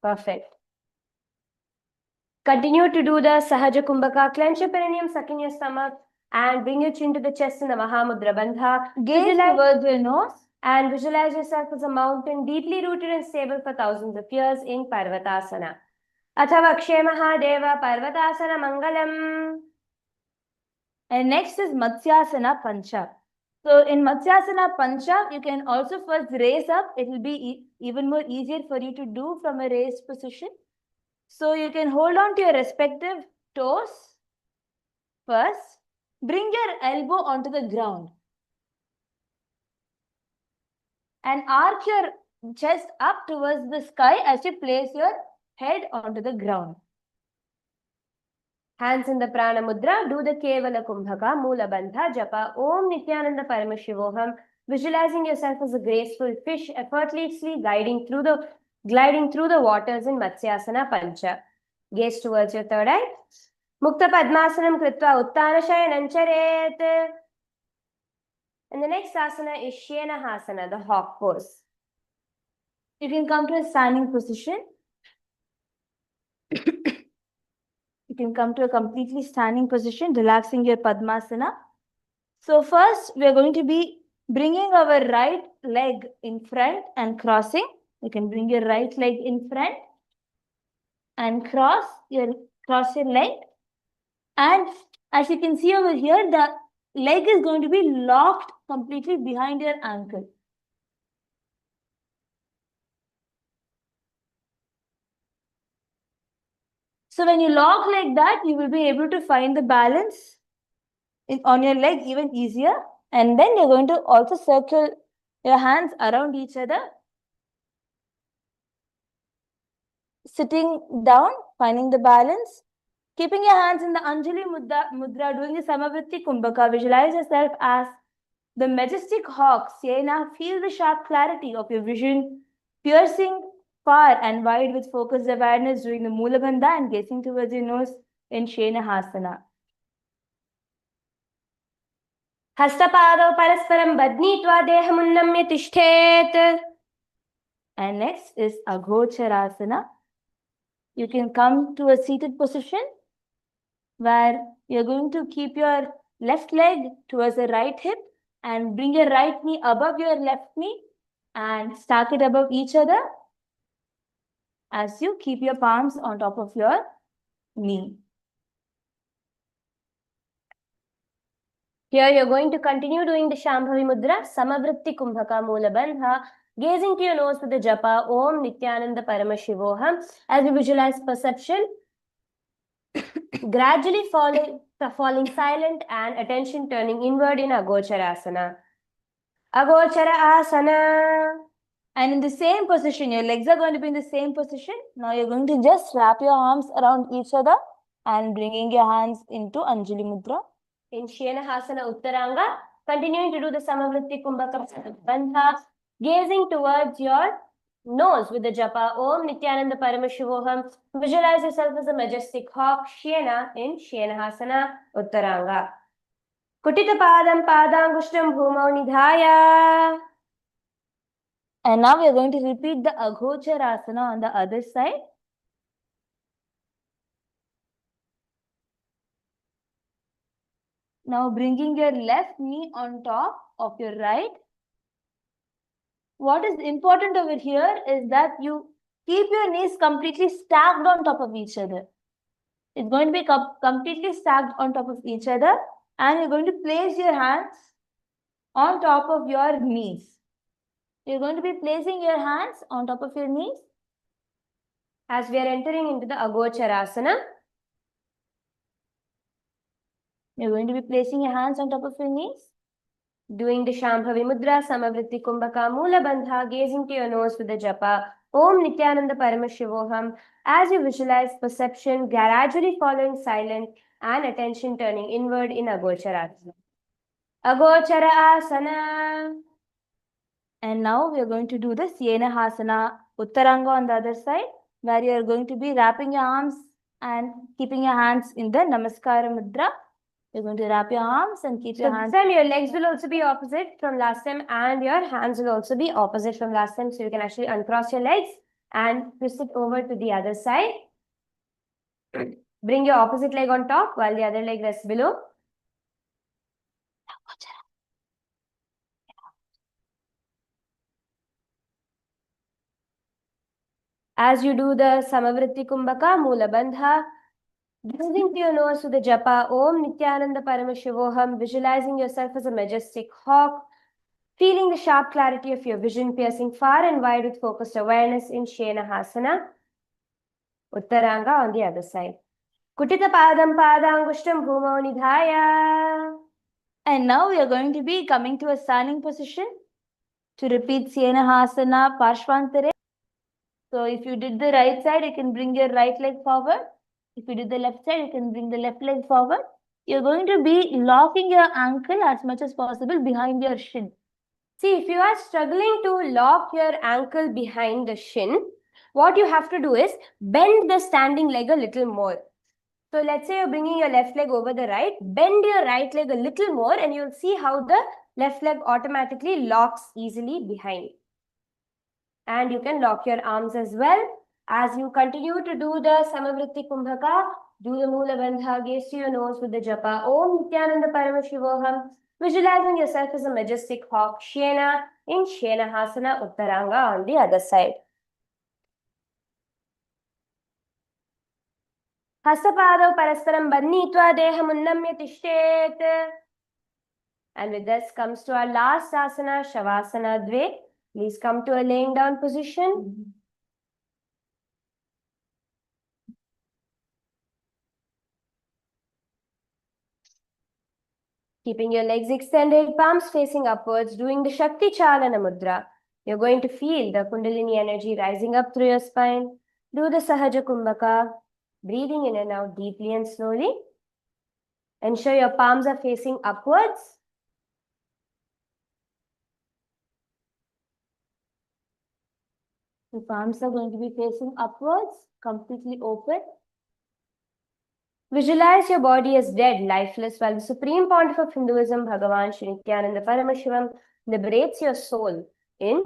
Perfect. Continue to do the Sahaja Kumbhaka. Clench your perineum, suck in your stomach, and bring your chin to the chest in the Mahamudra Bandha. Gaze towards your nose. And visualize yourself as a mountain deeply rooted and stable for thousands of years in Parvatasana. Athava Kshe Mahadeva Parvatasana Mangalam. And next is Matsyasana Pancha. So in Matsyasana Pancha, you can also first raise up. It will be even more easier for you to do from a raised position. So you can hold on to your respective toes first. Bring your elbow onto the ground. And arc your chest up towards the sky as you place your head onto the ground. Hands in the Prana Mudra. Do the Kevala Kumbhaka, Mula Bandha, Japa, Om Nithyananda Paramashivoham. Visualizing yourself as a graceful fish, effortlessly gliding through the waters in Matsyasana Pancha. Gaze towards your third eye. Mukta Padmasanam Kritva Uttana Shayanam Charet. And the next asana is Shenahasana, the hawk pose. You can come to a standing position. You can come to a completely standing position, relaxing your Padmasana. So first, we are going to be bringing our right leg in front and crossing. You can bring your right leg in front and cross your leg. And as you can see over here, the leg is going to be locked completely behind your ankle. So when you lock like that, you will be able to find the balance on your leg even easier. And then you're going to also circle your hands around each other. Sitting down, finding the balance. Keeping your hands in the Anjali Mudra, doing the Samavritti Kumbhaka. Visualize yourself as the majestic hawk. Sena, feel the sharp clarity of your vision, piercing far and wide with focused awareness during the Mula Bandha and gazing towards your nose in Shenahasana. Hastapado parasparam badnitva dehamunnamya tishthet. And next is Agocharasana. You can come to a seated position where you're going to keep your left leg towards the right hip and bring your right knee above your left knee and stack it above each other as you keep your palms on top of your knee. Here you're going to continue doing the Shambhavi Mudra, Samavritti Kumbhaka Mula Bandha, gazing to your nose with the japa, Om Nithyananda Paramashivoham, as you visualize perception, gradually falling silent and attention turning inward in Agocharasana. Agochara Asana. And in the same position, your legs are going to be in the same position. Now you're going to just wrap your arms around each other and bringing your hands into Anjali Mudra. In Shenahasana Uttaranga, continuing to do the Samavritti Kumbhaka Bandha, gazing towards your nose with the japa, Om Nithyananda Paramashivoham. Visualize yourself as a majestic hawk, Shena in Shenahasana Uttaranga. Kutita Padam Padangushtam Bhumau Nidhaya. And now we are going to repeat the Agocharasana on the other side. Now bringing your left knee on top of your right. What is important over here is that you keep your knees completely stacked on top of each other. It's going to be completely stacked on top of each other, and you're going to place your hands on top of your knees. You're going to be placing your hands on top of your knees as we are entering into the Agocharasana. You're going to be placing your hands on top of your knees. Doing the Shambhavi Mudra, Samavritti Kumbhaka, Mula Bandha, gazing to your nose with the japa, Om Nithyananda Paramashivoham, as you visualize perception gradually following silent and attention turning inward in Agocharasana. Agochara Asana. And now we are going to do the Syena Hasana Uttaranga on the other side, where you are going to be wrapping your arms and keeping your hands in the Namaskara Mudra. You're going to wrap your arms and keep your hands. This time your legs will also be opposite from last time, and your hands will also be opposite from last time. So you can actually uncross your legs and twist it over to the other side. Bring your opposite leg on top while the other leg rests below. As you do the Samavritti Kumbhaka, Mula Bandha, breathing to your nose with the japa, Om Nithyananda Paramashivoham, visualizing yourself as a majestic hawk, feeling the sharp clarity of your vision piercing far and wide with focused awareness in Shena Hasana. Uttaranga on the other side. Kutita Padam Padangushtam Bhumau Nidhaya. And now we are going to be coming to a standing position to repeat Syena Hasana Parshvantare. So if you did the right side, you can bring your right leg forward. If you did the left side, you can bring the left leg forward. You're going to be locking your ankle as much as possible behind your shin. See, if you are struggling to lock your ankle behind the shin, what you have to do is bend the standing leg a little more. So let's say you're bringing your left leg over the right, bend your right leg a little more and you'll see how the left leg automatically locks easily behind. And you can lock your arms as well. As you continue to do the Samavritti Kumbhaka, do the Mula Bandha, gaze to your nose with the japa, Om Nithyananda Paramashivoham, visualizing yourself as a majestic hawk, Shena in Shena Hasana Uttaranga on the other side. Hastapadau Parastaram Bandhitva Dehamunnamya Tishtet. And with this comes to our last asana, Shavasana Dve. Please come to a laying down position. Keeping your legs extended, palms facing upwards, doing the Shakti Chalana Mudra. You're going to feel the Kundalini energy rising up through your spine. Do the Sahaja Kumbhaka, breathing in and out deeply and slowly. Ensure your palms are facing upwards. The palms are going to be facing upwards, completely open. Visualize your body as dead, lifeless, while the Supreme Pontiff of Hinduism, Bhagavan Shri Nithyananda Paramashivam, liberates your soul in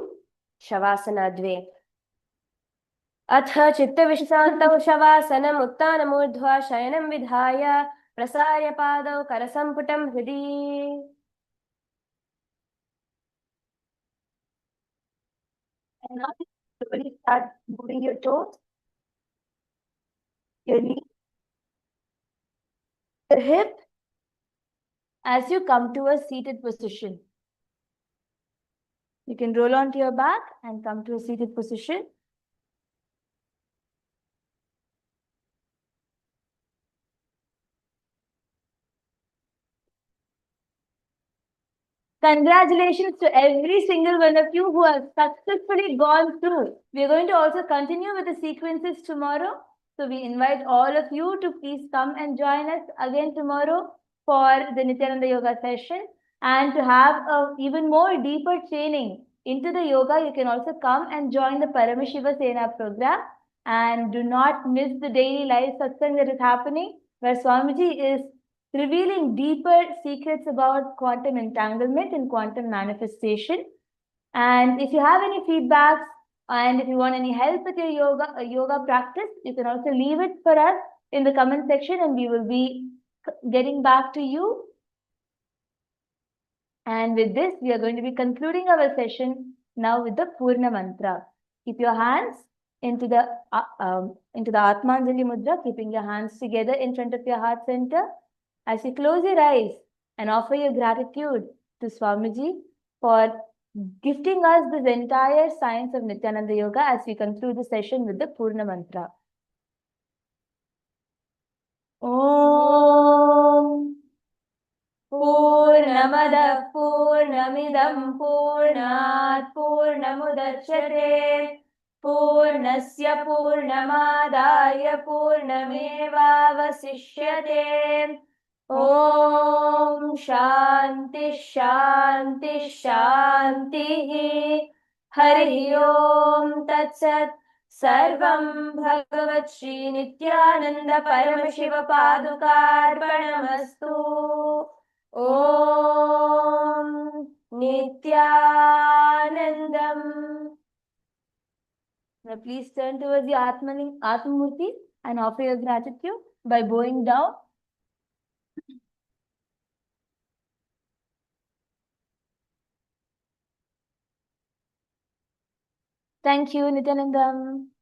Shavasana Dve. Atha Chitta Vishantau Shavasanam Uttanamurdhva Shayanam Vidhaya Prasarya Padau Karasamputam Hridi. And now slowly start moving your toes, your knee, your hip, as you come to a seated position. You can roll onto your back and come to a seated position. Congratulations to every single one of you who have successfully gone through. We are going to also continue with the sequences tomorrow. So we invite all of you to please come and join us again tomorrow for the Nithyananda Yoga session. And to have a even more deeper training into the yoga, you can also come and join the Paramashiva Sena program. And do not miss the daily live satsang that is happening, where Swamiji is revealing deeper secrets about quantum entanglement and quantum manifestation. And if you have any feedbacks and if you want any help with your yoga practice, you can also leave it for us in the comment section and we will be getting back to you. And with this, we are going to be concluding our session now with the Purna Mantra. Keep your hands into the Atmanjali Mudra, keeping your hands together in front of your heart center. As you close your eyes and offer your gratitude to Swamiji for gifting us this entire science of Nithyananda Yoga, as we conclude the session with the Purna Mantra. Om Purnamadah Purnamidam Purnat Purnamudachyate Purnasya Purnamadaya Purnamevavasishyate. Om Shanti Shanti Shanti. Hari Om Tat Sat. Sarvam Bhagavat Shri Nithyananda Paramashiva Padukarpanamastu. Om Nithyanandam. Now please turn towards the Atmamurti and offer your gratitude by bowing down. Thank you, Nithyanandam.